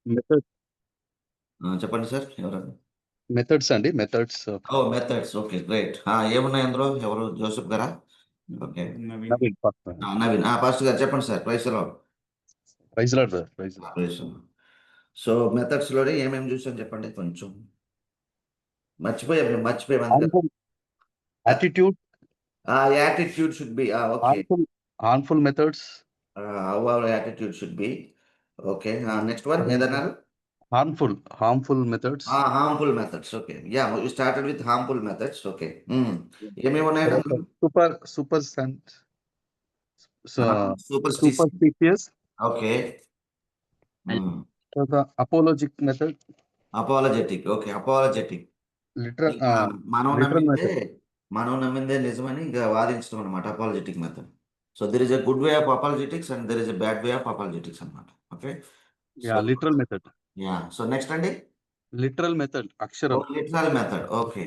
Method చెప్పండి sir ఎవరు? Methods అండి. Methods of oh methods. Okay. Great. ఏమున్నాయి అందులో? ఎవరు? జోసెఫ్ గారా? Okay. Naveen. Naveen pastor. Naveen. Pastor గారు చెప్పండి sir. Praise lord. Praise lord brother. Praise lord. Praise lord. So మెథడ్స్‌లోనే ఏమేమి చూసాం చెప్పండి కొంచెం? మర్చిపోయాం అందుకని. Attitude, attitude should be. Okay. Harmful methods, how our attitude should be. Okay. Next one ఏదన్నారు? Harmful methods. Harmful methods. Okay. You started with harmful methods. Okay. ఏమేమి ఉన్నాయండి అందులో? Super superstitious. ఓకే. తర్వాత apologetic method, apologetic. Okay. Apologetic. Literal మనం literal నమ్మిందే method. మనం నమ్మిందే నిజమని ఇంకా వాదించడం అనమాట apologetic method. So there is a good way of apologetics and there is a bad way of apologetics అనమాట. Okay. So literal method. So next అండి? లిటరల్ మెథడ్ అక్షరం. Literal method. ఓకే.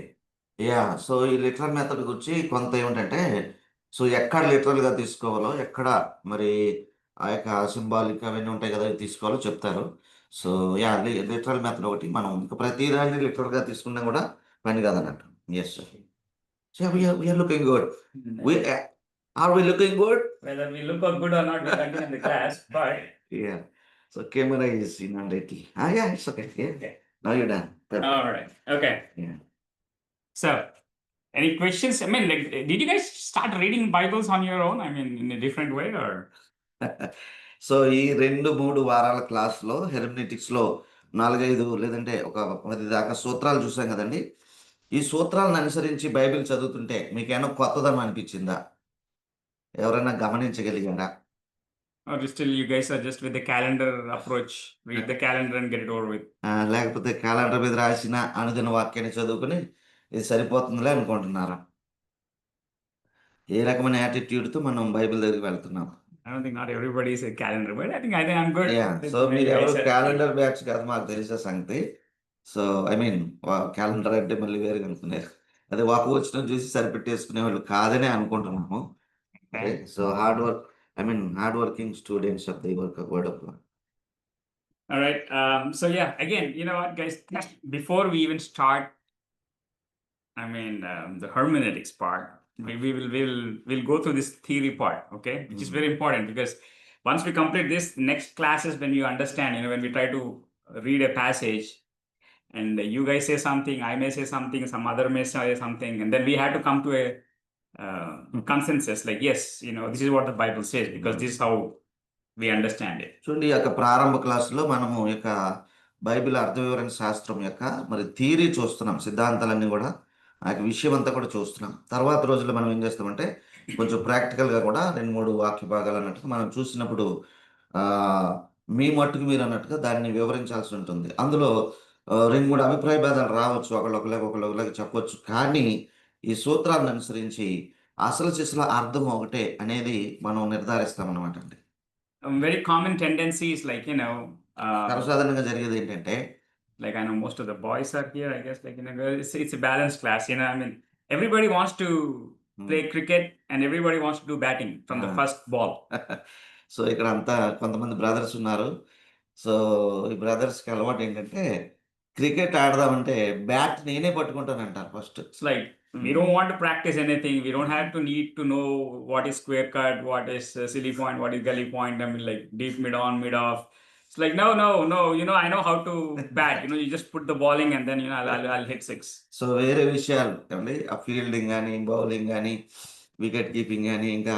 సో ఈ లిటరల్ మెథడ్ గురించి కొంత ఏమిటంటే, so ఎక్కడ లిటరల్‌గా తీసుకోవాలో, ఎక్కడ మరి ఆ యొక్క సింబాలిక్ అవన్నీ ఉంటాయి కదా! అవి తీసుకోవాలో చెప్తారు. సో లిటరల్ మెథడ్ ఒకటి. మనం ఇంక ప్రతిదాన్ని లిటరల్‌గా తీసుకున్నా కూడా పని కాదన్నట్టు. Yes sir. So we are looking good. We are we looking good? Whether we look good or not, we continue in the class, but yeah! So camera is lately. It's okay. Yeah. Now you're done. Perfect. all right. Okay. Yeah. So, any questions? I mean, like, did you guys start reading Bibles on your own? I mean, in a different way, or? So ఈ 2, 3 వారాల క్లాస్‌లో హెర్మెనెటిక్స్‌లో 4, 5 లేదంటే ఒక 10 దాకా సూత్రాలు చూసాం కదండీ! ఈ సూత్రాలను అనుసరించి బైబిల్ చదువుతుంటే మీకేమైనా కొత్తదనం అనిపించిందా? ఎవరైనా గమనించగలిగారా? Or still you guys are just with the calendar approach, read the calendar and get it over with? లేకపోతే క్యాలెండర్ మీద రాసిన అనుదిన వాక్యాన్ని చదువుకొని ఇది సరిపోతుందిలే అనుకుంటున్నారా? ఏ రకమైన యాటిట్యూడ్‌తో మనం బైబిల్ దగ్గరికి వెళ్తున్నాం? I don't think not everybody is a calendar, but I think I'm good. So Maybe మీరు you ఎవరు guys are- క్యాలెండర్ బ్యాచ్ కాదు మాకు తెలిసే సంగతి. సో ఐ మీన్ క్యాలెండర్ అంటే మళ్ళీ వేరేగా అనుకున్నారు. అదే వాకు వచ్చిన చూసి సరిపెట్టేసుకునేవాళ్ళు కాదనే అనుకుంటున్నాము. Okay. So hard working students of the word of God. All right. So yeah, again, you know what, guys? Before we even start, the hermeneutics part, we'll go through this theory part, okay, which is very important because once we complete this, next class is when you understand. You know, when we try to read a passage, and you guys say something, I may say something, some other may say something, and then we had to come to a consensus. Like, yes, you know, this is what the Bible says because this is how we understand it. చూడండి ఈ యొక్క ప్రారంభ క్లాసులో మనము ఈ యొక్క Bible అర్థ వివరణ శాస్త్రం యొక్క మరి థియరీ చూస్తున్నాం. సిద్ధాంతాలన్నీ కూడా ఆ యొక్క విషయం అంతా కూడా చూస్తున్నాం. తర్వాత రోజుల్లో మనం ఏం చేస్తామంటే కొంచెం ప్రాక్టికల్‌గా కూడా 2, 3 వాక్య భాగాలు అన్నట్టుగా మనం చూసినప్పుడు మీ మట్టుకు మీరు అన్నట్టుగా దాన్ని వివరించాల్సి ఉంటుంది. అందులో 2, 3 అభిప్రాయ భేదాలు రావచ్చు. ఒకళ్ళొకళ్ళకి చెప్పొచ్చు. కానీ ఈ సూత్రాలను అనుసరించి అసలు సిసలు అర్థం ఒకటే అనేది మనం నిర్ధారిస్తామన్నమాట అండి. Very common tendency is like, you know, సర్వసాధారణంగా జరిగేది ఏంటంటే like I know most of the boys are here, I guess, like, you know, it's a balanced class, you know, I mean, everybody wants to play cricket and everybody wants to do batting from the first ball. So ఇక్కడ అంతా కొంతమంది brothers ఉన్నారు. So ఈ బ్రదర్స్‌కి అలవాటు ఏంటంటే cricket ఆడదామంటే bat నేనే పట్టుకుంటానంటారు first. It's like we don't want to practice anything. We don't have to need to know what is square cut, what is silly point, what is gully point. I mean, like deep, mid on, mid off. It's like no. You know, I know how to bat. You know, you just put the balling and then, you know, I'll hit 6. So వేరే విషయాలు ఏమండి ఆ fielding గాని, bowling గాని, wicket keeping గాని ఇంకా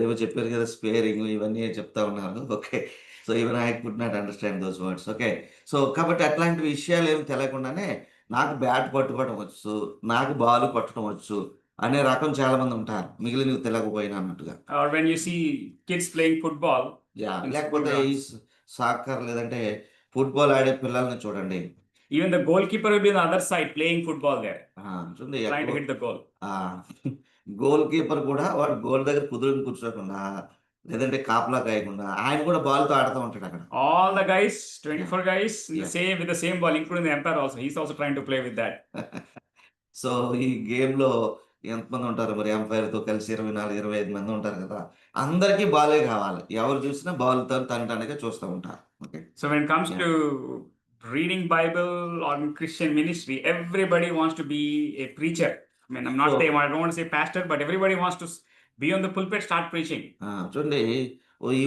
ఏవో చెప్పారు కదా స్పేరింగ్ ఇవన్నీ చెప్తా ఉన్నారు. Okay. So even I could not understand those words. Okay. So కాబట్టి అట్లాంటి విషయాలు ఏమి తెలియకుండానే నాకు బ్యాట్ పట్టుకోవడం వచ్చు, నాకు బాల్ కొట్టడం వచ్చు అనే రకం చాలా మంది ఉంటారు. మిగిలినవి తెలియకపోయినా అన్నట్టుగా. Or when you see kids playing football. లేకపోతే ఈ సాకర్ లేదంటే ఫుట్బాల్ ఆడే పిల్లల్ని చూడండి. Even the goalkeeper will be on the other side playing football there, చూడండి trying to hit the goal. Goal keeper కూడా వాడు గోల్ దగ్గర కుదురుని కూర్చోకుండా లేదంటే కాపలా కాయకుండా ఆయన కూడా బాల్‌తో ఆడుతూ ఉంటాడు అక్కడ. All the guys, 24 guys, with the same ball, including the umpire also. He's also trying to play with that. So ఈ గేమ్‌లో ఎంతమంది ఉంటారు మరి ఎంపైర్‌తో కలిసి 24, 25 మంది ఉంటారు కదా! అందరికీ బాలే కావాలి. ఎవరు చూసినా బాల్‌తో తనటానికే చూస్తా ఉంటారు. Okay. So when it comes Yeah. to reading Bible or in Christian ministry, everybody wants to be a preacher. I mean, I'm not So saying, I don't want to say pastor, but everybody wants to be on the pulpit, start preaching. చూడండి ఈ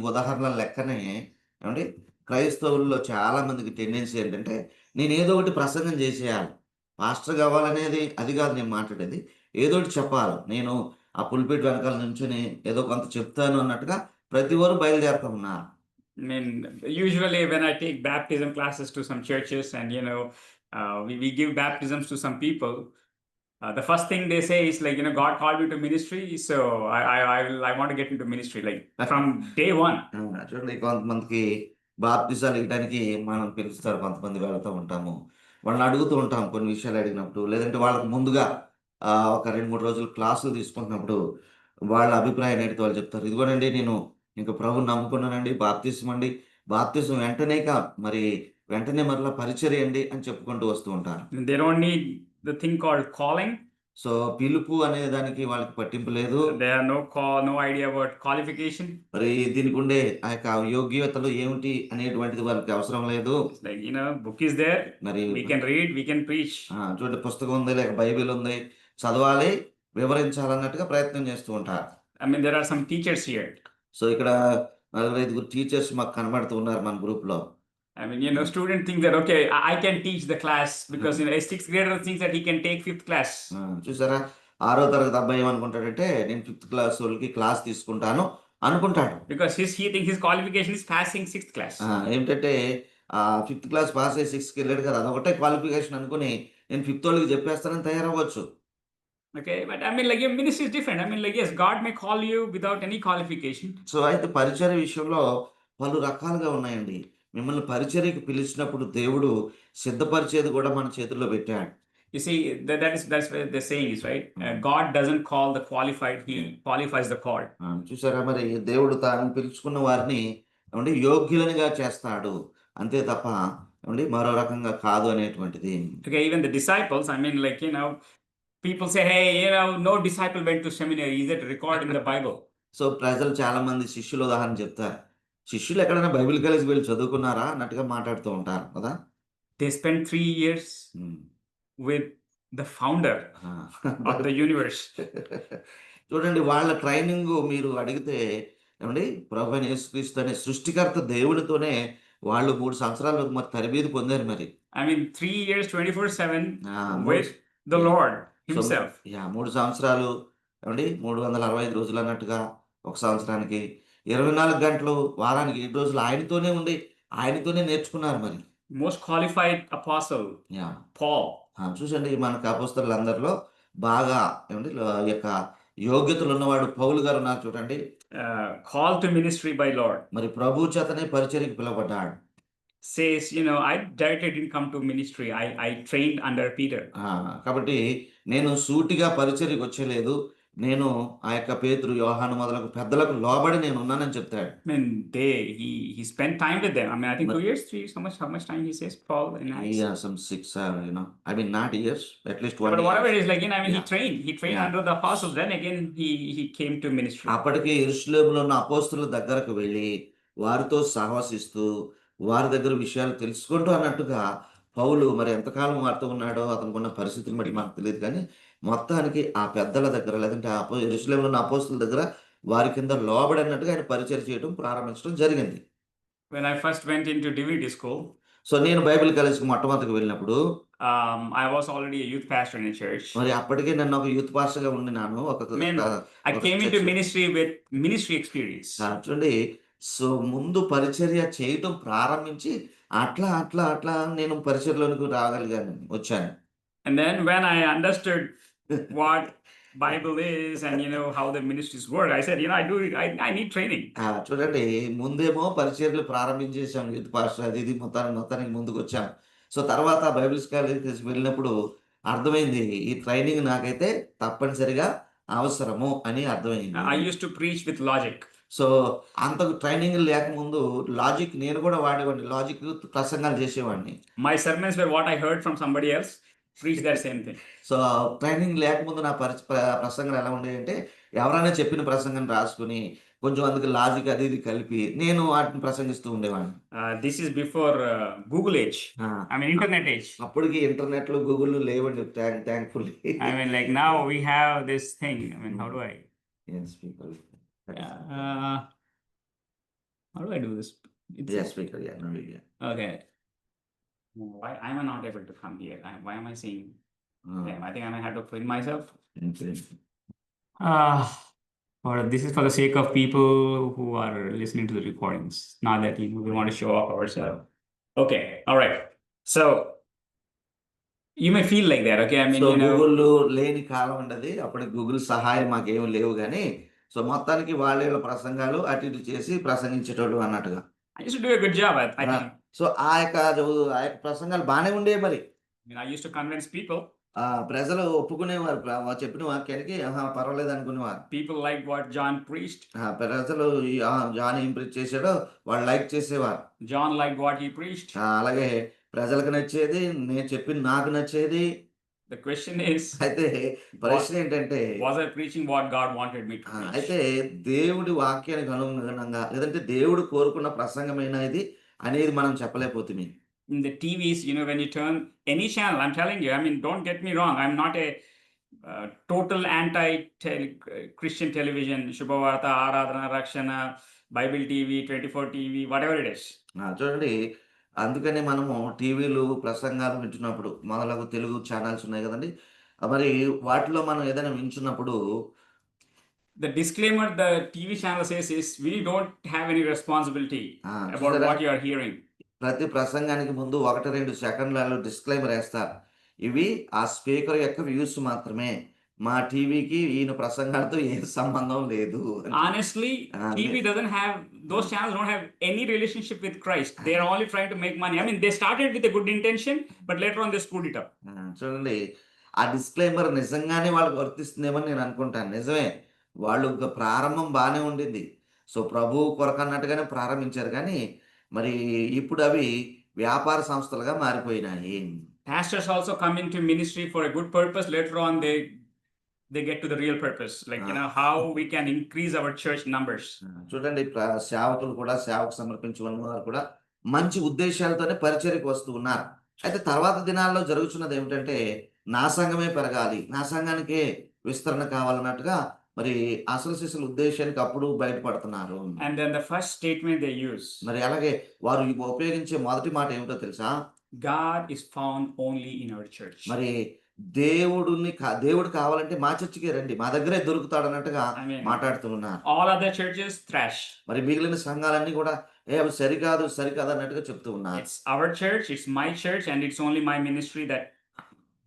ఉదాహరణల లెక్కనే ఏమండి క్రైస్తవుల్లో చాలా మందికి tendency ఏంటంటే నేను ఏదో ఒకటి ప్రసంగం చేసేయాలి. పాస్టర్ కావాలనేది అది కాదు నేను మాట్లాడేది. ఏదో ఒకటి చెప్పాలి. నేను ఆ పుల్పిట్ వెనకాల నుంచొని ఏదో కొంత చెప్తాను అన్నట్టుగా ప్రతి ఒక్కరు బయలుదేరుతా ఉన్నారు. I mean, usually when I take baptism classes to some churches and, we give baptisms to some people, the first thing they say is like, God called me to ministry, so I want to get into ministry, like from day one. చూడండి కొంతమందికి బాప్తిసాలు ఇవ్వడానికి మనం పిలుస్తారు. కొంతమంది వెళ్తూ ఉంటాము. వాళ్ళని అడుగుతూ ఉంటాం కొన్ని విషయాలు అడిగినప్పుడు. లేదంటే వాళ్ళకి ముందుగా ఒక 2, 3 రోజులు క్లాసులు తీసుకుంటున్నప్పుడు వాళ్ళ అభిప్రాయం ఏంటిదో వాళ్ళు చెప్తారు. ఇదిగోనండి నేను ఇంక ప్రభువుని నమ్ముకున్నానండి. బాప్తిసం అండి. బాప్తిసం మరి వెంటనే మరలా పరిచర్య అండి అని చెప్పుకుంటూ వస్తూ ఉంటారు. They don't need the thing called calling. So పిలుపు అనే దానికి వాళ్ళకి పట్టింపు లేదు. They have no idea about qualification. మరి దీనికి ఉండే ఆ యొక్క యోగ్యతలు ఏమిటి అనేటువంటిది వాళ్ళకి అవసరం లేదు. It's like, book is there. మరి We can read, we can preach. చూడండి పుస్తకం ఉంది, లేక బైబిల్ ఉంది, చదవాలి, వివరించాలన్నట్టుగా ప్రయత్నం చేస్తూ ఉంటారు. I mean, there are some teachers here. So ఇక్కడ 4, 5 టీచర్స్ మాకు కనబడుతూ ఉన్నారు మన గ్రూప్‌లో. I mean, student thinks that, okay, I can teach the class because, a 6th grader thinks that he can take 5th class. చూసారా 6వ తరగతి అబ్బాయి ఏమనుకుంటాడంటే నేను 5th క్లాస్ వాళ్ళకి క్లాస్ తీసుకుంటాను అనుకుంటాడు. Because he thinks his qualification is passing 6th class. ఏంటంటే 5th class pass అయ్యి 6కి వెళ్ళాడు కదా అదొకటే క్వాలిఫికేషన్ అనుకుని నేను 5th వాళ్ళకి చెప్పేస్తానని తయారవ్వచ్చు. Okay, but I mean, like, your ministry is different. I mean, like, yes, God may call you without any qualification. So అయితే పరిచర్య విషయంలో పలు రకాలుగా ఉన్నాయండి. మిమ్మల్ని పరిచర్యకి పిలిచినప్పుడు దేవుడు సిద్ధపరిచేది కూడా మన చేతుల్లో పెట్టాడు. You see, that's what the saying is, right? God doesn't call the qualified; He qualifies the called. చూసారా మరి దేవుడు తాను పిలుచుకున్న వారిని యోగ్యులనిగా చేస్తాడు అంతే తప్ప మరో రకంగా కాదు అనేటువంటిది. Okay, even the disciples. I mean, like, people say, hey, no disciple went to seminary. Is it recorded in the Bible? So ప్రజలు చాలా మంది శిష్యుల ఉదాహరణ చెప్తారు. శిష్యులు ఎక్కడైనా బైబిల్ కాలేజ్కి వెళ్ళి చదువుకున్నారా అన్నట్టుగా మాట్లాడుతూ ఉంటారు కదా. They spent 3 years with the founder of the universe. చూడండి వాళ్ళ ట్రైనింగ్ మీరు అడిగితే ప్రభువైన యేసుక్రీస్తు అనే సృష్టికర్త దేవునితోనే వాళ్ళు 3 సంవత్సరాలు మరి తరబేదు పొందారు మరి. I mean, 3 years 24/7 with the Lord Himself. 3 సంవత్సరాలు 365 రోజులు అన్నట్టుగా ఒక సంవత్సరానికి 24 గంటలు వారానికి 7 రోజులు ఆయనతోనే నేర్చుకున్నారు మరి. Most qualified apostle, Paul. చూసండి మనకు అపోస్తలులందరిలో బాగా ఈ యొక్క యోగ్యతలు ఉన్నవాడు పౌలు గారు ఉన్నారు చూడండి. Called to ministry by Lord. మరి ప్రభు చేతనే పరిచర్యకు పిలువబడ్డాడు. Says, I directly didn't come to ministry. I trained under Peter. కాబట్టి నేను సూటిగా పరిచర్యకు వచ్చేలేదు. నేను ఆ యొక్క పేతురు, యోహాను మొదలగు పెద్దలకు లోబడి నేను ఉన్నానని చెప్తాడు. I mean, he spent time with them. I mean, I think 2 years, 3 years. How much time he says, Paul in Acts? Yeah, some 6, I mean, not years, at least 1 But year. whatever it is, like, I mean, Yeah. he trained under the apostles. Then again, he came to ministry. అప్పటికే యెరూషలేములో ఉన్న అపోస్తలుల దగ్గరకు వెళ్ళి వారితో సహవసిస్తూ వారి దగ్గర విషయాలు తెలుసుకుంటూ అన్నట్టుగా పౌలు మరి ఎంతకాలం వారితో ఉన్నాడో అతనుకున్న పరిస్థితిని బట్టి మనకు తెలియదు కానీ మొత్తానికి ఆ పెద్దల దగ్గర లేదంటే యెరూషలేములో ఉన్న అపోస్తలుల దగ్గర వారి కింద లోబడి అన్నట్టుగా ఆయన పరిచయం చేయడం ప్రారంభించడం జరిగింది. When I first went into divinity school, so నేను బైబిల్ కాలేజ్కి మొట్టమొదటికి వెళ్ళినప్పుడు I was already a youth pastor in a church. మరి అప్పటికే నన్ను ఒక యూత్ పాస్టర్గా ఉండినాను. I came into ministry with ministry experience. చూడండి సో ముందు పరిచర్య చేయటం ప్రారంభించి అట్లా నేను పరిచర్యలోనికి వచ్చాను. And then when I understood what Bible is and how the ministries work, I said, I need training. చూడండి ముందేమో పరిచర్యలు ప్రారంభించేసాం యూత్ పాస్టర్ అది ఇది మొత్తానికి ముందుకు వచ్చాం. సో తర్వాత బైబిల్ కాలేజ్కి వెళ్ళినప్పుడు అర్థమైంది ఈ ట్రైనింగ్ నాకైతే తప్పనిసరిగా అవసరము అని అర్థమైంది. I used to preach with logic. So అంతకు ట్రైనింగ్ లేకముందు లాజిక్ నేను కూడా వాడేవాడిని. లాజిక్ ప్రసంగాలు చేసేవాడిని. My sermons were what I heard from somebody else. preach that same thing. So training లేకముందు నా ప్రసంగాలు ఎలా ఉండేయంటే ఎవరైనా చెప్పిన ప్రసంగం రాసుకుని కొంచెం అందుకు లాజిక్ అది ఇది కలిపి నేను వాటిని ప్రసంగిస్తూ ఉండేవాడిని. This is before Google age. ఆ, I mean, internet age. అప్పటికి ఇంటర్నెట్లు గూగుల్ లేవండి, thankfully. I mean, like now we have this thing. I mean, how do I? How do I do this? Okay. Why am I not able to come here? Why am I seeing them? I think I might have to print myself. Or this is for the sake of people who are listening to the recordings. Not that we want to show off ourselves. Okay. All right. So you may feel like that. Okay. I mean, so you know. Google లేని కాలం ఉండదు, అప్పుడు Google సహాయం మాకేమి లేవు కానీ so మొత్తానికి వాళ్ళ ప్రసంగాలు అటు ఇటు చేసి ప్రసంగించేటోళ్ళు అన్నట్టుగా. I used to do a good job. I think. So ఆ యొక్క ప్రసంగాలు బాగానే ఉండేవి మరి. I mean, I used to convince people. ప్రజలు ఒప్పుకునేవారు, చెప్పిన వాక్యానికి పర్వాలేదు అనుకునేవారు. People liked what John preached. ప్రజలు జాన్ ఏం ప్రీచ్ చేశాడో వాళ్ళు లైక్ చేసేవారు. John liked what he preached. అలాగే ప్రజలకు నచ్చేది, నేను చెప్పింది నాకు నచ్చేది. The question is, అయితే ప్రశ్న ఏంటంటే, was I preaching what God wanted me to preach? అయితే దేవుడి వాక్యానికి అనుగుణంగా లేదంటే దేవుడు కోరుకున్న ప్రసంగమైన ఇది అనేది మనం చెప్పలేకపోతుంది. In the TVs, you know, when you turn any channel, I'm telling you, I mean, don't get me wrong, I'm not a total anti-Christian television, Shubhavarta, Aradhana, Rakshana, Bible TV, 24 TV, whatever it is. చూడండి, అందుకనే మనము టీవీలు ప్రసంగాలు వింటున్నప్పుడు మొదలగు Telugu channels ఉన్నాయి కదండి, మరి వాటిలో మనం ఏదైనా వింటున్నప్పుడు The disclaimer the TV channel says is, we don't have any responsibility about what you are hearing. ప్రతి ప్రసంగానికి ముందు 1-2 సెకండ్లలో డిస్క్లైమర్ వేస్తారు. ఇవి ఆ స్పీకర్ యొక్క వ్యూస్ మాత్రమే, మా టీవీకి ఈయన ప్రసంగాలతో ఏ సంబంధం లేదు. Honestly, TV doesn't have, those channels don't have any relationship with Christ. They are only trying to make money. I mean, they started with a good intention, but later on they screwed it up. చూడండి, ఆ disclaimer నిజంగానే వాళ్ళకి వర్తిస్తుందేమో నేను అనుకుంటాను. నిజమే, వాళ్ళు ప్రారంభం బాగానే ఉండింది, సో ప్రభు కొరకు అన్నట్టుగానే ప్రారంభించారు, కానీ మరి ఇప్పుడు అవి వ్యాపార సంస్థలుగా మారిపోయినాయి. Pastors also come into ministry for a good purpose. Later on, they get to the real purpose, like, you know, how we can increase our church numbers. చూడండి, సేవకులు కూడా, సేవకు సమర్పించుకున్న వారు కూడా మంచి ఉద్దేశాలతోనే పరిచర్యకు వస్తూ ఉన్నారు. అయితే తర్వాత దినాల్లో జరుగుతున్నది ఏమిటంటే, నా సంఘమే పెరగాలి, నా సంఘానికే విస్తరణ కావాలన్నట్టుగా మరి అసలు సిసలు ఉద్దేశానికి అప్పుడు బయటపడుతున్నారు. And then the first statement they use, మరి అలాగే వారు ఉపయోగించే మొదటి మాట ఏమిటో తెలుసా? God is found only in our church. మరి దేవుడు కావాలంటే మా చర్చికే రండి, మా దగ్గరే దొరుకుతాడు అన్నట్టుగా మాట్లాడుతూ ఉన్నారు. All other churches trash. మరి మిగిలిన సంఘాలన్నీ కూడా అవి సరికాదు అన్నట్టుగా చెప్తూ ఉన్నారు. It's our church, it's my church, and it's only my ministry that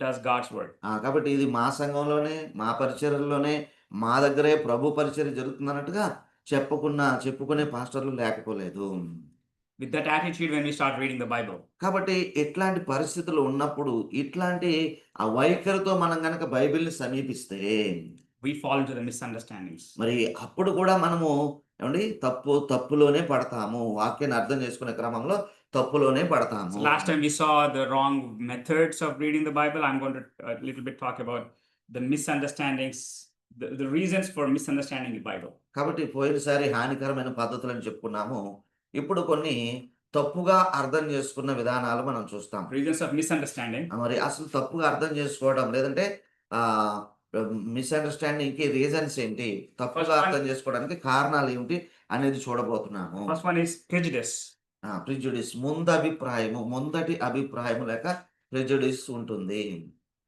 does God's work. కాబట్టి ఇది మా సంఘంలోనే, మా పరిచర్యలోనే, మా దగ్గరే ప్రభు పరిచర్య జరుగుతుంది అన్నట్టుగా చెప్పుకునే పాస్టర్లు లేకపోలేదు. With that attitude, when we start reading the Bible, కాబట్టి ఎట్లాంటి పరిస్థితులు ఉన్నప్పుడు ఇట్లాంటి ఆ వైఖరితో మనం గనక బైబిల్ని సమీపిస్తే we fall into the misunderstandings. మరి అప్పుడు కూడా మనము ఏమండి తప్పులోనే పడతాము. వాక్యాన్ని అర్థం చేసుకునే క్రమంలో తప్పులోనే పడతాము. So last time we saw the wrong methods of reading the Bible. I'm going to a little bit talk about the misunderstandings, the reasons for misunderstanding the Bible. కాబట్టి పోయినసారి హానికరమైన పద్ధతులను చెప్పుకున్నాము. ఇప్పుడు కొన్ని తప్పుగా అర్థం చేసుకున్న విధానాలు మనం చూస్తాం. Reasons of misunderstanding. మరి అసలు తప్పుగా అర్థం చేసుకోవడం లేదంటే మిస్అండర్స్టాండింగ్ కి రీజన్స్ ఏంటి, తప్పుగా అర్థం చేసుకోవడానికి కారణాలు ఏమిటి అనేది చూడబోతున్నాము. First one is prejudice. Prejudice, ముందటి అభిప్రాయము లేక ప్రిజుడిస్ ఉంటుంది.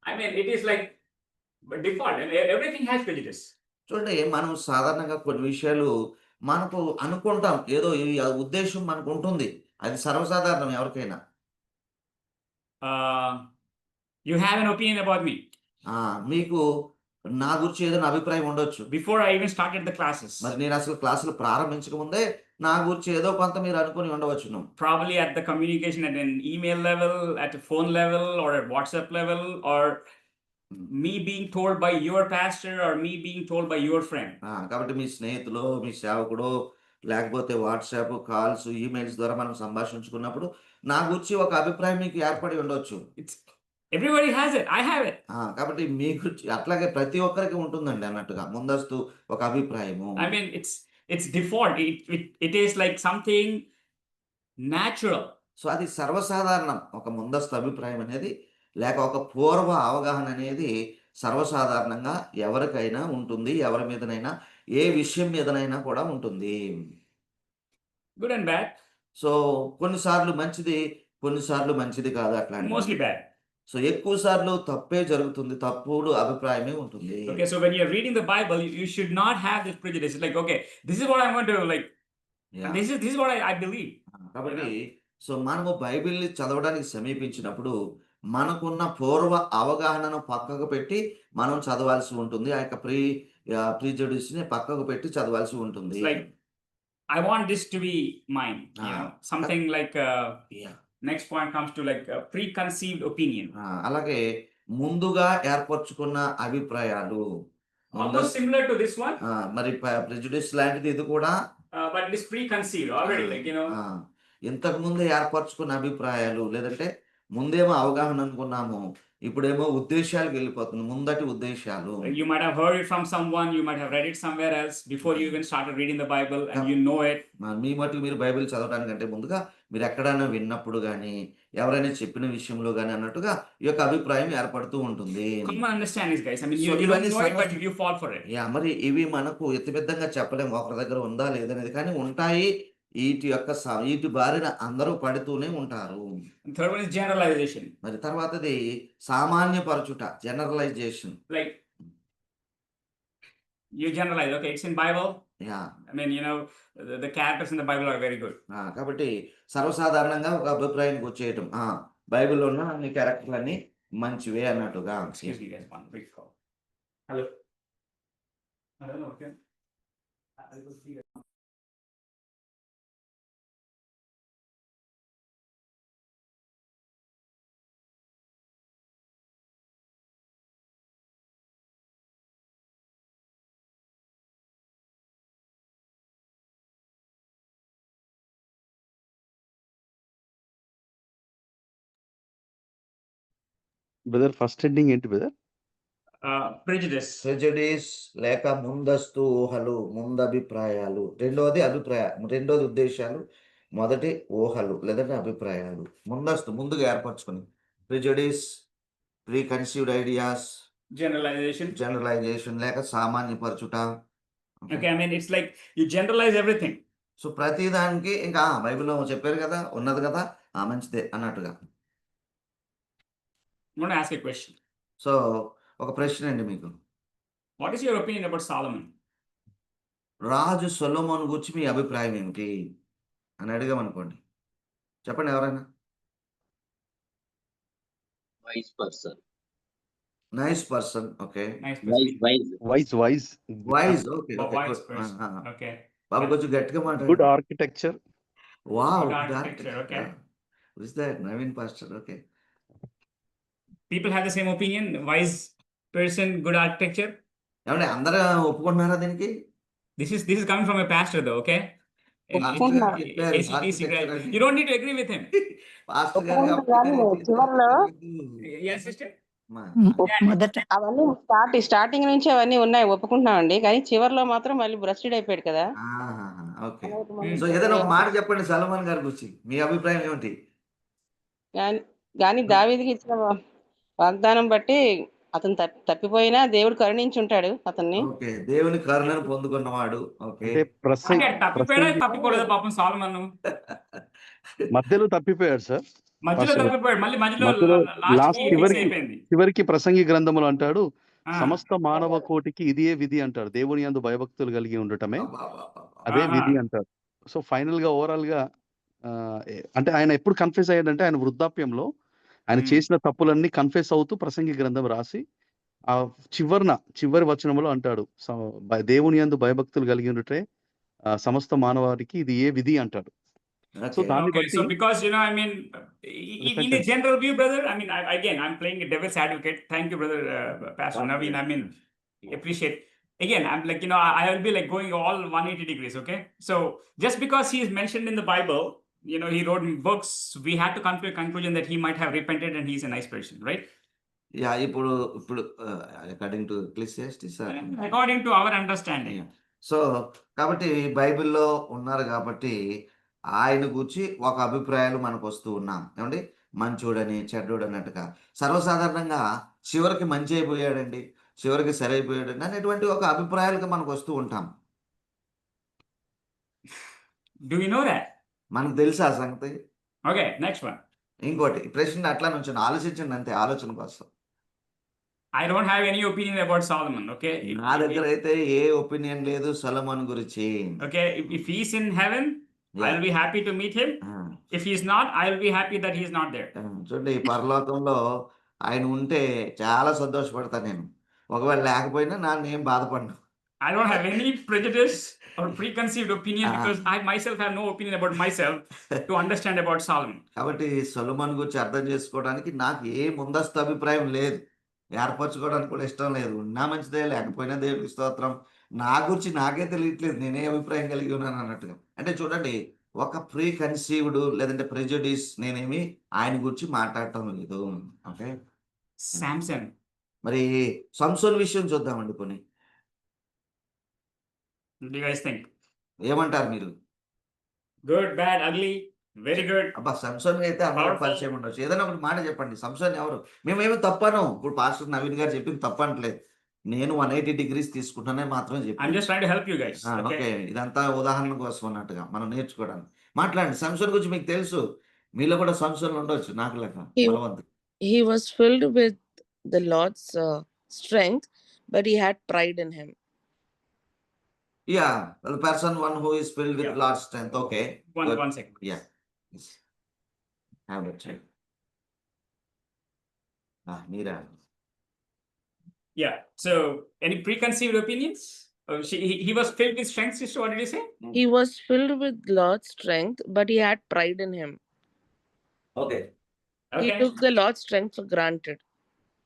I mean, it is like default, and everything has prejudice. చూడండి, మనం సాధారణంగా కొన్ని విషయాలు మనకు అనుకుంటాం, ఏదో ఈ ఉద్దేశం మనకు ఉంటుంది, అది సర్వసాధారణం ఎవరికైనా. You have an opinion about me. మీకు నా గురించి ఏదైనా అభిప్రాయం ఉండొచ్చు. Before I even started the classes. మరి నేను అసలు క్లాసులు ప్రారంభించక ముందే నా గురించి ఏదో కొంత మీరు అనుకుని ఉండవచ్చును. Probably at the communication at an email level, at a phone level, or at WhatsApp level, or me being told by your pastor, or me being told by your friend. కాబట్టి మీ స్నేహితులు, మీ సేవకుడు, లేకపోతే వాట్సాప్ కాల్స్, ఈమెయిల్స్ ద్వారా మనం సంభాషించుకున్నప్పుడు నా గురించి ఒక అభిప్రాయం మీకు ఏర్పడి ఉండొచ్చు. Everybody has it. I have it. కాబట్టి మీకు అట్లాగే ప్రతి ఒక్కరికి ఉంటుందండి అన్నట్టుగా ముందస్తు ఒక అభిప్రాయము. I mean, it's default. It is like something natural. So అది సర్వసాధారణం. ఒక ముందస్తు అభిప్రాయం అనేది లేక ఒక పూర్వ అవగాహన అనేది సర్వసాధారణంగా ఎవరికైనా ఉంటుంది. ఎవరి మీదనైనా ఏ విషయం మీదనైనా కూడా ఉంటుంది. Good and bad. సో కొన్నిసార్లు మంచిది, కొన్నిసార్లు మంచిది కాదు అట్లాంటివి. Mostly bad. సో ఎక్కువ సార్లు తప్పే జరుగుతుంది. తప్పుడు అభిప్రాయమే ఉంటుంది. Okay, so when you're reading the Bible, you should not have this prejudice. It's like, okay, this is what I want to like. Yeah! This is what I believe. కాబట్టి so మనము బైబిల్‌ని చదవడానికి సమీపించినప్పుడు మనకున్న పూర్వ అవగాహనను పక్కకు పెట్టి మనం చదవాల్సి ఉంటుంది. ఆ యొక్క ప్రిజుడిస్‌ని పక్కకు పెట్టి చదవాల్సి ఉంటుంది. It's like, I want this to be mine. Something like yeah! next point comes to like a preconceived opinion. అలాగే ముందుగా ఏర్పరచుకున్న అభిప్రాయాలు. Almost similar to this one, మరి ప్రిజుడిస్ లాంటిది ఇది కూడా. but it is preconceived already. Like, you know, ఇంతకు ముందే ఏర్పరచుకున్న అభిప్రాయాలు లేదంటే ముందేమో అవగాహన అనుకున్నాము. ఇప్పుడేమో ఉద్దేశాలకు వెళ్ళిపోతుంది. ముందటి ఉద్దేశాలు. you might have heard it from someone, you might have read it somewhere else before you even started reading the Bible, and you know it. మీ మటుకు మీరు బైబిల్ చదవడానికంటే ముందుగా మీరు ఎక్కడైనా విన్నప్పుడు గాని, ఎవరైనా చెప్పిన విషయంలో గాని అన్నట్టుగా ఈ యొక్క అభిప్రాయం ఏర్పడుతూ ఉంటుంది. Common understanding, guys. I mean, So you don't ఇవన్నీ know it, but you fall for it. మరి ఇవి మనకు ఎత్తిపెద్దంగా చెప్పలేము. ఒకరి దగ్గర ఉందా లేదనేది కానీ ఉంటాయి. వీటి యొక్క వీటి బారిన అందరూ పడుతూనే ఉంటారు. And third one is generalization. మరి తర్వాతది సామాన్యపరచుట, generalization. Like, you generalize, okay, it's in Bible. Yeah! I mean, you know, the characters in the Bible are very good. కాబట్టి సర్వసాధారణంగా ఒక అభిప్రాయానికి వచ్చేయటం. బైబిల్‌లో ఉన్న అన్ని క్యారెక్టర్‌లన్నీ మంచివే అన్నట్టుగా. Excuse me, guys, one quick call. Hello. Hello, okay. I will see you. Brother first heading ఏంటి బ్రదర్? Prejudice. ప్రెజుడిస్ లేక ముందస్తు ఊహలు, ముందభిప్రాయాలు. రెండోది రెండోది ఉద్దేశాలు. మొదటి ఊహలు లేదంటే అభిప్రాయాలు. ముందుగా ఏర్పరచుకొని. Prejudice, preconceived ideas, Generalization. Generalization లేక సామాన్యపరచుట. Okay, I mean, it's like you generalize everything. So ప్రతి దానికి ఇంకా బైబిల్‌లో చెప్పారు కదా, ఉన్నది కదా, మంచిదే అన్నట్టుగా. I'm going to ask a question. So ఒక ప్రశ్న అండి మీకు. What is your opinion about Solomon? రాజు సొలొమోను గురించి మీ అభిప్రాయం ఏమిటి అని అడిగామనుకోండి. చెప్పండి ఎవరైనా. Wise person. Nice person. Okay. Nice Wise, person. wise. Wise. Okay. A okay. wise person. Okay. బాబు కొంచెం గట్టిగా గుడ్ మాట్లాడండి. Architecture. Wow! Good architecture, okay. Who is that? Naveen pastor. Okay. People have the same opinion. Wise person, good architecture. ఏమండి అందరూ ఒప్పుకుంటున్నారా దీనికి? This is coming from a pastor, though. Okay. ఒప్పుకుంటున్నారు. ACTC guy. You don't need to agree with him. Pastor గారు ఒప్పుకుంటున్నారు. చివర్లో Yes, sister. మొదట అవన్నీ starting నుంచి అవన్నీ ఉన్నాయి, ఒప్పుకుంటున్నామండి. కానీ చివర్లో మాత్రం మళ్ళీ బ్రస్టెడ్ అయిపోయాడు కదా. ఓకే. సో ఏదైనా ఒక మాట చెప్పండి సొలొమోన్ గారి గురించి. మీ అభిప్రాయం ఏమిటి? కానీ దావీదుకి ఇచ్చిన వాగ్దానం బట్టి అతను తప్పిపోయినా దేవుడు కరుణించి ఉంటాడు అతన్ని. ఓకే. దేవుని కరుణను పొందుకున్నవాడు. ఓకే. అంటే తప్పిపోయాడా తప్పిపోలేదా పాపం సాల్మన్? మధ్యలో తప్పిపోయాడు సార్. మధ్యలో తప్పిపోయాడు. మళ్ళీ మధ్యలో లాస్ట్ చివరికి ప్రసంగి గ్రంథములు అంటాడు, సమస్త మానవ కోటికి ఇదే విధి అంటాడు. దేవుని యందు భయభక్తులు కలిగి ఉండటమే అదే విధి అంటారు. సో ఫైనల్ గా ఓవరాల్ గా అంటే ఆయన ఎప్పుడు కన్ఫెస్ అయ్యాడంటే ఆయన వృద్ధాప్యంలో ఆయన చేసిన తప్పులన్నీ కన్ఫెస్ అవుతూ ప్రసంగి గ్రంథం రాసి ఆ చివరి వచనంలో అంటాడు, దేవుని యందు భయభక్తులు కలిగి ఉండటే సమస్త మానవారికి ఇది ఏ విధి అంటాడు. So because I mean, in a general view, brother, I mean, I'm playing a devil's advocate. Thank you, brother, Pastor Naveen. I mean, appreciate. Again, I'm like, I will be like going all 180 degrees. Okay, so just because he is mentioned in the Bible, he wrote books, we had to come to a conclusion that he might have repented and he's a nice person, right? Yeah! ఇప్పుడు ఇప్పుడు according to Ecclesiastes According to our understanding. So, కాబట్టి బైబిల్‌లో ఉన్నారు గాబట్టి, ఆయన గూర్చి ఒక అభిప్రాయాలు మనకొస్తూ ఉన్నాం. ఏవండీ? మంచోడని, చెడ్డోడన్నట్టుగా. సర్వసాధారణంగా చివరికి మంచి అయిపోయాడండి, చివరికి సరైపోయాడండి అనేటువంటి ఒక అభిప్రాయాలకు మనకొస్తూ ఉంటాం. Do we know that? మనకు తెలుసా ఆ సంగతి? Okay, next one. ఇంకోటి ప్రశ్న అట్లా నుంచొని ఆలోచించండి అంతే ఆలోచన కోసం. I don't have any opinion about Solomon, okay? నా దగ్గరైతే ఏ ఒపీనియన్ లేదు సొలొమోన్ గురించి. Okay, if he's in heaven, Yeah. I'll be happy to meet him. ఆ! If he's not, I'll be happy that he's not there. చూడండి ఈ పరలోకంలో ఆయన ఉంటే చాలా సంతోషపడతా నేను. ఒకవేళ లేకపోయినా నేనేం బాధపడను. I don't have any prejudice or preconceived opinion Ah. because I myself have no opinion about myself to understand about Solomon. కాబట్టి సొలొమోన్ గురించి అర్థం చేసుకోవడానికి నాకు ఏ ముందస్తు అభిప్రాయం లేదు. ఏర్పరచుకోవడానికి కూడా ఇష్టం లేదు. ఉన్నా మంచిదే లేకపోయినా దేవునికి స్తోత్రం. నా గురించి నాకే తెలియట్లేదు నేనే అభిప్రాయం కలిగి ఉన్నాను అన్నట్టుగా. అంటే చూడండి ఒక ప్రీ కన్సీవ్డ్ లేదంటే ప్రెజుడిస్ నేనేమి ఆయన గురించి మాట్లాడటం లేదు. ఓకే. Samson. మరి సంసోన్ విషయం చూద్దామండి పోనీ. What do you guys think? ఏమంటారు మీరు? Good, bad, ugly, very good. అబ్బా! సంసోన్ అయితే అందరికి Powerful. పరిచయం ఉండొచ్చు. ఏదైనా ఒకటి మాట చెప్పండి. సంసోన్ ఎవరు? మేమేమి తప్పను. ఇప్పుడు పాస్టర్ నవీన్ గారు చెప్పింది తప్పనట్లేదు. నేను 180 డిగ్రీస్ తీసుకుంటానని మాత్రమే I'm చెప్పాను. just trying to help you guys. Okay. Okay. ఇదంతా ఉదాహరణ కోసం అన్నట్టుగా మనం నేర్చుకోవడానికి. మాట్లాడండి. సంసోన్ గురించి మీకు తెలుసు. మీలో కూడా సంసోన్లు ఉండొచ్చు నాకు లెక్క. He- బలవంతుడు. He was filled with the Lord's strength, but he had pride in him. Yeah, the person one who is filled with Yeah. Lord's strength. Okay. Good. One second. Yeah. Yes. Have it. Meera? Yeah. So, any preconceived opinions? He was filled with strength, sister. What did you say? He was filled with Lord's strength, but he had pride in him. Okay. He Okay. took the Lord's strength for granted.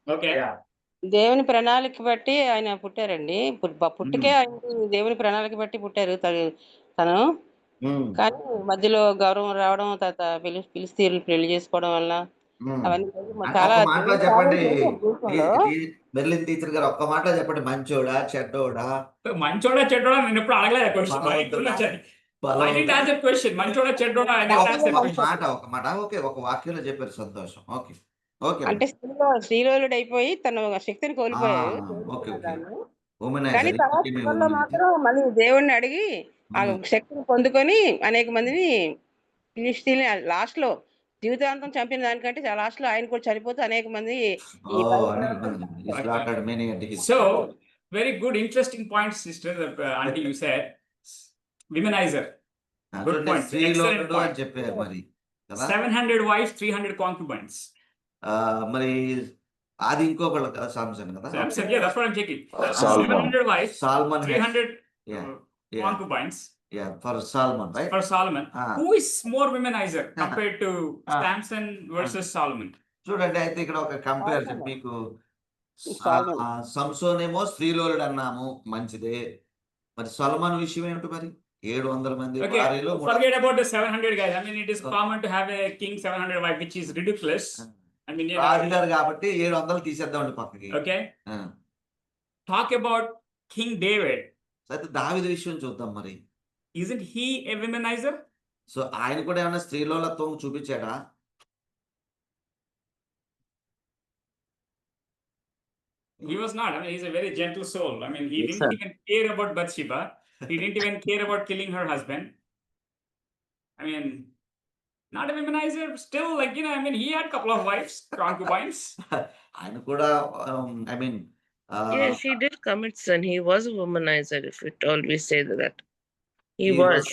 Okay. దేవుని ప్రణాళిక బట్టి ఆయన పుట్టారండి. పుట్టుకే ఆయనకి దేవుని ప్రణాళిక బట్టి పుట్టారు తను. కానీ మధ్యలో గౌరవం రావడం, తర్వాత ఫిలిస్తీన్లు పెళ్లి చేసుకోవడం వల్ల అవన్నీ చాలా ఒక్క మాటలో చెప్పండి. జీవితంలో. బెర్లిన్ టీచర్ గారు ఒక్క మాటలో చెప్పండి. మంచోడా చెడ్డోడా? మంచోడా చెడ్డోడా నేను ఎప్పుడు అడగలేదు question. I didn't ask that question. మంచోడా చెడ్డోడా I didn't ask that ఒక question. మాట. ఓకే. ఒక వాక్యంలో చెప్పారు సంతోషం. ఓకే. ఓకే. అంటే శ్రీలోలుడు అయిపోయి తన శక్తిని కోల్పోయాడు. ఓకే. ఓకే. కానీ ఉమెనైజర్. తర్వాత చివరిలో మాత్రం మళ్ళీ దేవుణ్ణి అడిగి ఆ శక్తిని పొందుకొని అనేక మందిని ఫిలిస్తీన్ లాస్ట్ లో జీవితాంతం చంపిన దానికంటే లాస్ట్ లో ఆయన కూడా చనిపోతే అనేక మంది ఈ So, very good, interesting point, sister. Auntie, you said womanizer. Good point. Excellent స్త్రీలోనుడు point. అని చెప్పారు మరి కదా. 700 wives, 300 concubines. మరి అది ఇంకొకళ్ళు కదా సామ్సన్ కదా. Samson, yeah, that's what I'm checking. Solomon. 700 wives, Solomon 300 Yeah. uh, Yeah. concubines for Solomon right. for Solomon. Ah. Who is more womanizer compared to Samson versus Solomon? చూడండి అయితే ఇక్కడ ఒక comparison మీకు. సాల్మన్. సంసోన్ ఏమో స్త్రీలోలుడు అన్నాము మంచిదే. మరి సొలొమోన్ విషయం ఏమిటి మరి? 700 మంది Okay, భార్యలు forget about the 700 guys. I mean, it is common to have a king 700 wife, which is ridiculous. I mean, you know, రాజుగారు కాబట్టి 700 తీసేద్దామండి పక్కకి. okay. ఆ. Talk about King David. అయితే దావీదు విషయం చూద్దాం మరి. Isn't he a womanizer? So ఆయన కూడా ఏమైనా స్త్రీలోలత్వం చూపించాడా? He was not. I mean, he's a very gentle soul. I mean, he Yes, didn't sir. even care about Bathsheba. He didn't even care about killing her husband. I mean, not a womanizer. Still, like, you know, I mean, he had a couple of wives, concubines. ఆయన కూడా I mean Yes, he did commit sin. He was a womanizer, if it always say that. He was.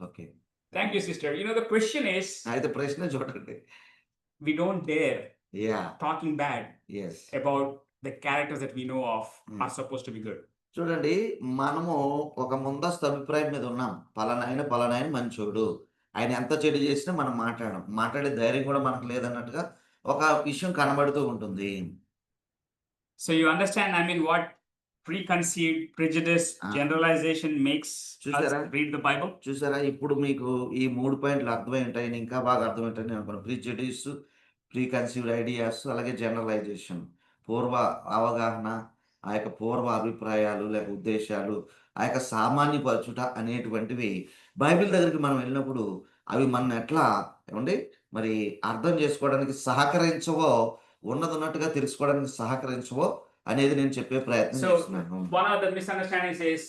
Okay. Thank you, sister. You know, the question is, అయితే ప్రశ్న చూడండి. we don't dare yeah talking bad yes. about the characters that we know of Hmm. are supposed to be good. చూడండి మనము ఒక ముందస్తు అభిప్రాయం మీద ఉన్నాం. పలానాయన మంచోడు. ఆయన ఎంత చెడు చేసినా మనం మాట్లాడే ధైర్యం కూడా మనకు లేదన్నట్టుగా ఒక విషయం కనబడుతూ ఉంటుంది. So you understand, I mean, what preconceived prejudice Ah. generalization makes us చూసారా? read the Bible? చూసారా ఇప్పుడు మీకు ఈ 3 పాయింట్లు అర్థమై ఉంటాయని ఇంకా బాగా అర్థమవుతాయని అనుకున్నాను. ప్రిజుడిస్, ప్రీ కన్సీవ్డ్ ఐడియాస్ అలాగే జనరలైజేషన్. పూర్వ అవగాహన, ఆ యొక్క పూర్వ అభిప్రాయాలు లేక ఉద్దేశాలు, ఆ యొక్క సామాన్యపరచుట అనేటువంటివి బైబిల్ దగ్గరికి మనం వెళ్ళినప్పుడు అవి మనల్ని ఎట్లా ఏమండి మరి అర్థం చేసుకోవడానికి సహకరించవో, ఉన్నదున్నట్టుగా తెలుసుకోవడానికి సహకరించవో అనేది నేను చెప్పే ప్రయత్నం So చేస్తున్నాను. one of the misunderstandings is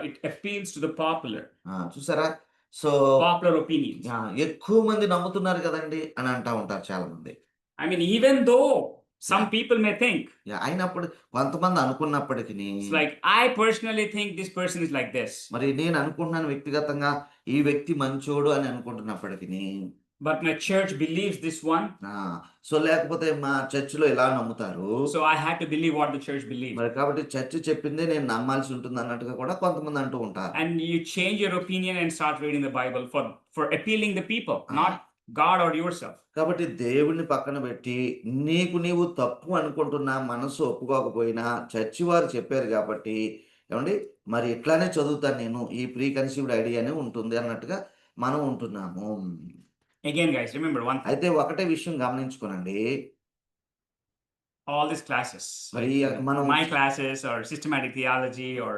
it appeals to the చూసారా? So popular opinions. ఎక్కువ మంది నమ్ముతున్నారు కదండి అని అంటా ఉంటారు చాలా మంది. I mean, even though some Yeah. people may think, అయినప్పుడు కొంతమంది అనుకున్నప్పటికీ it's like, I personally think this person is like this, మరి నేను అనుకుంటున్నాను వ్యక్తిగతంగా ఈ వ్యక్తి మంచోడు అని అనుకుంటున్నప్పటికీ but my church believes this one, so లేకపోతే మా చర్చిలో ఇలా నమ్ముతారు, so I had to believe what the church believes. మరి కాబట్టి చర్చి చెప్పిందే నేను నమ్మాల్సి ఉంటుంది అన్నట్టుగా కూడా కొంతమంది అంటూ ఉంటారు. And you change your opinion and start reading the Bible for appealing the people, not God or yourself. కాబట్టి దేవుడిని పక్కన పెట్టి నీవు తప్పు అనుకుంటున్నా, మనసు ఒప్పుకోకపోయినా చర్చి వారు చెప్పారు కాబట్టి ఏమండి మరి ఇట్లానే చదువుతాను నేను, ఈ ప్రీ కన్సీవ్డ్ ఐడియానే ఉంటుంది అన్నట్టుగా మనం ఉంటున్నాము. Again, guys, remember one thing. అయితే ఒకటే విషయం గమనించుకోనండి, All these classes, మరి like మనం my classes or systematic theology or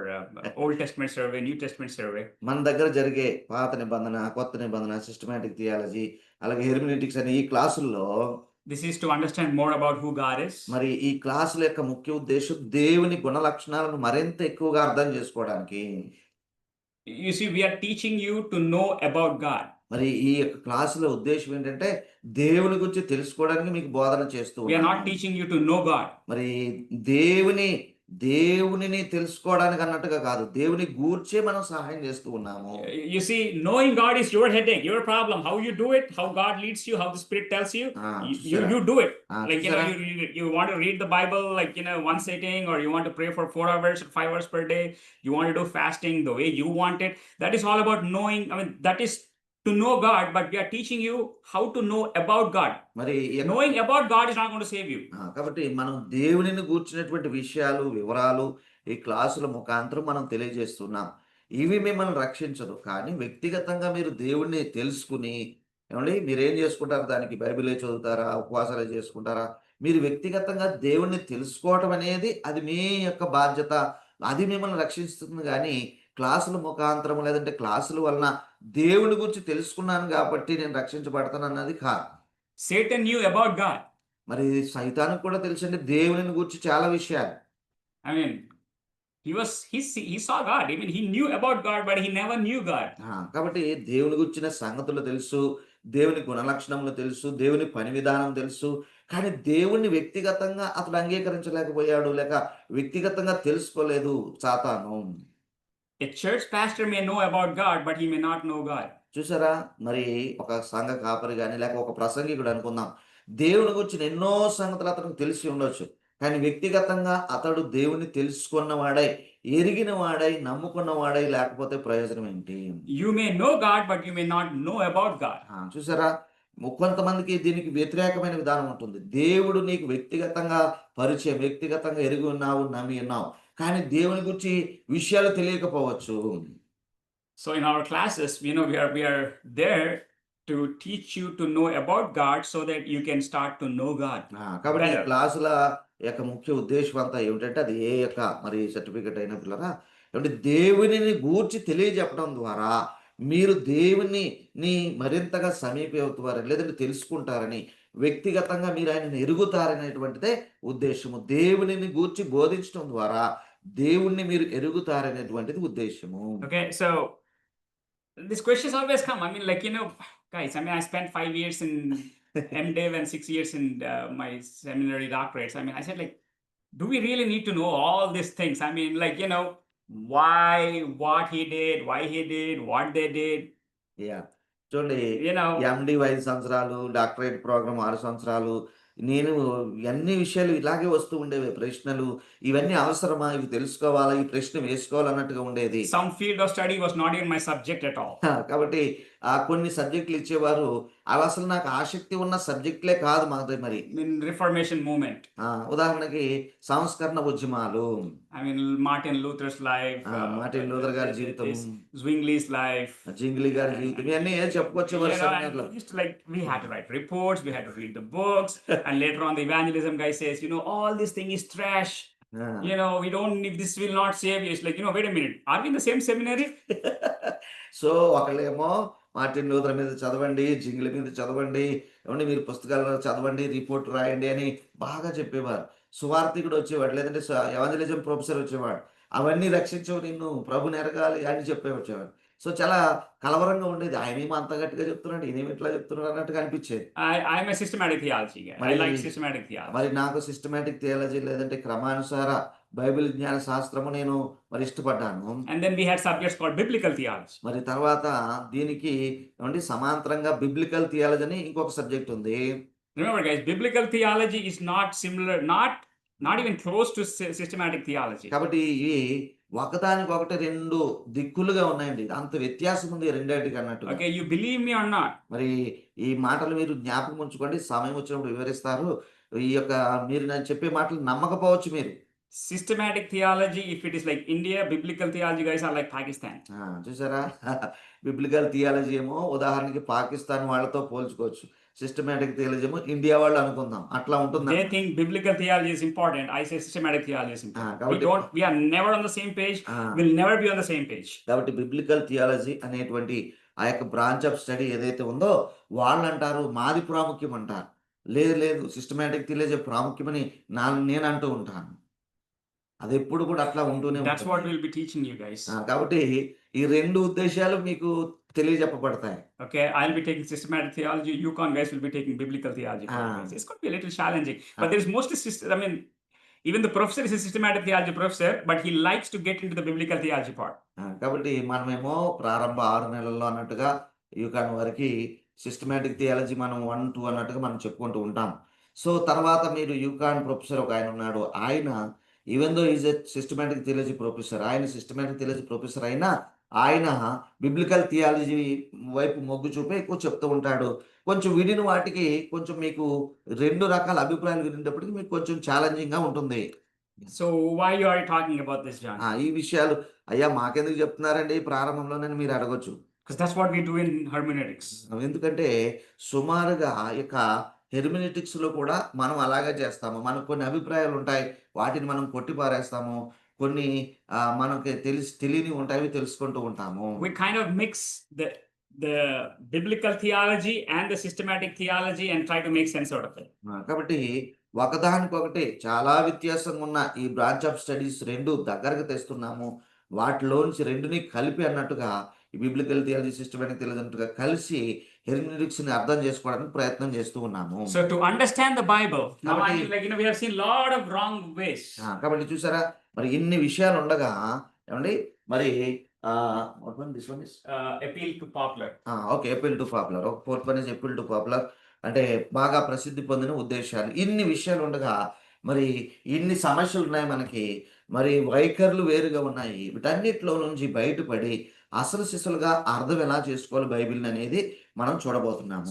Old Testament survey, New Testament survey, మన దగ్గర జరిగే పాత నిబంధన, కొత్త నిబంధన, సిస్టమాటిక్ థియాలజీ, అలాగే హెర్మినెటిక్స్ అనే ఈ క్లాసుల్లో this is to understand more about who God is. మరి ఈ క్లాసుల యొక్క ముఖ్య ఉద్దేశం దేవుని గుణ లక్షణాలను మరింత ఎక్కువగా అర్థం చేసుకోవడానికి. You see, we are teaching you to know about God. మరి ఈ యొక్క క్లాసుల ఉద్దేశం ఏంటంటే దేవుని గురించి తెలుసుకోవడానికి మీకు బోధన చేస్తూ We are not ఉన్నాను. teaching you to know God. మరి దేవునిని తెలుసుకోవడానికి అన్నట్టుగా కాదు, దేవుని గూర్చే మనం సహాయం చేస్తూ ఉన్నాము. You see, knowing God is your headache, your problem. How you do it, how God leads you, how the Spirit tells you, you do it. Like, you know, you want to read the Bible, like, you know, one sitting, or you want to pray for 4 hours or 5 hours per day. You want to do fasting the way you want it. That is all about knowing. I mean, that is to know God, but we are teaching you how to know about God. మరి Knowing about God is not going to save you. కాబట్టి మనం దేవునిని గూర్చినటువంటి విషయాలు, వివరాలు ఈ క్లాసుల ముఖాంతరం మనం తెలియజేస్తున్నాం. ఇవి మిమ్మల్ని రక్షించదు, కానీ వ్యక్తిగతంగా మీరు దేవుణ్ణి తెలుసుకుని ఏమండి మీరేం చేసుకుంటారు, దానికి బైబిలే చదువుతారా, ఉపవాసాలే చేసుకుంటారా, మీరు వ్యక్తిగతంగా దేవుణ్ణి తెలుసుకోవటం అనేది అది మీ యొక్క బాధ్యత, అది మిమ్మల్ని రక్షిస్తుంది. కానీ క్లాసుల ముఖాంతరం లేదంటే క్లాసుల వలన దేవుని గురించి తెలుసుకున్నాను కాబట్టి నేను రక్షించబడతాను అన్నది కాదు. Satan knew about God. మరి సైతానికి కూడా తెలుసండి దేవుని గురించి చాలా విషయాలు. I mean, he saw God. I mean, he knew about God, but he never knew God. కాబట్టి దేవుని గురించిన సంగతులు తెలుసు, దేవుని గుణలక్షణములు తెలుసు, దేవుని పని విధానం తెలుసు, కానీ దేవుణ్ణి వ్యక్తిగతంగా అతడు అంగీకరించలేకపోయాడు, లేక వ్యక్తిగతంగా తెలుసుకోలేదు సాతాను. A church pastor may know about God, but he may not know God. చూసారా, మరి ఒక సంఘ కాపరి కానీ లేక ఒక ప్రసంగికుడు అనుకుందాం, దేవుని గురించి ఎన్నో సంగతులు అతనికి తెలిసి ఉండొచ్చు, కానీ వ్యక్తిగతంగా అతడు దేవుని తెలుసుకున్నవాడై, ఎరిగిన వాడై, నమ్ముకున్నవాడై లేకపోతే ప్రయోజనం ఏంటి? You may know God, but you may not know about God. చూసారా, కొంతమందికి దీనికి వ్యతిరేకమైన విధానం ఉంటుంది. దేవుడు నీకు వ్యక్తిగతంగా పరిచయం, వ్యక్తిగతంగా ఎరిగి ఉన్నావు, నమ్మి ఉన్నావు, కానీ దేవుని గురించి విషయాలు తెలియకపోవచ్చు. So in our classes, you know, we are there to teach you to know about God so that you can start to know God. కాబట్టి better. క్లాసుల యొక్క ముఖ్య ఉద్దేశం అంతా ఏమిటంటే అది ఏ యొక్క మరి సర్టిఫికెట్ అయిన పిల్లరా ఏమంటే దేవునిని గూర్చి తెలియజెప్పడం ద్వారా మీరు దేవుని మరింతగా సమీపవుతారని లేదంటే తెలుసుకుంటారని, వ్యక్తిగతంగా మీరు ఆయనను ఎరుగుతారనేటువంటిదే ఉద్దేశము. దేవునిని గూర్చి బోధించడం ద్వారా దేవుణ్ణి మీరు ఎరుగుతారనేటువంటిది ఉద్దేశము. Okay, so these questions always come. I mean, like, you know, guys, I mean, I spent 5 years in MDiv and 6 years in my seminary doctorates. I mean, I said, like, do we really need to know all these things? I mean, like, you know, why, what he did, why he did, what they did. Yeah. చూడండి, You know, ఎండి 5 సంవత్సరాలు, doctorate programme 6 సంవత్సరాలు, నేను అన్ని విషయాలు ఇలాగే వస్తూ ఉండేవి. ప్రశ్నలు ఇవన్నీ అవసరమా, ఇవి తెలుసుకోవాలా, ఈ ప్రశ్న వేసుకోవాలన్నట్టుగా ఉండేది. some field of study was not even my subject at all. కాబట్టి కొన్ని సబ్జెక్టులు ఇచ్చేవారు. అవి అసలు నాకు ఆసక్తి ఉన్న సబ్జెక్టులే కాదు మరి. In Reformation movement, ఉదాహరణకి సంస్కరణ ఉద్యమాలు, I mean Martin Luther's life, Martin Luther గారి జీవితం, this Zwingli's life, జింగ్లీ గారి జీవితం, ఇవన్నీ చెప్పుకొచ్చేవారు and సెమినార్లో. just like we had to write reports, we had to read the books, and later on the evangelism guy says, all this thing is trash. We don't need, this will not save you. It's like, wait a minute, are we in the same seminary? So ఒకళ్ళేమో Martin Luther మీద చదవండి, జింగ్లీ మీద చదవండి, ఏమంటే మీరు పుస్తకాలు చదవండి, report రాయండి అని బాగా చెప్పేవారు. సువార్థికుడు వచ్చేవాడు, లేదంటే ఎవాంజలిజం ప్రొఫెసర్ వచ్చేవాడు, అవన్నీ రక్షించవు నిన్ను, ప్రభుని ఎరగాలి అని వచ్చేవాడు. సో చాలా కలవరంగా ఉండేది. ఆయనేమో అంత గట్టిగా చెప్తున్నాడు, ఈయనేమో ఇట్లా చెప్తున్నాడు అన్నట్టుగా అనిపించేది. I'm a systematic theology guy. I like systematic theology. మరి నాకు సిస్టమాటిక్ థియాలజీ లేదంటే క్రమానుసార బైబిల్ జ్ఞాన శాస్త్రము నేను మరి ఇష్టపడ్డాను. And then we had subjects called biblical theology. మరి తర్వాత దీనికి ఏమంటే సమాంతరంగా బిబ్లికల్ థియాలజీ అని ఇంకొక సబ్జెక్ట్ ఉంది. Remember guys, biblical theology is not similar, not even close to systematic theology. కాబట్టి ఇవి ఒకదానికొకటి రెండు దిక్కులుగా ఉన్నాయండి. అంత వ్యత్యాసం ఉంది రెండింటికి అన్నట్టు. Okay, you believe me or not? మరి ఈ మాటలు మీరు జ్ఞాపకం ఉంచుకోండి, సమయం వచ్చినప్పుడు వివరిస్తారు. ఈ యొక్క మీరు నేను చెప్పే మాటలు నమ్మకపోవచ్చు మీరు. Systematic theology, if it is like India, biblical theology guys are like Pakistan. చూసారా, బిబ్లికల్ థియాలజీ ఏమో ఉదాహరణకి పాకిస్తాన్ వాళ్ళతో పోల్చుకోవచ్చు, సిస్టమాటిక్ థియాలజీ ఏమో ఇండియా వాళ్ళు అనుకుందాం, అట్లా ఉంటుంది. They think biblical theology is important. I say systematic theology is important. We are never on the same page. We'll never be on the same page. కాబట్టి biblical theology అనేటువంటి ఆ యొక్క branch of study ఏదైతే ఉందో వాళ్ళు అంటారు మాది ప్రాముఖ్యం అంటారు. లేదు సిస్టమాటిక్ థియాలజీ ప్రాముఖ్యమని నేను అంటూ ఉంటాను. అది ఎప్పుడు కూడా అట్లా ఉంటూనే ఉంటుంది. That's what we'll be teaching you guys. కాబట్టి ఈ రెండు ఉద్దేశాలు మీకు తెలియజెప్పబడతాయి. Okay, I'll be taking systematic theology. You guys will be taking biblical theology. It's going to be a little challenging, but there is mostly even the professor is a systematic theology professor, but he likes to get into the biblical theology part. కాబట్టి మనమేమో ప్రారంభ 6 నెలల్లో అన్నట్టుగా Yukon వారికి systematic theology మనం 1, 2 అన్నట్టుగా మనం చెప్పుకుంటూ ఉంటాం. సో తర్వాత మీరు యూకాన్ ప్రొఫెసర్ ఒక ఆయన ఉన్నాడు. ఆయన even though is a systematic theology professor, ఆయన సిస్టమాటిక్ థియాలజీ ప్రొఫెసర్ అయినా ఆయన బిబ్లికల్ థియాలజీ వైపు మొగ్గు చూపే ఎక్కువ చెప్తూ ఉంటాడు. కొంచెం విడిన వాటికి కొంచెం మీకు రెండు రకాల అభిప్రాయాలు వినేటప్పటికి మీకు కొంచెం ఛాలెంజింగ్గా ఉంటుంది. So why you are talking about this, John? ఈ విషయాలు అయ్యా మాకెందుకు చెప్తున్నారండి ప్రారంభంలోనే మీరు అడగొచ్చు. Because that's what we do in hermeneutics. ఎందుకంటే సుమారుగా ఇక హెర్మెనెటిక్స్లో కూడా మనం అలాగే చేస్తాము. మనకు కొన్ని అభిప్రాయాలు ఉంటాయి, వాటిని మనం కొట్టిపారేస్తాము. కొన్ని మనకి తెలియని ఉంటాయి, అవి తెలుసుకుంటూ ఉంటాము. We kind of mix the biblical theology and the systematic theology and try to make sense out of it. కాబట్టి ఒకదానికొకటి చాలా వ్యత్యాసంగా ఉన్న ఈ బ్రాంచ్ ఆఫ్ స్టడీస్ రెండు దగ్గరకు తెస్తున్నాము. వాటిలోంచి రెండుని కలిపి అన్నట్టుగా ఈ బిబ్లికల్ థియాలజీ సిస్టమాటిక్ థియాలజీ అన్నట్టుగా కలిసి హెర్మెనెటిక్స్ ని అర్థం చేసుకోవడానికి ప్రయత్నం చేస్తూ ఉన్నాము. So to understand the Bible, now we have seen lot of wrong ways. కాబట్టి చూసారా, మరి ఇన్ని విషయాలు ఉండగా ఏమండి మరి appeal to popular. Okay, appeal to popular. ఒక fourth one is appeal to popular, అంటే బాగా ప్రసిద్ధి పొందిన ఉద్దేశాలు. ఇన్ని విషయాలు ఉండగా మరి ఇన్ని సమస్యలు ఉన్నాయి మనకి, మరి వైఖరులు వేరుగా ఉన్నాయి. వీటన్నిటిలో నుంచి బయటపడి అసలు సిసలుగా అర్థం ఎలా చేసుకోవాలి బైబిల్ అనేది మనం చూడబోతున్నాము.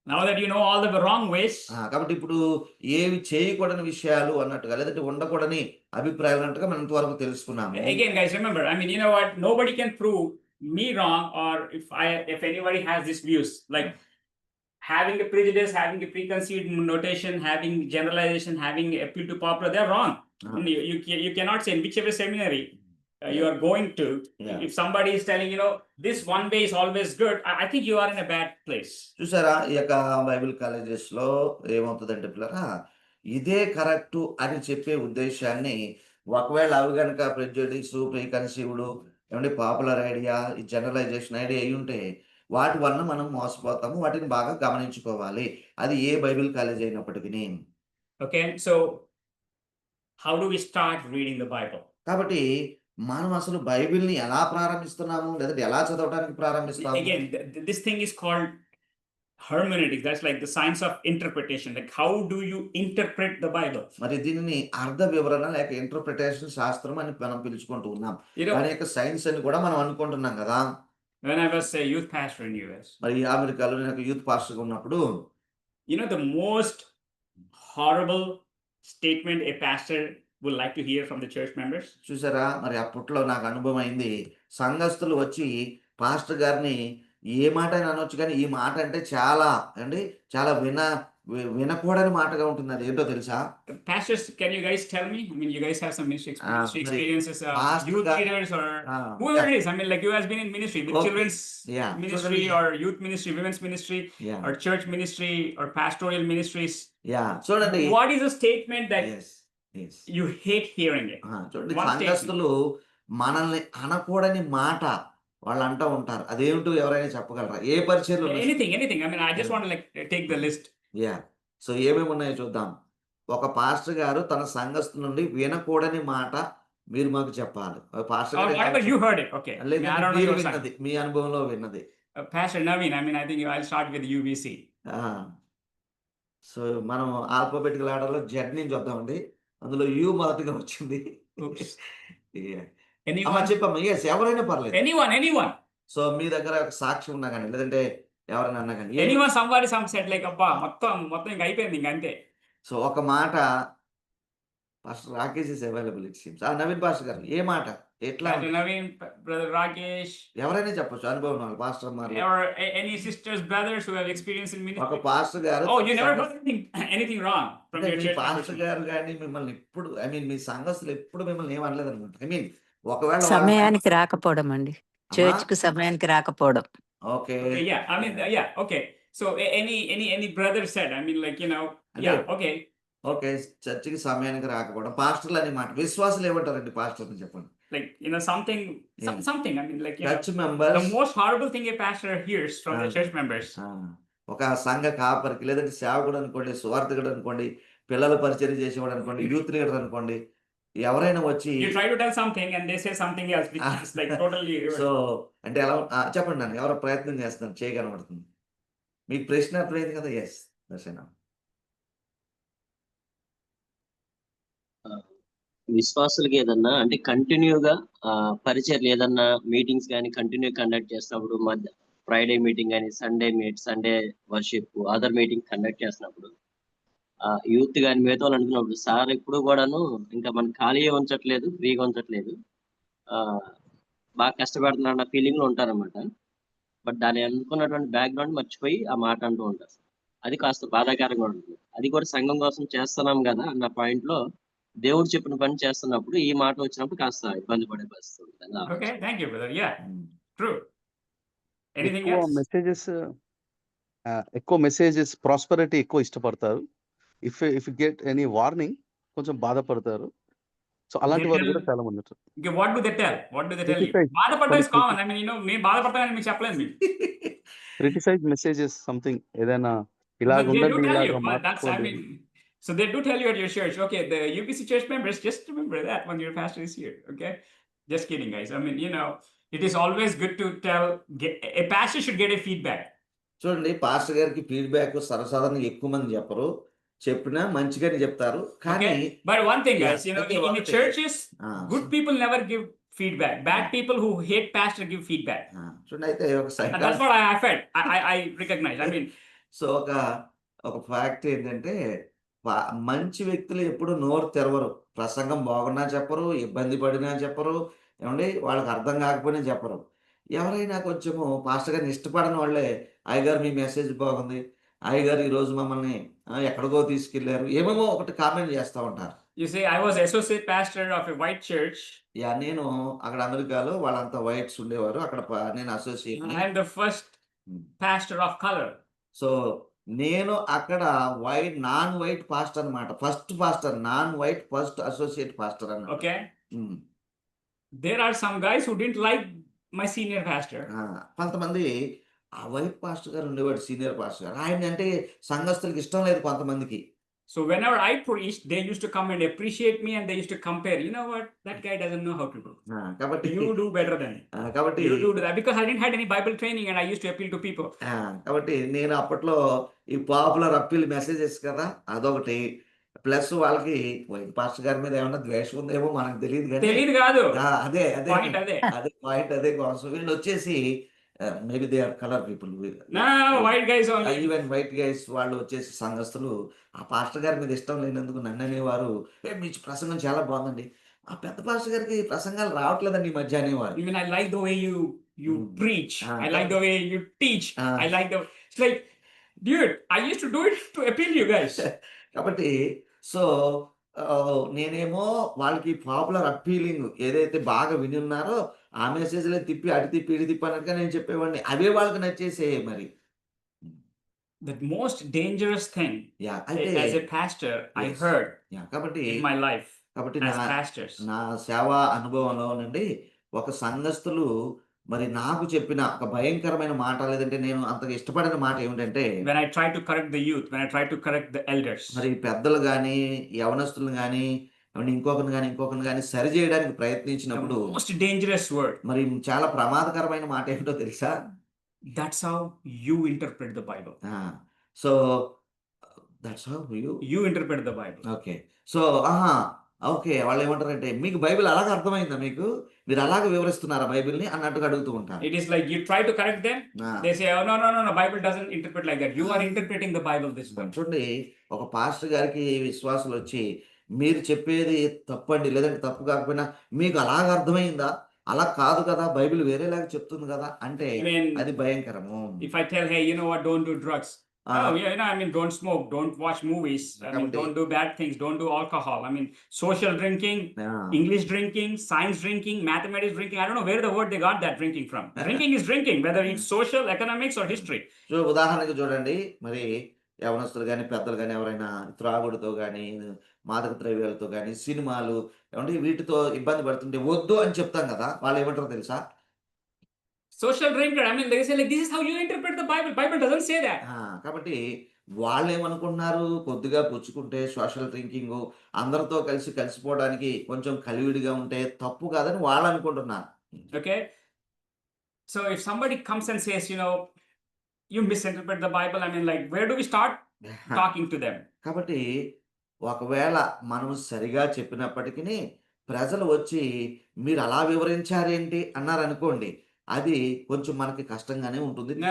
Now that you know all the wrong ways, కాబట్టి ఇప్పుడు ఏవి చేయకూడని విషయాలు అన్నట్టుగా లేదంటే ఉండకూడని అభిప్రాయాలు అన్నట్టుగా మనం ఇంతవరకు తెలుసుకున్నాము. Again guys, remember, you know what, nobody can prove me wrong, or if anybody has these views, like having a prejudice, having a preconceived notation, having generalization, having appeal to popular, they're wrong. You cannot say in whichever seminary you are going to, if somebody is telling this one way is always good, I think you are in a bad place. చూసారా, ఈ యొక్క Bible colleges లో ఏమవుతుందంటే పిల్లరా, ఇదే correct అని చెప్పే ఉద్దేశాన్ని ఒకవేళ అవి కనుక ప్రెజుడిస్, ప్రీకన్సీవ్డ్, ఏమంటే పాపులర్ ఐడియా, ఈ జనరలైజేషన్ ఐడియా అయి ఉంటే వాటి వలన మనం మోసపోతాము. వాటిని బాగా గమనించుకోవాలి, అది ఏ బైబిల్ కాలేజ్ అయినప్పటికీ. Okay, so how do we start reading the Bible? కాబట్టి మనం అసలు బైబిల్ని ఎలా ప్రారంభిస్తున్నాము, లేదంటే ఎలా చదవడానికి ప్రారంభిస్తాము? Again, this thing is called hermeneutics. That's like the science of interpretation. Like how do you interpret the Bible? మరి దీనిని అర్థ వివరణ లేక ఇంటర్ప్రిటేషన్ శాస్త్రం అని మనం పిలుచుకుంటూ ఉన్నాం. దాని యొక్క సైన్స్ అని కూడా మనం అనుకుంటున్నాం కదా. when I was a youth pastor in US, మరి అమెరికాలో నేను యూత్ పాస్టర్గా ఉన్నప్పుడు you know, the most horrible statement a pastor would like to hear from the church members? చూసారా, మరి అప్పట్లో నాకు అనుభవం అయింది. సంఘస్థులు వచ్చి పాస్టర్ గారిని ఏ మాట అయినా అనొచ్చు, కానీ ఈ మాట అంటే చాలా చాలా వినకూడని మాటగా ఉంటుంది. అది ఏంటో తెలుసా? Pastors, can you guys tell me? I mean, you guys have some ministry మరి experiences, pastor youth గా- leaders or ఆ, whoever it is. I mean, like you has been in ministry, with Okay. children's Yeah, ministry children- or youth ministry, women's ministry, yeah or church ministry or pastoral ministries. Yeah చూడండి. What is a statement that Yes, yes. you hate hearing it? చూడండి, One statement. సంఘస్థులు మనల్ని అనకూడని మాట వాళ్ళు అంటూ ఉంటారు. అదేమిటో ఎవరైనా చెప్పగలరా? ఏ పరిచయంలో Anything. I mean, I just want to like take the list. Yeah so ఏమేమి ఉన్నాయో చూద్దాం. ఒక పాస్టర్ గారు తన సంఘస్థు నుండి వినకూడని మాట మీరు మాకు చెప్పాలి. పాస్టర్ Or గారే whatever కావచ్చు. you heard it. Okay. I mean, లేదంటే I don't know మీరు your side. విన్నది, మీ అనుభవంలో విన్నది. Pastor Naveen, I mean, I think I'll start with UBC. So మనం ఆల్ఫాబెటికల్ ఆర్డర్లో జెడ్ నుంచి వద్దామండి. అందులో యూ మొదటిగా వచ్చింది. Oops. Yeah. Anyone? అమ్మా చెప్పమ్మా. ఎస్, ఎవరైనా పర్లేదు. Anyone. సో మీ దగ్గర ఒక సాక్ష్యం ఉన్నా కానీ, లేదంటే ఎవరైనా అన్నా కానీ, Anyone, somebody, some said like, అబ్బా మొత్తం ఇంక అయిపోయింది ఇంక అంతే. సో ఒక మాట pastor Rakesh is available it seems. Naveen pastor గారు ఏ మాట ఎట్లా Pastor Naveen, Brother Rakesh, ఎవరైనా చెప్పొచ్చు అనుభవం వాళ్ళు పాస్టర్ అమ్మారు. or any sisters, brothers who have experience in ఒక ministry. పాస్టర్ గారు Oh, you never heard anything wrong from అంటే your me church pastor membership. గారు కానీ మిమ్మల్ని ఎప్పుడు మీ సంఘస్థులు ఎప్పుడు మిమ్మల్ని ఏమనలేదు అనమాట. ఒకవేళ సమయానికి రాకపోవడం అండి, చర్చ్ కు సమయానికి రాకపోవడం. Okay Okay, yeah. I mean, yeah. Okay. So any brother said, I mean, like, you know, yeah. Okay. Okay చర్చికి సమయానికి రాకపోవడం పాస్టర్లు అనే మాట. విశ్వాసులు ఏమంటారండి పాస్టర్ని చెప్పండి? Like, you know, something. I mean, like, you know, church members the most horrible thing a pastor hears from the church members. ఒక సంఘ కాపరికి, లేదంటే సేవకుడు అనుకోండి, సువార్థకుడు అనుకోండి, పిల్లల పరిచర్య చేసేవాడు అనుకోండి, యూత్ లీడర్ అనుకోండి, ఎవరైనా వచ్చి You try to tell something and they say something else, which is like totally. So అంటే ఎలా చెప్పండి నన్ను, ఎవరో ప్రయత్నం చేస్తున్నారు చేయగలబడుతుంది. మీకు ప్రశ్న అర్థమైంది కదా? ఎస్ దర్శన. విశ్వాసులకి ఏదన్నా అంటే కంటిన్యూగా పరిచర్లు ఏదన్నా మీటింగ్స్ కానీ కంటిన్యూ కండక్ట్ చేసినప్పుడు, ఫ్రైడే మీటింగ్ కానీ Sunday worship other meeting conduct చేసినప్పుడు యూత్ కానీ మిగతా వాళ్ళు అనుకున్నప్పుడు సార్ ఎప్పుడు కూడాను ఇంకా మన ఖాళీగా ఉంచట్లేదు, ఫ్రీగా ఉంచట్లేదు, బాగా కష్టపడుతున్నా అన్న ఫీలింగ్ లో ఉంటారన్నమాట. బట్ దాన్ని అనుకున్నటువంటి బ్యాక్గ్రౌండ్ మర్చిపోయి ఆ మాట అంటూ ఉంటారు. అది కాస్త బాధాకరంగా ఉంటుంది. అది కూడా సంఘం కోసం చేస్తున్నాం కదా అన్న పాయింట్ లో దేవుడు చెప్పిన పని చేస్తున్నప్పుడు ఈ మాట వచ్చినప్పుడు కాస్త ఇబ్బంది పడే పరిస్థితి ఉంటుంది. Okay, thank you, brother. Yeah, true. Anything ఎక్కువ else? మెసేజెస్ ప్రాస్పరిటీ ఎక్కువ ఇష్టపడతారు. ఇఫ్ గెట్ ఎనీ వార్నింగ్ కొంచెం బాధపడతారు. సో అలాంటి వారు కూడా చాలా మంది ఉంటారు. Okay, what do they tell? You? Criticize. బాధపడడం is common. I mean, you know, నేను బాధపడతానని మీకు చెప్పలేదు మీకు. క్రిటిసైజ్ మెసేజెస్ సంథింగ్ ఏదైనా ఇలాగ But they do ఉండండి, tell ఇలాగ you. Well, that's, I మార్చుకోండి. mean, so they do tell you at your church. Okay, the UBC church members, just remember that when your pastor is here. Okay, just kidding, guys. I mean, you know, it is always good to a pastor should get a feedback. చూడండి, pastor గారికి feedback సర్వసాధారణంగా ఎక్కువ మంది చెప్పరు, చెప్పినా మంచిగానే చెప్తారు. కానీ Okay, but one thing, guys, Yes, you know, okay, in one the thing. churches, good people never give feedback. Bad people who hate pastor give feedback. చూడండి, అయితే ఒక And that's what I felt. I recognize. I mean, so ఒక fact ఏంటంటే మంచి వ్యక్తులు ఎప్పుడు నోరు తెరవరు. ప్రసంగం బాగున్నా చెప్పరు, ఇబ్బంది పడినా చెప్పరు, ఏమండి వాళ్ళకి అర్థం కాకపోయినా చెప్పరు. ఎవరైనా కొంచెము పాస్టర్ గారిని ఇష్టపడని వాళ్ళే, అయ్యగారు మీ మెసేజ్ బాగుంది, అయ్యగారు ఈరోజు మమ్మల్ని ఎక్కడికో తీసుకెళ్లారు, ఏమేమో ఒకటి కామెంట్ చేస్తూ ఉంటారు. you say, I was associate pastor of a white church. నేను అక్కడ అమెరికాలో వాళ్ళంతా వైట్స్ ఉండేవారు, అక్కడ నేను associate. I am the first pastor of color. So నేను అక్కడ నాన్ వైట్ పాస్టర్ అన్నమాట. First pastor, non white first associate pastor అన్నమాట. Okay, there are some guys who didn't like my senior pastor. కొంతమంది ఆ white pastor గారు ఉండేవాడు, senior pastor గారు. ఆయన అంటే సంఘస్థులకి ఇష్టం లేదు కొంతమందికి. So whenever I preached, they used to come and appreciate me, and they used to compare. You know what? That guy doesn't know how to do. కాబట్టి You do better than him. కాబట్టి You do that because I didn't have any Bible training, and I used to appeal to people. కాబట్టి నేను అప్పట్లో ఈ popular appeal messages కదా అదొకటి, plus వాళ్ళకి white pastor గారి మీద ఏమన్నా ద్వేషం ఉందేమో మనకు తెలియదు కానీ తెలియదు కాదు. అదే అదే Point అదే. అదే పాయింట్, అదే కోసం వీళ్ళు వచ్చేసి maybe they are colour people. No, white guys only. Even white guys వాళ్ళు వచ్చేసి సంఘస్థులు ఆ పాస్టర్ గారి మీద ఇష్టం లేనందుకు నన్ను అనేవారు, మీ ప్రసంగం చాలా బాగుందండి, ఆ పెద్ద పాస్టర్ గారికి ప్రసంగాలు రావట్లేదండి ఈ మధ్య అనేవారు. I mean, I like the way you preach. I like the way you teach. Ah. I like the. It's like, dude, I used to do it to appeal you guys. కాబట్టి so నేనేమో వాళ్ళకి popular appealing ఏదైతే బాగా విని ఉన్నారో ఆ మెసేజ్లే తిప్పి అటు తిప్పి ఇటు తిప్పి అన్నట్టుగా నేను చెప్పేవాడిని, అవే వాళ్ళకి నచ్చేసే మరి. The most dangerous thing yeah as అయితే a pastor I Yes. heard yeah కాబట్టి in my life కాబట్టి as నా pastors. నా సేవా అనుభవంలో నుండి ఒక సంఘస్థులు మరి నాకు చెప్పిన ఒక భయంకరమైన మాట, లేదంటే నేను అంతగా ఇష్టపడిన మాట ఏమిటంటే, When I try to correct the youth, when I try to correct the elders, మరి పెద్దలు గాని యవనస్తులను గాని ఇంకొకరిని గాని సరి చేయడానికి the ప్రయత్నించినప్పుడు most dangerous word. మరి చాలా ప్రమాదకరమైన మాట ఏమిటో తెలుసా? That's how you interpret the Bible. So that's how You interpret the Bible. Okay. So okay. వాళ్ళు ఏమంటారంటే, మీకు బైబిల్ అలాగ అర్థమైందా మీకు? మీరు అలాగ వివరిస్తున్నారా బైబిల్‌ని అన్నట్టుగా అడుగుతూ ఉంటారు. It is like you try to correct them, ఆ, they say, oh, no, Bible doesn't interpret like that. You are interpreting the Bible this way. చూడండి, ఒక పాస్టర్ గారికి విశ్వాసులు వచ్చి, మీరు చెప్పేది తప్పండి, లేదంటే తప్పు కాకపోయినా మీకు అలాగ అర్థమైందా? అలా కాదు కదా, బైబిల్ వేరేలాగా చెప్తుంది కదా అంటే I mean, అది భయంకరము. if I tell, hey, you know what, don't do drugs. ఆ, Oh, yeah, I mean, don't smoke, don't watch movies. I mean, Kabatti. don't do bad things, don't do alcohol. I mean, social drinking, ఆ, English drinking, science drinking, mathematics drinking. I don't know where the word they got that drinking from. Drinking is drinking, whether it's social, economics, or history. So ఉదాహరణకు చూడండి, మరి యవనస్తులు కానీ పెద్దలు కానీ ఎవరైనా త్రాగుడుతో కానీ మాదక ద్రవ్యాలతో కానీ సినిమాలు ఏమంటే వీటితో ఇబ్బంది పడుతుంటే వద్దు అని చెప్తాం కదా, వాళ్ళు ఏమంటారో తెలుసా? Social drinker, I mean, they say like, this is how you interpret the Bible. Bible doesn't say that. కాబట్టి వాళ్ళు ఏమనుకుంటున్నారు, కొద్దిగా పుచ్చుకుంటే సోషల్ డ్రింకింగ్ అందరితో కలిసిపోవడానికి కొంచెం కలివిడిగా ఉంటే తప్పు కాదని వాళ్ళు అనుకుంటున్నారు. Okay. So if somebody comes and says, you know, you misinterpret the Bible, I mean, like, where do we start talking to them? కాబట్టి ఒకవేళ మనం సరిగా చెప్పినప్పటికీ ప్రజలు వచ్చి మీరు అలా వివరించారేంటి అన్నారు అనుకోండి, అది కొంచెం మనకి కష్టంగానే ఉంటుంది. No.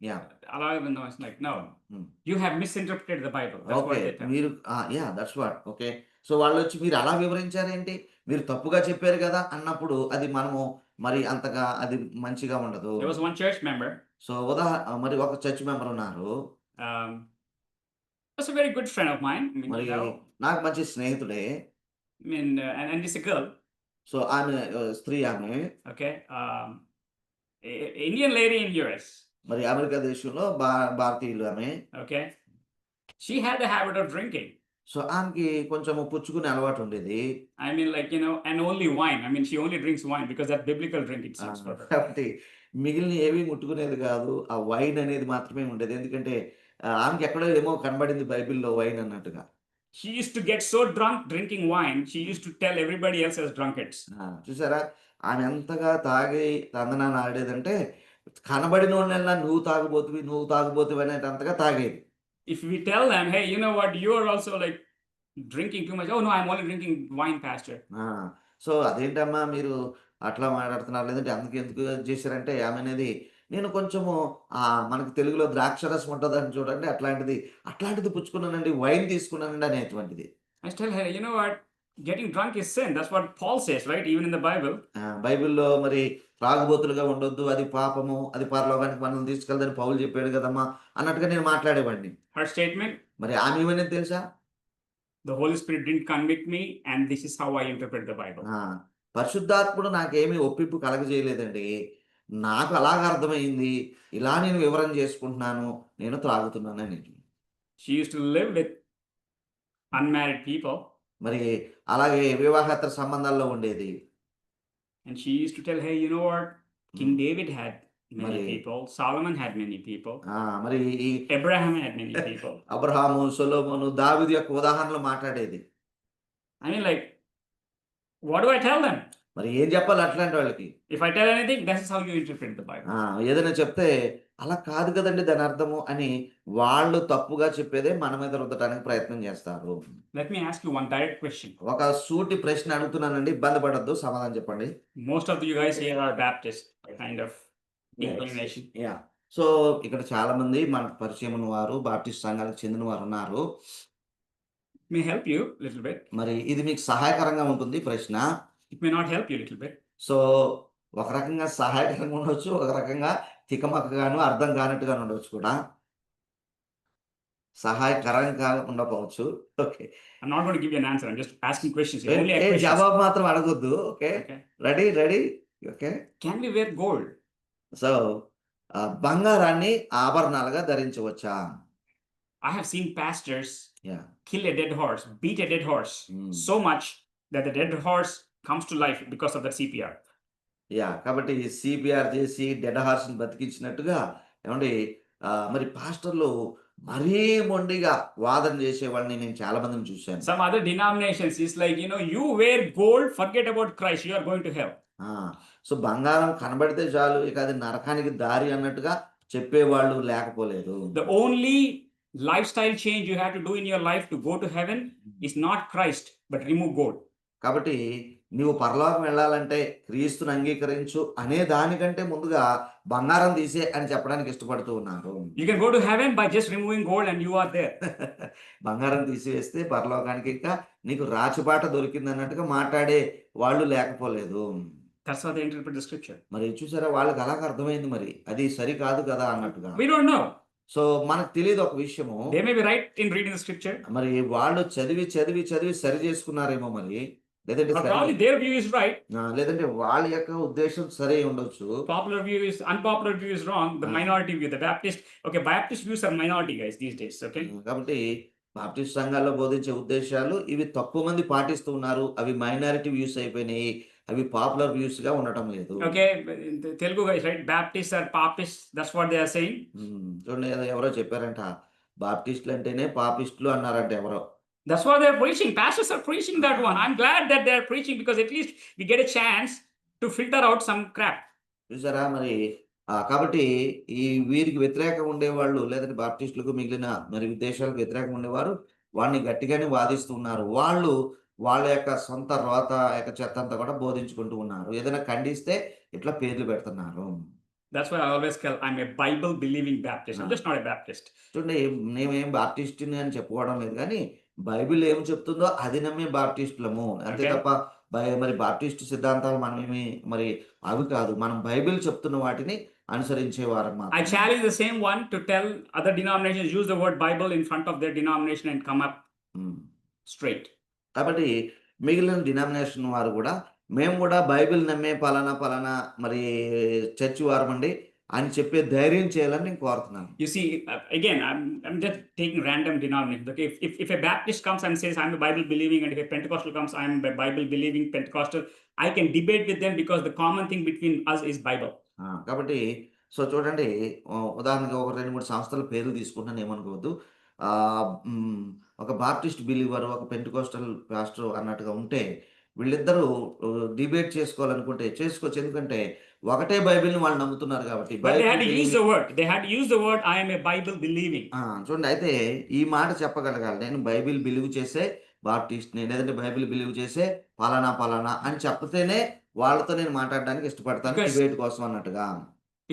Yeah Allow them, no, it's like, no, Hmm. you have misinterpreted the Bible. That's okay. what they tell. మీరు yeah that's what. Okay. So వాళ్ళు వచ్చి మీరు అలా వివరించారేంటి, మీరు తప్పుగా చెప్పారు కదా అన్నప్పుడు అది మనము మరి అంతగా అది మంచిగా ఉండదు. There was one church member, so మరి ఒక చర్చ్ మెంబర్ ఉన్నారు, was a very good friend of mine. I mean, మరి you know, నాకు మంచి స్నేహితుడే. I mean, and it's a girl, so ఆమె స్త్రీ ఆమె okay, Indian lady in US, మరి అమెరికా దేశంలో భారతీయులు ఆమె. okay. She had the habit of drinking. So ఆమెకి కొంచెం పుచ్చుకునే అలవాటు ఉండేది. I mean, like, you know, and only wine. I mean, she only drinks wine because that biblical drink it seems for her. కాబట్టి మిగిలిన ఏవి ముట్టుకునేది కాదు, ఆ వైన్ అనేది మాత్రమే ఉండేది. ఎందుకంటే ఆమెకి ఎక్కడో ఏమో కనబడింది బైబిల్లో వైన్ అన్నట్టుగా. She used to get so drunk drinking wine, she used to tell everybody else as drunkards. చూసారా, ఆమె ఎంతగా తాగి తందనాన్ని ఆడేదంటే కనబడిన వాళ్ళెల్లా నువ్వు తాగుబోతువి అనేటంతగా తాగేది. If we tell them, hey, you know what, you are also like drinking too much. Oh no, I'm only drinking wine, pastor. So అదేంటమ్మా మీరు అట్లా మాట్లాడుతున్నారు, లేదంటే ఎందుకు చేశారంటే ఆమె అనేది, నేను కొంచెము మనకి తెలుగులో ద్రాక్షరసం ఉంటుందని చూడండి, అట్లాంటిది పుచ్చుకున్నానండి, వైన్ తీసుకున్నానండి అనేటువంటిది. I tell her, you know what, getting drunk is sin. That's what Paul says, right? Even in the Bible. బైబిల్లో మరి త్రాగుబోతులుగా ఉండొద్దు, అది పాపము, అది పరలోకానికి మనల్ని తీసుకెళ్దని పౌలు చెప్పాడు కదమ్మా అన్నట్టుగా నేను మాట్లాడేవాడిని. Her statement, మరి ఆమె ఏమనేది తెలుసా? the Holy Spirit didn't convict me, and this is how I interpret the Bible. పరిశుద్ధాత్ముడు నాకేమీ ఒప్పింపు కలగజేయలేదండి, నాకు అలాగ అర్థమైంది, ఇలా నేను వివరణ చేసుకుంటున్నాను, నేను త్రాగుతున్నానని. She used to live with unmarried people, మరి అలాగే వివాహేతర సంబంధాల్లో ఉండేది. and she used to tell, hey, you know what, King David had many Mari- people, Solomon had many people, మరి ఈ Abraham had many people. Abraham, సొలొమోను, దావీదు యొక్క ఉదాహరణలు మాట్లాడేది. I mean, like, what do I tell them? మరి ఏం చెప్పాలి అట్లాంటి వాళ్ళకి? If I tell anything, this is how you interpret the Bible. ఏదైనా చెప్తే అలా కాదు కదండి దాని అర్థము అని వాళ్ళు తప్పుగా చెప్పేదే మన మీద రుద్దడానికి ప్రయత్నం చేస్తారు. Let me ask you one direct question. ఒక సూటి ప్రశ్న అడుగుతున్నానండి, ఇబ్బంది పడద్దు, సమాధానం చెప్పండి. Most of you guys here are Baptist, kind of. inclination. Yeah. So ఇక్కడ చాలా మంది మనకు పరిచయం ఉన్న వారు బాప్టిస్ట్ సంఘాలకు చెందిన వారు ఉన్నారు. May help you a little bit. మరి ఇది మీకు సహాయకరంగా ఉంటుంది ప్రశ్న. It may not help you a little bit. So ఒక రకంగా సహాయకరంగా ఉండొచ్చు, ఒక రకంగా తికమకగాను అర్థం కానట్టుగాను ఉండొచ్చు కూడా. సహాయకరంగా ఉండకపోవచ్చు. Okay. I'm not going to give you an answer. I'm just asking questions. here. Only questions. జవాబు మాత్రం అడగొద్దు. Okay. Okay. Ready. Okay. Can we wear gold? So బంగారాన్ని ఆభరణాలుగా ధరించవచ్చా? I have seen pastors yeah. kill a dead horse, beat a dead horse so much that the dead horse comes to life because of that CPR. Yeah. కాబట్టి CPR చేసి dead హార్స్ని బతికించినట్టుగా ఏమండి మరి పాస్టర్లు మరీ మొండిగా వాదన చేసే వాళ్ళని నేను చాలా మందిని చూశాను. Some other denominations is like, you wear gold, forget about Christ, you are going to hell. So బంగారం కనబడితే చాలు, ఇక అది నరకానికి దారి అన్నట్టుగా చెప్పేవాళ్ళు లేకపోలేదు. The only lifestyle change you have to do in your life to go to heaven is not Christ, but remove gold. కాబట్టి నీవు పరలోకం వెళ్ళాలంటే క్రీస్తుని అంగీకరించు అనే దానికంటే ముందుగా బంగారం తీసే అని చెప్పడానికి ఇష్టపడుతూ ఉన్నారు. You can go to heaven by just removing gold and you are there. బంగారం తీసివేస్తే పరలోకానికి ఇంకా నీకు రాచిబాట దొరికింది అన్నట్టుగా మాట్లాడే వాళ్ళు లేకపోలేదు. That's how they interpret the scripture. మరి చూసారా, వాళ్ళకి అలాగ అర్థమైంది, మరి అది సరికాదు కదా అన్నట్టుగా. We don't know. సో మనకు తెలియదు ఒక విషయము. They may be right in reading the scripture. మరి వాళ్ళు చదివి సరి చేసుకున్నారేమో, మరి లేదంటే Or probably their view is right. లేదంటే వాళ్ళ యొక్క ఉద్దేశం సరే ఉండొచ్చు. Popular view is unpopular view is wrong. The minority view, the Baptist views are minority, guys, these days. Okay. కాబట్టి బాప్టిస్ట్ సంఘాల్లో బోధించే ఉద్దేశాలు ఇవి తక్కువ మంది పాటిస్తూ ఉన్నారు. అవి మైనారిటీ వ్యూస్ అయిపోయినాయి. అవి పాపులర్ వ్యూస్ గా ఉండటం లేదు. Okay, Telugu guys, right? Baptists are papists. That's what they are saying. చూడండి, ఎవరో చెప్పారంట, బాప్టిస్టులు అంటేనే పాపిస్టులు అన్నారంట ఎవరో. That's what they're preaching. Pastors are preaching that one. I'm glad that they're preaching because at least we get a chance to filter out some crap. చూసారా, మరి కాబట్టి ఈ వీరికి వ్యతిరేకంగా ఉండేవాళ్ళు, లేదంటే బాప్టిస్టులకు మిగిలిన మరి దేశాలకు వ్యతిరేకంగా ఉండేవారు వాడిని గట్టిగానే వాదిస్తున్నారు. వాళ్ళు వాళ్ళ యొక్క సొంత రోత యొక్క చెత్త అంతా కూడా బోధించుకుంటూ ఉన్నారు. ఏదైనా ఖండిస్తే ఇట్లా పేర్లు పెడుతున్నారు. That's why I always tell I'm a Bible believing Baptist. I'm just not a Baptist. చూడండి, మేమేం బాప్టిస్టుని అని చెప్పుకోవడం లేదు, కానీ బైబిల్ ఏం చెప్తుందో అది నమ్మే బాప్టిస్టులము, అంతే Okay. తప్ప మరి బాప్టిస్టు సిద్ధాంతాలు మనమేమి మరి అవి కాదు. మనం బైబిల్ చెప్తున్న వాటిని అనుసరించేవారు. I challenge the same one to tell other denominations use the word Bible in front of their denomination and come up straight. కాబట్టి మిగిలిన డినామినేషన్ వారు కూడా మేము కూడా బైబిల్ నమ్మే పలానా మరి చర్చి వారమండి అని చెప్పే ధైర్యం చేయాలని నేను కోరుతున్నాను. You see, again, I'm just taking random denominations. Okay, if a Baptist comes and says I'm a Bible believing, and if a Pentecostal comes, I'm a Bible believing Pentecostal, I can debate with them because the common thing between us is Bible. కాబట్టి so చూడండి, ఉదాహరణకి ఒక 2-3 సంస్థల పేర్లు తీసుకుంటాను, ఏమనుకోవద్దు. ఒక Baptist believer, ఒక పెంటెకోస్టల్ పాస్టర్ అన్నట్టుగా ఉంటే వీళ్ళిద్దరూ డిబేట్ చేసుకోవాలనుకుంటే చేసుకోవచ్చు. ఎందుకంటే ఒకటే బైబిల్ని వాళ్ళు నమ్ముతున్నారు కాబట్టి. But they had to use the word. They had to use the word I am a Bible believing. చూడండి, అయితే ఈ మాట చెప్పగలగాలి, నేను బైబిల్ బిలీవ్ చేసే బాప్టిస్ట్ని, లేదంటే బైబిల్ బిలీవ్ చేసే పలానా అని చెప్తేనే వాళ్ళతో నేను మాట్లాడడానికి ఇష్టపడతాను, డిబేట్ కోసం అన్నట్టుగా.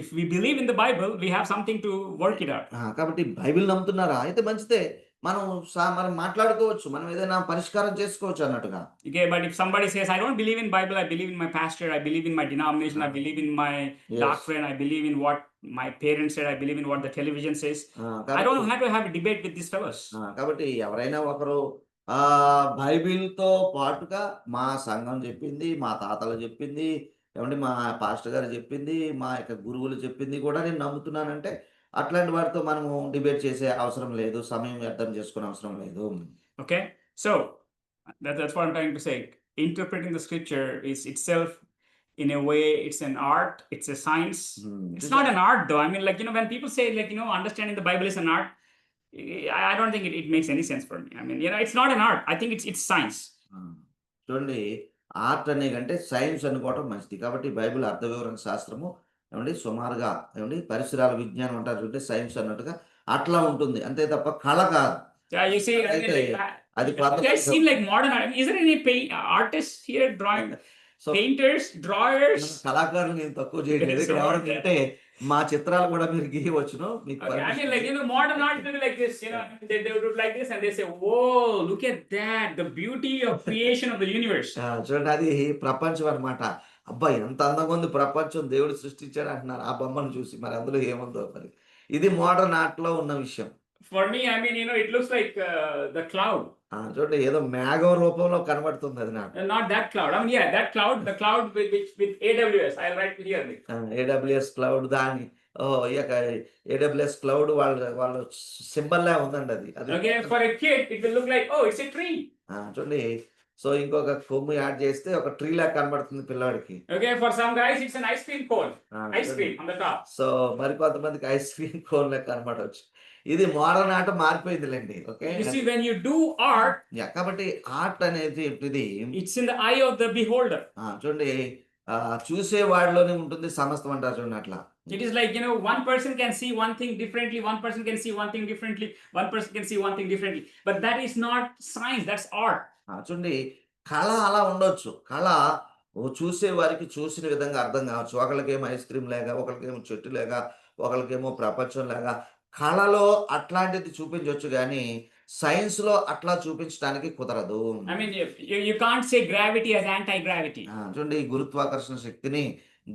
If we believe in the Bible, we have something to work it out. కాబట్టి బైబిల్ నమ్ముతున్నారా అయితే మంచిదే, మనం మాట్లాడుకోవచ్చు, మనం ఏదైనా పరిష్కారం చేసుకోవచ్చు అన్నట్టుగా. Okay, but if somebody says I don't believe in Bible, I believe in my pastor, I believe in my denomination, I believe in my doctrine, I believe in what my parents said, I believe in what the television says, I don't have to have a debate with these fellows. కాబట్టి ఎవరైనా ఒకరు బైబిల్తో పాటుగా మా సంఘం చెప్పింది, మా తాతలు చెప్పింది, ఏమంటే మా పాస్టర్ గారు చెప్పింది, మా యొక్క గురువులు చెప్పింది కూడా నేను నమ్ముతున్నానంటే అట్లాంటి వాటితో మనము డిబేట్ చేసే అవసరం లేదు, సమయం వ్యర్థం చేసుకునే అవసరం లేదు. Okay, so that's what I'm trying to say. Interpreting the scripture is itself, in a way, it's an art, it's a science. It's not an art though. I mean, like, when people say, like, understanding the Bible is an art, I don't think it makes any sense for me. I mean, it's not an art. I think it's science. చూడండి, art అనే కంటే science అనుకోవటం మంచిది. కాబట్టి Bible అర్థ వివరణ శాస్త్రము ఏమండి సుమారుగా ఏమండి పరిసరాల విజ్ఞానం అంటారు చూడండి, సైన్స్ అన్నట్టుగా అట్లా ఉంటుంది, అంతే తప్ప కళ కాదు. You see, అయితే అది it seem like modern art. Is there any artist here drawing? So painters, drawers. కళాకారులు నేను తక్కువ చేయట్లేదు. ఇక్కడ So, ఎవరైనా ఉంటే మా చిత్రాలు కూడా మీరు గీయవచ్చును. మీకు Okay, I mean, permission like, ఉంది. modern art will be like this, they would do like this and they say, whoa, look at that, the beauty of creation of the universe. చూడండి, అది ప్రపంచం అన్నమాట. అబ్బా ఎంత అందంగా ఉంది ప్రపంచం, దేవుడు సృష్టించాడు అంటున్నారు ఆ బొమ్మను చూసి. మరి అందులో ఏముందో మరి. ఇది మోడర్న్ ఆర్ట్ లో ఉన్న విషయం. For me, I mean, it looks like the cloud. చూడండి, ఏదో మేఘం రూపంలో కనబడుతుంది అది నాకు. Not that cloud. I mean, yeah, that cloud, the cloud with AWS. I'll write here. AWS cloud దాని ఈ యొక్క AWS క్లౌడ్ వాళ్ళ సింబల్ లా ఉందండి అది. Okay, for a kid, it will look like, oh, it's a tree. చూడండి, so ఇంకొక కొమ్ము add చేస్తే ఒక ట్రీ లా కనబడుతుంది పిల్లవాడికి. Okay, for some guys, it's an ice cream cone. Ice cream on the top. So మరి కొంతమందికి ఐస్ క్రీమ్ కోన్ లా కనబడవచ్చు. ఇది మోడర్న్ ఆర్ట్ మారిపోయిందిలేండి. Okay, You see, when you do art, కాబట్టి ఆర్ట్ అనేది ఇది it's in the eye of the beholder. చూడండి, చూసే వాడిలోనే ఉంటుంది సమస్తం అంటారు చూడండి అట్లా. It is like, one person can see one thing differently, one person can see one thing differently, one person can see one thing differently. But that is not science, that's art. చూడండి, కళ అలా ఉండొచ్చు. కళ చూసే వారికి చూసిన విధంగా అర్థం కావచ్చు. ఒకరికేమో ఐస్ క్రీమ్ లేక, ఒకరికేమో చెట్టు లేక, ఒకరికేమో ప్రపంచం లేక. కళలో అట్లాంటిది చూపించవచ్చు కానీ సైన్స్ లో అట్లా చూపించడానికి కుదరదు. I mean, you can't say gravity as anti-gravity. చూడండి, గురుత్వాకర్షణ శక్తిని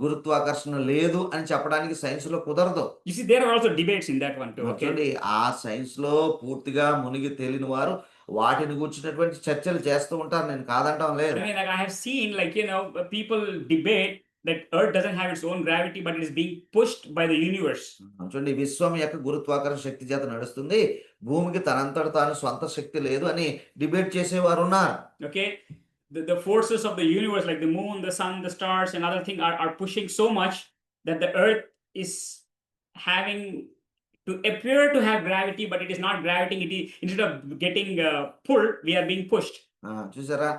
గురుత్వాకర్షణ లేదు అని చెప్పడానికి సైన్స్ లో కుదరదు. You see, there are also debates in that one too. Okay. చూడండి, ఆ సైన్స్ లో పూర్తిగా మునిగి తేలిన వారు వాటిని గురించినటువంటి చర్చలు చేస్తూ ఉంటారు. నేను కాదంటాం లేదు. I mean, like I have seen, like, people debate that Earth doesn't have its own gravity, but it is being pushed by the universe. చూడండి, విశ్వం యొక్క గురుత్వాకర్షణ శక్తి చేత నడుస్తుంది, భూమికి తనంతట తాను సొంత శక్తి లేదు అని డిబేట్ చేసేవారు ఉన్నారు. Okay. The forces of the universe, like the moon, the sun, the stars, and other things are pushing so much that the Earth is having to appear to have gravity, but it is not gravity. Instead of getting pulled, we are being pushed. చూసారా,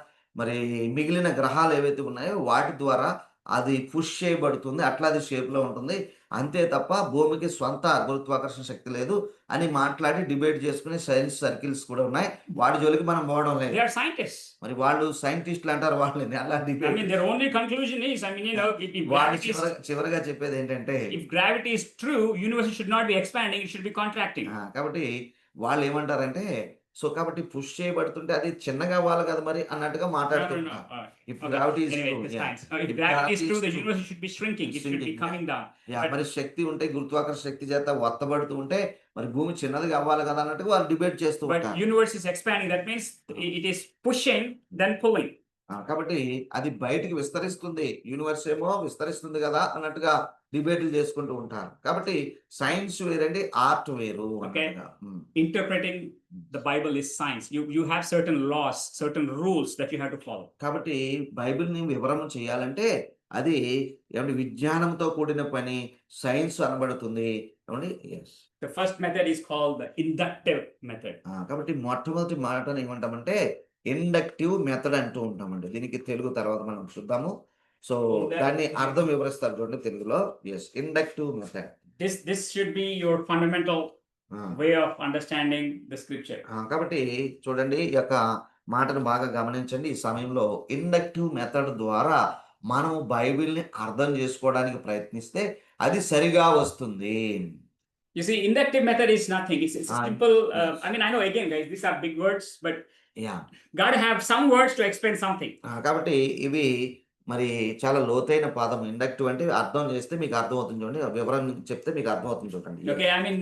మరి మిగిలిన గ్రహాలు ఏవైతే ఉన్నాయో వాటి ద్వారా అది push చేయబడుతుంది. అట్లా అది షేప్ లో ఉంటుంది. అంతే తప్ప భూమికి స్వంత గురుత్వాకర్షణ శక్తి లేదు అని మాట్లాడి డిబేట్ చేసుకునే సైన్స్ సర్కిల్స్ కూడా ఉన్నాయి. వాటి జోలికి మనం పోవడం లేదు. They are scientists. మరి వాళ్ళు సైంటిస్టులు అంటారు వాళ్ళని. అలా I mean, debate their only conclusion is, I mean, if వాళ్ళు gravity is, చివరిగా చెప్పేది ఏంటంటే if gravity is true, universe should not be expanding; it should be contracting. కాబట్టి వాళ్ళు ఏమంటారంటే, సో కాబట్టి పుష్ చేయబడుతుంటే అది చిన్నగా అవ్వాలి కదా మరి అన్నట్టుగా No, no, no. మాట్లాడుతుంటారు. If gravity is Anyway, true, it's yeah. science. If If gravity is gravity true, is the true, universe should be shrinking. It should be shrinking, coming down. But- మరి శక్తి ఉంటే గురుత్వాకర్షణ శక్తి చేత ఒత్తబడుతూ ఉంటే మరి భూమి చిన్నదిగా అవ్వాలి కదా అన్నట్టుగా వాళ్ళు డిబేట్ చేస్తూ But ఉంటారు. universe is expanding. That means it is pushing, then pulling. కాబట్టి అది బయటికి విస్తరిస్తుంది, యూనివర్స్ ఏమో విస్తరిస్తుంది కదా అన్నట్టుగా డిబేట్లు చేసుకుంటూ ఉంటారు. కాబట్టి సైన్స్ వేరండి, ఆర్ట్ వేరు. Okay. అన్నట్టుగా. Interpreting the Bible is science. You have certain laws, certain rules that you have to follow. కాబట్టి బైబిల్ని వివరణ చేయాలంటే అది ఏమంటే విజ్ఞానంతో కూడిన పని, సైన్స్ అనబడుతుంది. ఏమండి? Yes. The first method is called the inductive method. కాబట్టి మొట్టమొదటి మాటను ఏమంటామంటే ఇండక్టివ్ మెథడ్ అంటూ ఉంటామండి. దీనికి తెలుగు తర్వాత మనం చూద్దాము. సో దాన్ని అర్థం వివరిస్తారు చూడండి తెలుగులో. Yes, inductive method. This should be your fundamental way of understanding the scripture. కాబట్టి చూడండి, ఈ యొక్క మాటను బాగా గమనించండి. ఈ సమయంలో ఇండక్టివ్ మెథడ్ ద్వారా మనం బైబిల్ని అర్థం చేసుకోవడానికి ప్రయత్నిస్తే అది సరిగా వస్తుంది. You see, inductive method is nothing. It's simple. I mean, I know again, guys, these are big words, but yeah, God have some words to explain something. కాబట్టి ఇవి మరి చాలా లోతైన పదం. ఇండక్టివ్ అంటే అర్థం చేస్తే మీకు అర్థమవుతుంది చూడండి, వివరణ చెప్తే మీకు అర్థమవుతుంది చూడండి. Okay, I mean,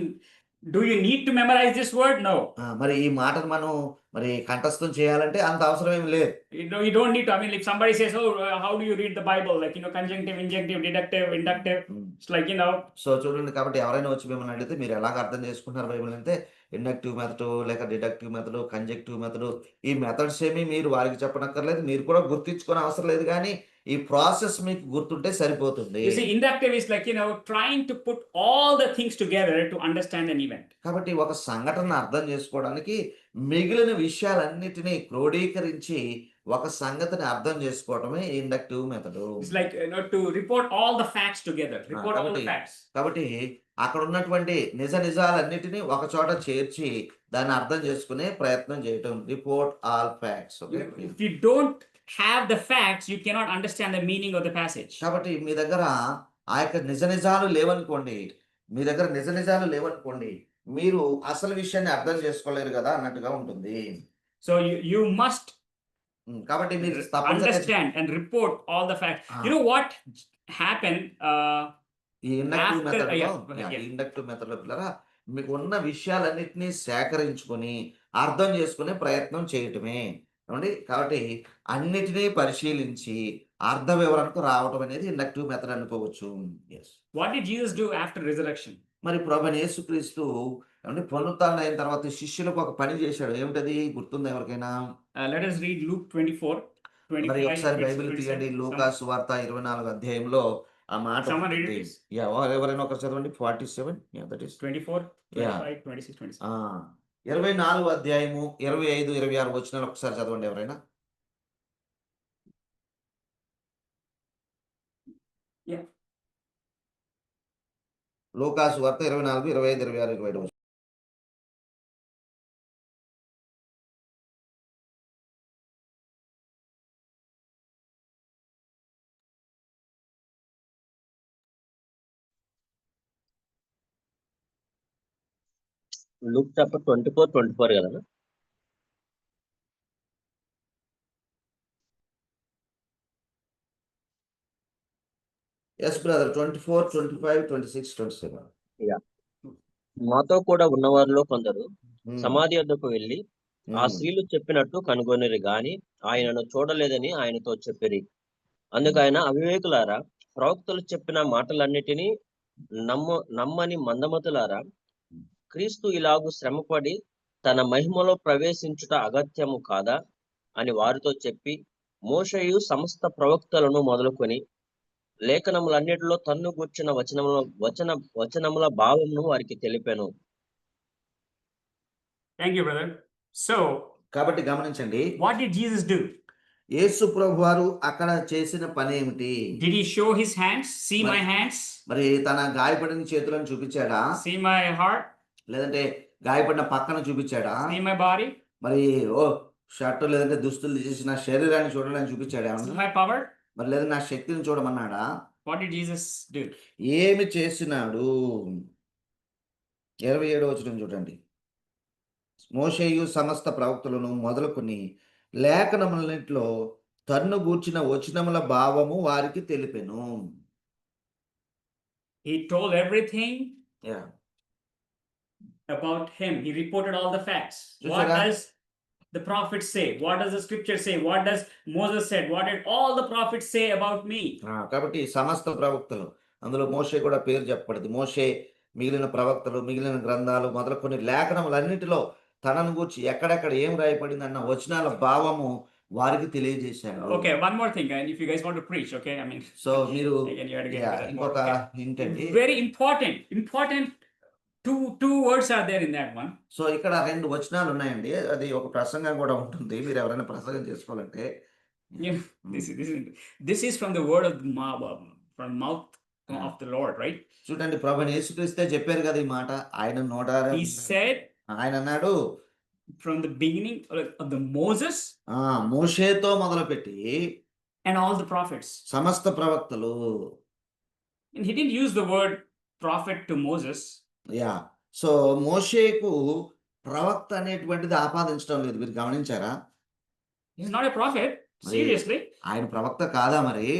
do you need to memorize this word? No. మరి ఈ మాటను మనం మరి కంఠస్థం చేయాలంటే అంత అవసరం ఏమి లేదు. You don't need to. I mean, if somebody says, "Oh, how do you read the Bible?" Like, conjunctive, injunctive, deductive, inductive. It's like, so చూడండి, కాబట్టి ఎవరైనా వచ్చి మిమ్మల్ని అడిగితే మీరు ఎలాగ అర్థం చేసుకుంటున్నారు బైబిల్ అంటే ఇండక్టివ్ మెథడ్ లేక డిడక్టివ్ మెథడ్, కంజెక్టివ్ మెథడ్, ఈ మెథడ్స్ ఏమి మీరు వారికి చెప్పనక్కర్లేదు, మీరు కూడా గుర్తించుకోని అవసరం లేదు. కానీ ఈ ప్రాసెస్ మీకు గుర్తుంటే సరిపోతుంది. You see, inductive is like, trying to put all the things together to understand an event. కాబట్టి ఒక సంఘటన అర్థం చేసుకోవడానికి మిగిలిన విషయాలన్నిటినీ క్రోడీకరించి ఒక సంగతిని అర్థం చేసుకోవడమే inductive method. It's like, to report all the facts together. Report all the facts. కాబట్టి అక్కడ ఉన్నటువంటి నిజాలన్నిటినీ ఒక చోట చేర్చి దాన్ని అర్థం చేసుకునే ప్రయత్నం చేయటం. Report all facts. If you don't have the facts, you cannot understand the meaning of the passage. కాబట్టి మీ దగ్గర ఆ యొక్క నిజ నిజాలు లేవనుకోండి, మీ దగ్గర నిజ నిజాలు లేవనుకోండి, మీరు అసలు విషయాన్ని అర్థం చేసుకోలేరు కదా అన్నట్టుగా ఉంటుంది. So you must కాబట్టి మీరు తప్పనిసరిగా understand and report all the facts. Ah. You know what happened? ఈ ఇండక్టివ్ After- మెథడ్ yeah, లో go ahead, yeah. Inductive method లో పిల్లరా మీకు ఉన్న విషయాలన్నిటినీ సేకరించుకొని అర్థం చేసుకునే ప్రయత్నం చేయటమే ఏమండి. కాబట్టి అన్నిటినీ పరిశీలించి అర్థ వివరణకు రావటం అనేది ఇండక్టివ్ మెథడ్ అనుకోవచ్చు. Yes. What did Jesus do after resurrection? మరి ప్రభువైన యేసుక్రీస్తు ఏమంటే పునరుత్థానం అయిన తర్వాత శిష్యులకు ఒక పని చేశాడు. ఏమిటది గుర్తుందా ఎవరికైనా? Let us read Luke 24, మరి 25, ఒకసారి 26, బైబిల్ తీయండి. 27. లూకా సువార్త 24 అధ్యాయంలో ఆ మాట Someone read it, ఉంటుంది. please. యా, ఎవరైనా ఒకరు చదవండి. 47. Yeah, that is 24, Yeah. 25, 26, 27. 24 అధ్యాయము 25, 26 వచనాలు ఒకసారి చదవండి ఎవరైనా. Yeah. లూకా సువార్త 24, 25, 26, 27. Luke chapter 24 కదా. Yes brother. 24, 25, 26, 27. మాతో కూడా ఉన్నవారిలో కొందరు Hmm. సమాధి వద్దకు వెళ్లి ఆ స్త్రీలు చెప్పినట్టు కనుగొనిరి గాని ఆయనను చూడలేదని ఆయనతో చెప్పిరి. అందుకు ఆయన, అవివేకులారా, ప్రవక్తలు చెప్పిన మాటలన్నిటినీ నమ్మని మందమతులారా, క్రీస్తు ఇలాగు శ్రమపడి తన మహిమలో ప్రవేశించుట అగత్యము కాదా అని వారితో చెప్పి, మోషేయు సమస్త ప్రవక్తలను మొదలుకొని లేఖనములన్నిటిలో తన్ను గూర్చిన వచనముల భావమును వారికి తెలిపాను. Thank you, brother. So, కాబట్టి గమనించండి, what did Jesus do? యేసు ప్రభు వారు అక్కడ చేసిన పని ఏమిటి? Did he show his hands? See my hands? మరి తన గాయపడిన చేతులను చూపించాడా? See my heart? లేదంటే గాయపడిన పక్కన చూపించాడా? See my body? మరి షర్ట్ లేదంటే దుస్తులు తీసేసి నా శరీరాన్ని చూడడానికి చూపించాడా? See my power? మరి లేదా నా శక్తిని చూడమన్నాడా? What did Jesus do? ఏమి చేసినాడు? 27వ వచనం చూడండి. మోషేయు సమస్త ప్రవక్తలను మొదలుకొని లేఖనములన్నిటిలో తన్ను గూర్చిన వచనముల భావము వారికి తెలిపెను. He told everything Yeah. about him. He reported all the facts. What చూసారా? does the prophets say? What does the scripture say? What does Moses said? What did all the prophets say about me? కాబట్టి సమస్త ప్రవక్తలు, అందులో మోషే కూడా పేరు చెప్పబడింది. మోషే, మిగిలిన ప్రవక్తలు, మిగిలిన గ్రంథాలు మొదలుకొని లేఖనములన్నిటిలో తనను గూర్చి ఎక్కడెక్కడ ఏం రాయబడింది అన్న వచనాల భావము వారికి తెలియజేశాడు. Okay, one more thing, and if you guys want to preach, okay, I mean, so మీరు again, you have to get yeah, to that ఇంకొక more. ఏంటండి, Very important. Two words are there in that one. So ఇక్కడ 2 వచనాలు ఉన్నాయండి. అది ఒక ప్రసంగం కూడా ఉంటుంది. మీరు ఎవరైనా ప్రసంగం చేసుకోవాలంటే Yeah, this is from the word of from mouth of the Lord, right? చూడండి, ప్రభువైన యేసుక్రీస్తే చెప్పారు కదా ఈ మాట. ఆయన నోటారా He said ఆయన అన్నాడు, from the beginning of the Moses మోషేతో మొదలుపెట్టి and all the prophets. సమస్త ప్రవక్తలు. And he didn't use the word prophet to Moses. Yeah, so మోషేకు ప్రవక్త అనేటువంటిది ఆపాదించడం లేదు. మీరు గమనించారా? He's not a prophet. Seriously. ఆయన ప్రవక్త కాదా మరి?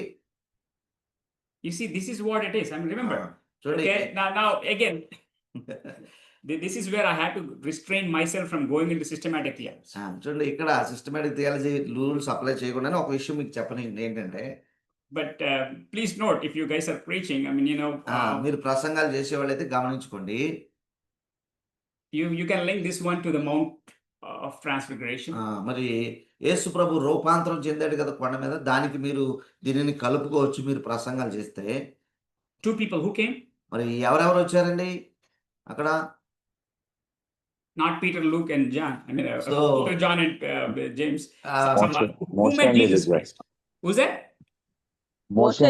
You see, this is what it is. I mean, remember. చూడండి, Okay, now again, this is where I had to restrain myself from going into systematic theology. చూడండి, ఇక్కడ systematic theology rules apply చేయకుండానే ఒక విషయం మీకు చెప్పనండి. ఏంటంటే, But please note, if you guys are preaching, I mean, మీరు ప్రసంగాలు చేసేవాళ్ళైతే గమనించుకోండి. you can link this one to the Mount of Transfiguration. మరి యేసు ప్రభు రూపాంతరం చెందాడు కదా కొండ మీద, దానికి మీరు దీనిని కలుపుకోవచ్చు మీరు ప్రసంగాలు చేస్తే. 2 people who came, మరి ఎవరెవరు వచ్చారండి అక్కడ? not Peter, Luke, and John. I mean, So- Peter, John, and James. ఆ, Who met Jesus Christ? Who's that? Moshe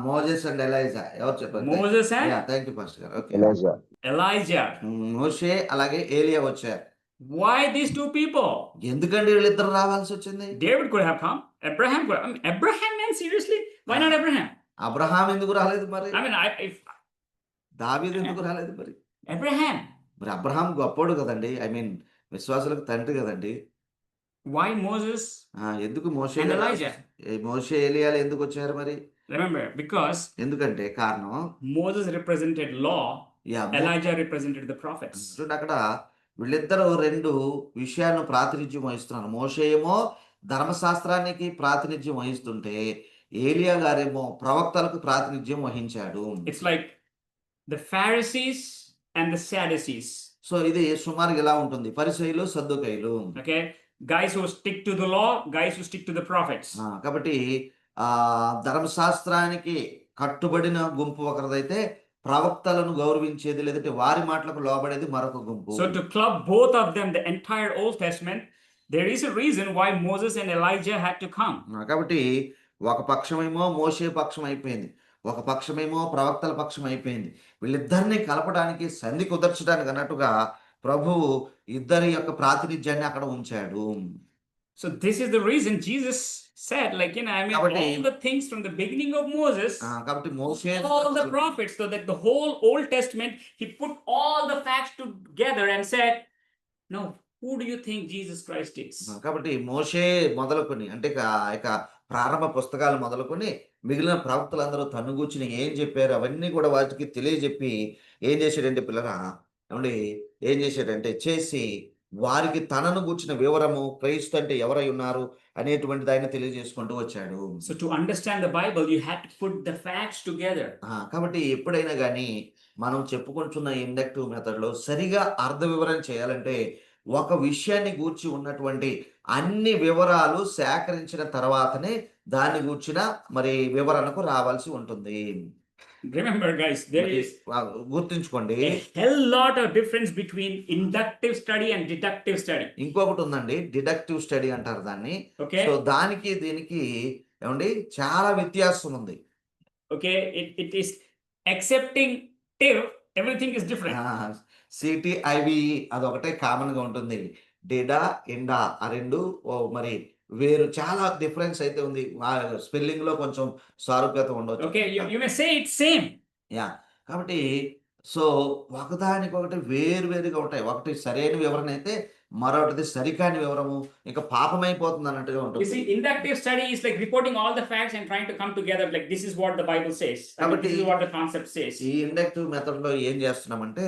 Moses and Elijah. ఎవరు చెప్పారు? Moses and thank you pastor గారు. Okay, Elijah. మోషే అలాగే ఏలియా వచ్చారు. Why these two people? ఎందుకండి వీళ్ళిద్దరు రావాల్సి వచ్చింది? David could have come. Abraham could. I mean, Abraham, man, seriously? Why not Abraham? Abraham ఎందుకు రాలేదు మరి? I mean, if దావీదు ఎందుకు రాలేదు మరి? Abraham, మరి అబ్రహాం గొప్పోడు కదండి. ఐ మీన్ విశ్వాసులకు తండ్రి కదండి. why Moses ఎందుకు మోషే and Elijah? మోషే ఎలియాలు ఎందుకు వచ్చారు మరి? Remember, because ఎందుకంటే కారణం Moses represented law, yeah Elijah represented the prophets. చూడండి అక్కడ వీళ్ళిద్దరూ రెండు విషయాలను ప్రాతినిధ్యం వహిస్తున్నారు. మోషే ఏమో ధర్మశాస్త్రానికి ప్రాతినిధ్యం వహిస్తుంటే ఏలియా గారేమో ప్రవక్తలకు ప్రాతినిధ్యం వహించాడు. It's like the Pharisees and the Sadducees. So ఇది సుమారుగా ఇలా ఉంటుంది. పరిసయ్యులు సద్దుకయ్యులు. Okay, guys who stick to the law, guys who stick to the prophets. కాబట్టి ధర్మశాస్త్రానికి కట్టుబడిన గుంపు ఒకరిదైతే ప్రవక్తలను గౌరవించేది లేదంటే వారి మాటలకు లోబడేది మరొక గుంపు. So to club both of them, the entire Old Testament, there is a reason why Moses and Elijah had to come. కాబట్టి ఒక పక్షమేమో మోషే పక్షం అయిపోయింది, ఒక పక్షమేమో ప్రవక్తల పక్షం అయిపోయింది. వీళ్ళిద్దరిని కలపడానికి సంధి కుదర్చడానికి అన్నట్టుగా ప్రభువు ఇద్దరి యొక్క ప్రాతినిధ్యాన్ని అక్కడ ఉంచాడు. So this is the reason Jesus said, like, I mean, కాబట్టి all the things from the beginning of Moses, కాబట్టి మోషే all the prophets, so that the whole Old Testament, he put all the facts together and said, now, who do you think Jesus Christ is? కాబట్టి మోషే మొదలుకొని అంటే ప్రారంభ పుస్తకాలు మొదలుకొని మిగిలిన ప్రవక్తలందరూ తను కూర్చుని ఏం చెప్పారు అవన్నీ కూడా వాటికి తెలియజెప్పి ఏం చేశాడంటే పిల్లరా ఏమండి ఏం చేశాడంటే చేసి వారికి తనను కూర్చిన వివరము క్రైస్తు అంటే ఎవరై ఉన్నారు అనేటువంటిది ఆయన తెలియజేసుకుంటూ వచ్చాడు. So to understand the Bible, you had to put the facts together. కాబట్టి ఎప్పుడైనా కానీ మనం చెప్పుకుంటున్న ఇండక్టివ్ మెథడ్లో సరిగా అర్థ వివరణ చేయాలంటే ఒక విషయాన్ని గూర్చి ఉన్నటువంటి అన్ని వివరాలు సేకరించిన తర్వాతనే దాన్ని గూర్చిన మరి వివరణకు రావాల్సి ఉంటుంది. Remember, guys, there is గుర్తుంచుకోండి a hell lot of difference between inductive study and deductive study. ఇంకొకటి ఉందండి, డిడక్టివ్ స్టడీ అంటారు దాన్ని. Okay. సో దానికి దీనికి ఏమండి చాలా వ్యత్యాసం ఉంది. Okay, it is accepting everything is different. సిటిఐవి అదొకటే కామన్ గా ఉంటుంది. డేడా ఎండా ఆ రెండు మరి వేరు చాలా డిఫరెన్స్ అయితే ఉంది. స్పెల్లింగ్ లో కొంచెం సారూప్యత ఉండొచ్చు. Okay, you may say it's same. Yeah కాబట్టి సో ఒకదానికొకటి వేరుగా ఉంటాయి. ఒకటి సరైన వివరణ అయితే మరొకటి సరికాని వివరము ఇంకా పాపమైపోతుంది అన్నట్టుగా You ఉంటుంది. see, inductive study is like reporting all the facts and trying to come together, like this is what the Bible says. I mean, this is what the concept says. ఈ ఇండక్టివ్ మెథడ్ లో ఏం చేస్తున్నామంటే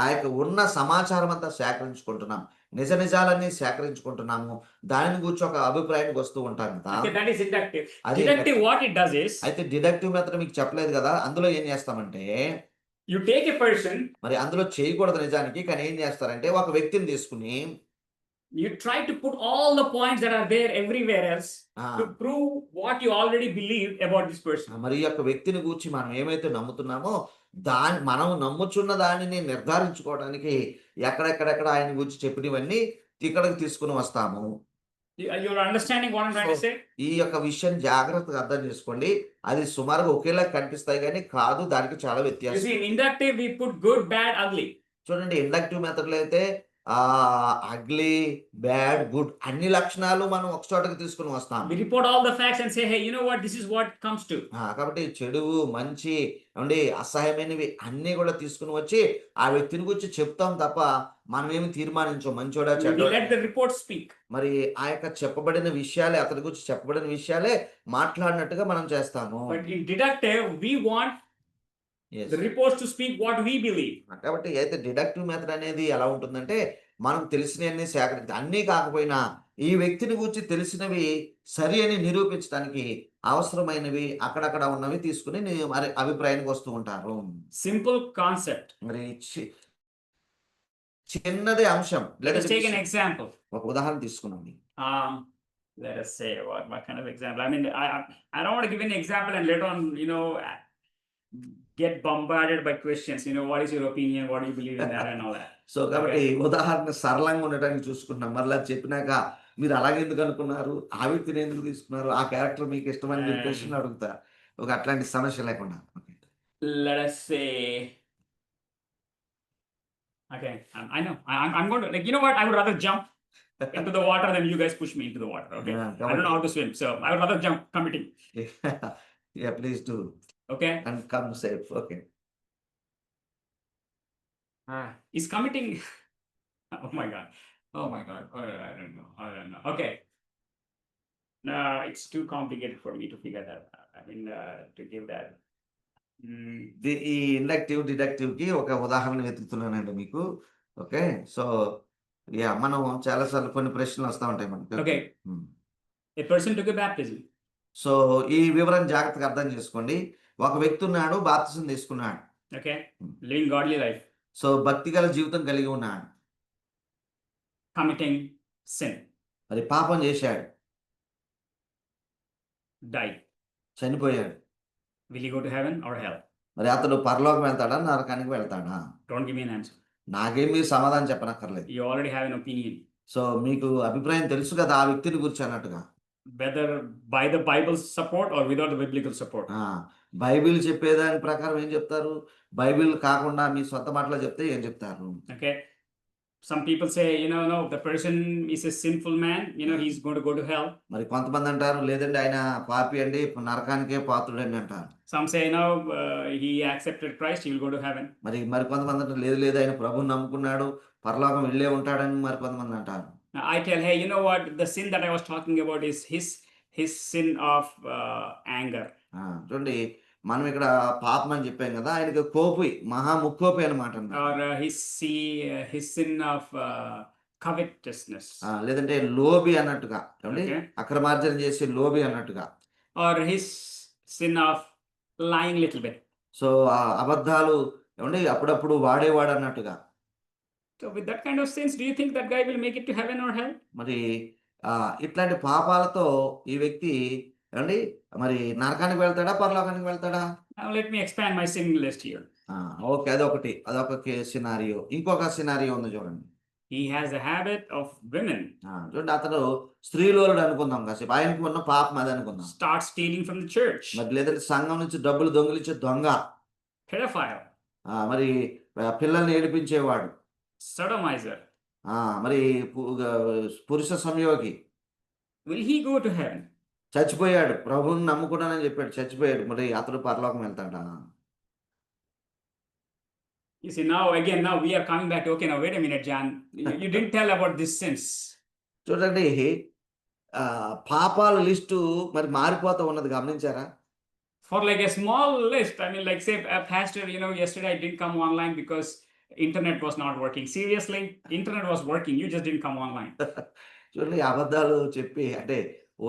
ఆ యొక్క ఉన్న సమాచారం అంతా సేకరించుకుంటున్నాం, నిజాలన్నీ సేకరించుకుంటున్నాము, దాని గురించి ఒక అభిప్రాయానికి వస్తూ ఉంటాం కదా. Okay, that is inductive. అది Deductive, what it does is, అయితే డిడక్టివ్ మెథడ్ మీకు చెప్పలేదు కదా. అందులో ఏం చేస్తామంటే you take a person, మరి అందులో చేయకూడదు నిజానికి, కానీ ఏం చేస్తారంటే ఒక వ్యక్తిని తీసుకుని you try to put all the points that are there everywhere else to prove what you already believe about this person. మరి ఈ యొక్క వ్యక్తిని గూర్చి మనం ఏమైతే నమ్ముతున్నామో మనం నమ్ముచున్న దానిని నిర్ధారించుకోవడానికి ఎక్కడెక్కడ ఆయన గురించి చెప్పినవన్నీ ఇక్కడికి తీసుకుని వస్తాము. You're understanding what I'm trying to say? ఈ యొక్క విషయం జాగ్రత్తగా అర్థం చేసుకోండి. అది సుమారుగా ఒకేలా కనిపిస్తాయి కానీ కాదు, దానికి చాలా You వ్యత్యాసం. see, in inductive we put good, bad, ugly. చూడండి ఇండక్టివ్ మెథడ్ లో అయితే అగ్లీ, బ్యాడ్, గుడ్ అన్ని లక్షణాలు మనం ఒక చోటకి తీసుకుని వస్తాం. We report all the facts and say, hey, you know what, this is what it comes to. కాబట్టి చెడు, మంచి, ఏమండి అసహ్యమైనవి అన్ని కూడా తీసుకుని వచ్చి ఆ వ్యక్తిని గురించి చెప్తాం తప్ప మనం ఏమి తీర్మానించాం మంచోడా We చెడ్డోడా. let the report speak. మరి ఆ యొక్క చెప్పబడిన విషయాలే అతని గురించి చెప్పబడిన విషయాలే మాట్లాడినట్టుగా మనం చేస్తాము. But in deductive, we want Yes. the reports to speak what we believe. కాబట్టి అయితే డిడక్టివ్ మెథడ్ అనేది ఎలా ఉంటుందంటే మనం తెలిసినవన్నీ సేకరించి అన్నీ కాకపోయినా ఈ వ్యక్తిని గురించి తెలిసినవి సరి అని నిరూపించడానికి అవసరమైనవి అక్కడక్కడ ఉన్నవి తీసుకుని మరి అభిప్రాయానికి వస్తూ ఉంటారు. Simple concept. మరి చిన్నదే అంశం. Let us take an example. ఒక ఉదాహరణ తీసుకున్నాం. Let us say what kind of example. I mean, I don't want to give an example and later on, get bombarded by questions. What is your opinion? What do you believe in that and all that. So కాబట్టి ఉదాహరణ సరళంగా ఉండటానికి చూసుకుంటున్నాం. మరలా చెప్పినాక మీరు అలాగే ఎందుకు అనుకున్నారు, ఆ వ్యక్తిని ఎందుకు తీసుకున్నారు, ఆ క్యారెక్టర్ మీకు ఇష్టమని మీరు క్వశ్చన్ అడుగుతా ఒక అట్లాంటి సమస్య లేకుండా. Let us say Okay, I know. I'm going to, like, you know what? I would rather jump into the water than you guys push me into the water. Okay. I don't know how to swim, so I would rather jump committing. Yeah, please do. Okay. And come safe. Okay. Is committing. Oh my God. Oh my God. Oh, I don't know. Okay. No, it's too complicated for me to figure that out. I mean, to give that. ఈ inductive deductive కి ఒక ఉదాహరణ వెతుకుతున్నానండి మీకు. Okay, so yeah మనం చాలాసార్లు కొన్ని ప్రశ్నలు వస్తూ ఉంటాయి మనకి. Okay. A person took a baptism. So ఈ వివరణ జాగ్రత్తగా అర్థం చేసుకోండి. ఒక వ్యక్తి ఉన్నాడు, బాప్తిసం తీసుకున్నాడు. Okay. Living godly life. So భక్తి గల జీవితం కలిగి ఉన్నాడు. Committing sin. మరి పాపం చేశాడు, Died. చనిపోయాడు. Will he go to heaven or hell? మరి అతడు పరలోకం వెళ్తాడా, నరకానికి వెళ్తాడా? Don't give me an answer. నాకేం మీరు సమాధానం చెప్పనక్కర్లేదు. You already have an opinion. So మీకు అభిప్రాయం తెలుసు కదా ఆ వ్యక్తిని గురించి అన్నట్టుగా. Whether by the Bible's support or without the biblical support. Bible చెప్పేదాని ప్రకారం ఏం చెప్తారు, బైబిల్ కాకుండా మీ సొంత మాటలో చెప్తే ఏం చెప్తారు? Okay. Some people say, no, the person is a sinful man, he's going to go to hell. మరి కొంతమంది అంటారు లేదండి ఆయన పాపి అండి, నరకానికే పాత్రుడండి అంటారు. Some say, no, he accepted Christ, he will go to heaven. మరి కొంతమంది అంటారు లేదు ఆయన ప్రభువుని నమ్ముకున్నాడు, పరలోకం వెళ్ళే ఉంటాడని మరి కొంతమంది అంటారు. I tell, hey, you know what, the sin that I was talking about is his sin of anger. చూడండి, మనం ఇక్కడ పాపం అని చెప్పాం కదా, ఆయనకి కోపి, మహా ముక్కోపి అనమాట. Or his sin of covetousness. లేదంటే లోబి అన్నట్టుగా, Okay. అక్రమార్జన చేసే లోబి అన్నట్టుగా. Or his sin of lying little bit. So అబద్ధాలు అప్పుడప్పుడు వాడేవాడు అన్నట్టుగా. So with that kind of sins, do you think that guy will make it to heaven or hell? మరి ఇట్లాంటి పాపాలతో ఈ వ్యక్తి మరి నరకానికి వెళ్తాడా, పరలోకానికి వెళ్తాడా? Now let me expand my sin list here. Okay, అదొక సినారియో. ఇంకొక సినారియో ఉంది చూడండి. He has a habit of women. చూడండి, అతను స్త్రీలోలుడు అనుకుందాం కాసేపు, ఆయనకు ఉన్న పాపం అది అనుకుందాం. Start stealing from the church. మరి లేదంటే సంఘం నుంచి డబ్బులు దొంగిలించే దొంగ. Pedophile. మరి పిల్లల్ని ఏడిపించేవాడు. Sodomizer. మరి పురుష సంయోగి. Will he go to heaven? చచ్చిపోయాడు, ప్రభువుని నమ్ముకున్నానని చెప్పాడు, చచ్చిపోయాడు. మరి అతడు పరలోకం వెళ్తాడా? You see, now we are coming back to, okay, now wait a minute, John. You didn't tell about this sins. చూడండి, పాపాల లిస్టు మరి మారిపోతూ ఉన్నది, గమనించారా? For like a small list, I mean, like say a pastor, yesterday I didn't come online because internet was not working. Seriously, internet was working, you just didn't come online. చూడండి, అబద్ధాలు చెప్పి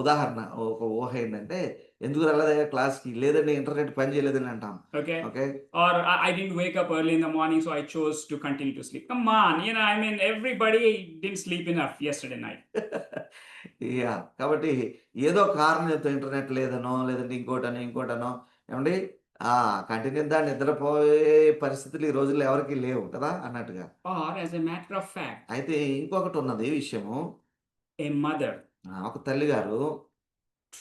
ఉదాహరణ, ఒక ఊహ ఏంటంటే, ఎందుకు రాలేదా క్లాస్కి, లేదండి ఇంటర్నెట్ పని చేయలేదని అంటాం. Okay. Okay, Or I didn't wake up early in the morning, so I chose to continue to sleep. Come on, I mean, everybody didn't sleep enough yesterday night. కాబట్టి ఏదో కారణంతో ఇంటర్నెట్ లేదనో, లేదంటే ఇంకోటనో ఏమండి కంటిన్యూ దాన్ని నిద్రపోయే పరిస్థితులు ఈ రోజుల్లో ఎవరికి లేవు కదా అన్నట్టుగా. Or as a matter of fact, అయితే ఇంకొకటి ఉన్నది విషయము, a mother ఒక తల్లి గారు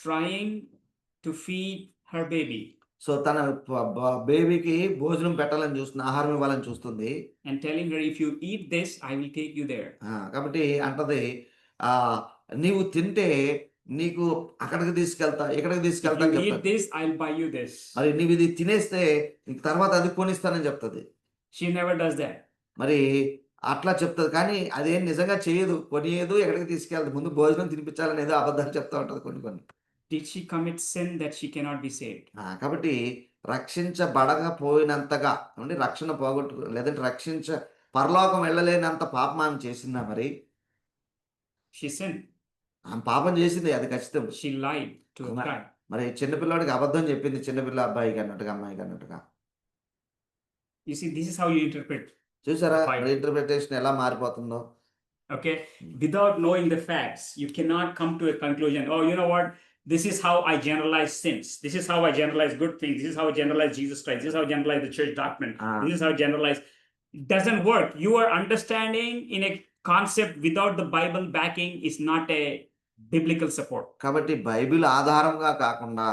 trying to feed her baby so తన బేబీకి భోజనం పెట్టాలని చూస్తుంది, ఆహారం ఇవ్వాలని చూస్తుంది. and telling her, if you eat this, I will take you there. కాబట్టి అంటది, నీవు తింటే నీకు అక్కడికి తీసుకెళ్తా, ఇక్కడికి తీసుకెళ్తా If you eat this, I'll buy you this. మరి నీవు ఇది తినేస్తే నీకు తర్వాత అది కొనిస్తానని చెప్తుంది. She never does that. మరి అట్లా చెప్తుంది, కానీ అదేం నిజంగా చేయదు, కొనియదు, ఎక్కడికి తీసుకెళ్తుంది, ముందు భోజనం తినిపించాలని ఏదో అబద్ధాలు చెప్తా ఉంటుంది కొన్ని. Did she commit sin that she cannot be saved? కాబట్టి రక్షించబడకపోయినంతగా రక్షణ లేదంటే పరలోకం వెళ్ళలేనంత పాపం ఆమె చేసిందా? మరి She sinned. ఆమె పాపం చేసింది, అది ఖచ్చితం. She lied to a guy. మరి చిన్నపిల్లవాడికి అబద్ధం చెప్పింది, చిన్నపిల్ల అబ్బాయికి అన్నట్టుగా, అమ్మాయికి అన్నట్టుగా. You see, this is how you interpret. చూసారా ఇంటర్ప్రిటేషన్ ఎలా మారిపోతుందో? Okay, without knowing the facts, you cannot come to a conclusion. Oh, you know what? This is how I generalize sins. This is how I generalize good things. This is how I generalize Jesus Christ. This is how I generalize the church doctrine. This is how I generalize. It doesn't work. You are understanding in a concept without the Bible backing is not a biblical support. కాబట్టి Bible ఆధారంగా కాకుండా,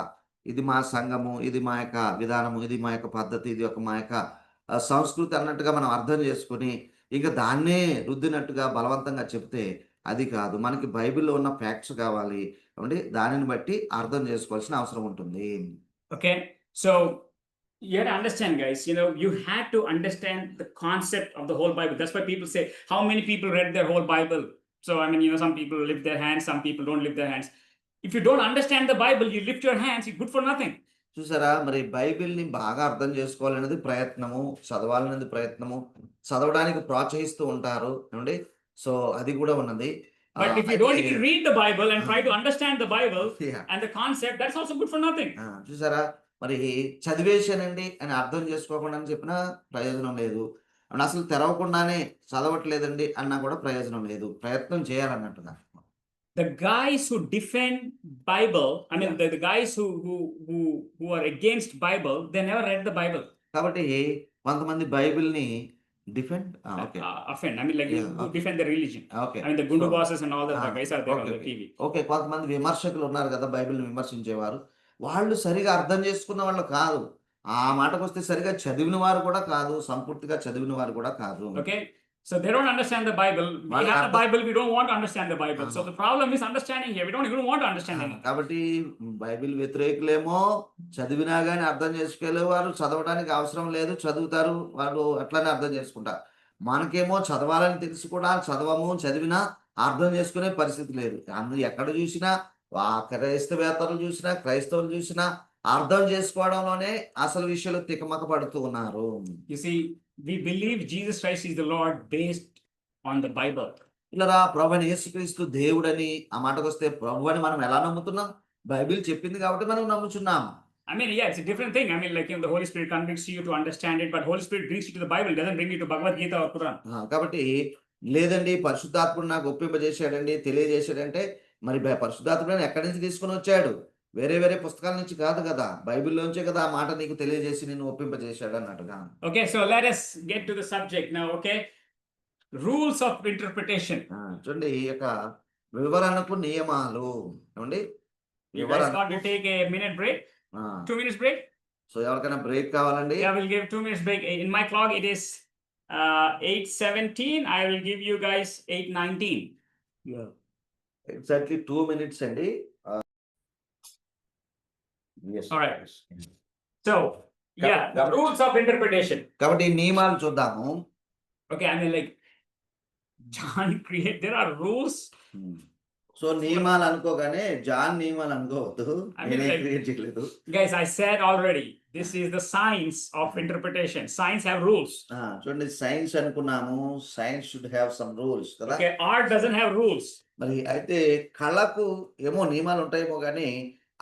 ఇది మా సంఘము, ఇది మా యొక్క విధానము, ఇది మా యొక్క పద్ధతి, ఇది మా యొక్క సంస్కృతి అన్నట్టుగా మనం అర్థం చేసుకుని ఇక దాన్నే రుద్దినట్టుగా బలవంతంగా చెప్తే అది కాదు. మనకి బైబిల్‌లో ఉన్న ఫ్యాక్ట్స్ కావాలి. ఏవండీ దానిని బట్టి అర్థం చేసుకోవాల్సిన అవసరం ఉంటుంది. Okay, so you have to understand, guys. You had to understand the concept of the whole Bible. That's why people say, how many people read their whole Bible? So I mean, some people lift their hands, some people don't lift their hands. If you don't understand the Bible, you lift your hands, you're good for nothing. చూసారా? మరి బైబిల్‌ని బాగా అర్థం చేసుకోవాలనేది ప్రయత్నము, చదవాలనేది ప్రయత్నము, చదవడానికి ప్రోత్సహిస్తూ ఉంటారు. ఏవండీ? సో అది కూడా ఉన్నది. But if you don't even read the Bible and try to Ah. understand the Bible Yeah. and the concept, that's also good for nothing. చూసారా? మరి చదివేశానండి అని అర్థం చేసుకోకుండా అని చెప్పినా ప్రయోజనం లేదు. అండ్ అసలు తెరవకుండానే చదవట్లేదండి అన్నా కూడా ప్రయోజనం లేదు. ప్రయత్నం చేయాలన్నట్టుగా. The guys who defend Bible, I mean, the guys who are against Bible, they never read the Bible. కాబట్టి కొంతమంది బైబిల్‌ని defend okay. Offend. I mean, like Yeah, who okay. defend the religion. Okay. I mean, the Gundu So, bosses and all the ah, guys are there on okay, the okay. TV. Okay. కొంతమంది విమర్శకులు ఉన్నారు కదా! బైబిల్‌ని విమర్శించేవారు. వాళ్ళు సరిగా అర్థం చేసుకున్న వాళ్ళు కాదు. ఆ మాటకొస్తే సరిగా చదివిన వారు కూడా కాదు. సంపూర్తిగా చదివిన వారు కూడా కాదు. Okay, so they don't understand the Bible. We వాళ్ళకి have the అర్థం Bible, we don't want to understand the Bible. So the problem is understanding here. We don't even want to understand anything. కాబట్టి Bible వ్యతిరేకులేమో చదివినా గాని అర్థం చేసుకోలేవారు. చదవడానికి అవసరం లేదు. చదువుతారు. వాళ్ళు అట్లనే అర్థం చేసుకుంటారు. మనకేమో చదవాలని తెలిసి కూడా చదవము. చదివినా అర్థం చేసుకునే పరిస్థితి లేదు. ఎక్కడ చూసినా క్రైస్తవేతరులు చూసినా, క్రైస్తవులు చూసినా అర్థం చేసుకోవడంలోనే అసలు విషయాలు తికమక పడుతూ ఉన్నారు. You see, we believe Jesus Christ is the Lord based on the Bible. ఇలా ప్రభువైన యేసుక్రీస్తు దేవుడని ఆ మాటకొస్తే ప్రభు అని మనం ఎలా నమ్ముతున్నాం? బైబిల్ చెప్పింది కాబట్టి మనం నమ్ముచున్నాం. I mean, yeah, it's a different thing. I mean, like, the Holy Spirit convicts you to understand it, but Holy Spirit brings you to the Bible. It doesn't bring you to Bhagavad Gita or Quran. కాబట్టి లేదండి పరిశుద్ధాత్ముడు నాకు ఒప్పింపజేశాడండి, తెలియజేశాడంటే మరి పరిశుద్ధాత్ముడు ఎక్కడి నుంచి తీసుకొని వచ్చాడు? వేరే వేరే పుస్తకాల నుంచి కాదు కదా! బైబిల్‌లోంచే కదా ఆ మాట నీకు తెలియజేసి నిన్ను ఒప్పింపజేశాడు అన్నట్టుగా. Okay, so let us get to the subject now, okay? Rules of interpretation. చూడండి ఈ యొక్క వివరణకు నియమాలు. ఏమండి? You guys got to take a minute break? 2 minutes break? So ఎవరికైనా బ్రేక్ కావాలండి? Yeah, we'll give 2 minutes break. In my clock, it is 8:17. I will give you guys 8:19. Exactly 2 minutes అండి. Yes. All right. So, yeah, the rules of interpretation. కాబట్టి ఈ నియమాలు చూద్దాము. Okay, I mean, like, John there are rules. So నియమాలు అనుకోగానే John నియమాలు అనుకోవద్దు. I mean, నేనే like- క్రియేట్ చేయలేదు. Guys, I said already, this is the science of interpretation. Science have rules. చూడండి సైన్స్ అనుకున్నాము. Science should have some rules కదా! Okay, art doesn't have rules. మరి అయితే కళకు ఏమో నియమాలు ఉంటాయేమో గానీ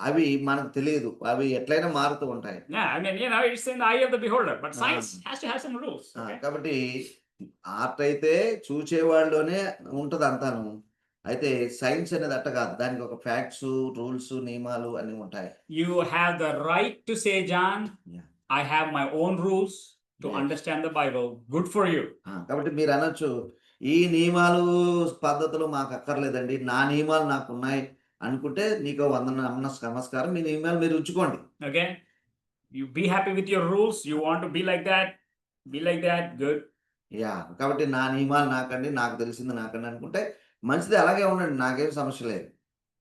అవి మనకు తెలియదు. అవి ఎట్లయినా మారుతూ ఉంటాయి. Yeah, I mean, it's in the eye of the beholder, but science has to have some rules. Okay? కాబట్టి ఆర్ట్ అయితే చూచేవాళ్ళలోనే ఉంటది అంతాను. అయితే సైన్స్ అనేది అట్ట కాదు. దానికి ఒక ఫ్యాక్ట్స్, రూల్స్, నియమాలు అన్నీ ఉంటాయి. You have the right to say, John, Yeah. I have my own rules to Yes. understand the Bible. Good for you. కాబట్టి మీరు అనొచ్చు ఈ నియమాలు పద్ధతులు మాకు అక్కర్లేదండి. నా నియమాలు నాకున్నాయి అనుకుంటే నీకు నమస్కారం. మీ నియమాలు మీరు ఉంచుకోండి. Okay? You be happy with your rules. You want to be like that? Be like that. Good. కాబట్టి నా నియమాలు నాకండి, నాకు తెలిసింది నాకండి అనుకుంటే మంచిది. అలాగే ఉండండి. నాకేం సమస్య లేదు.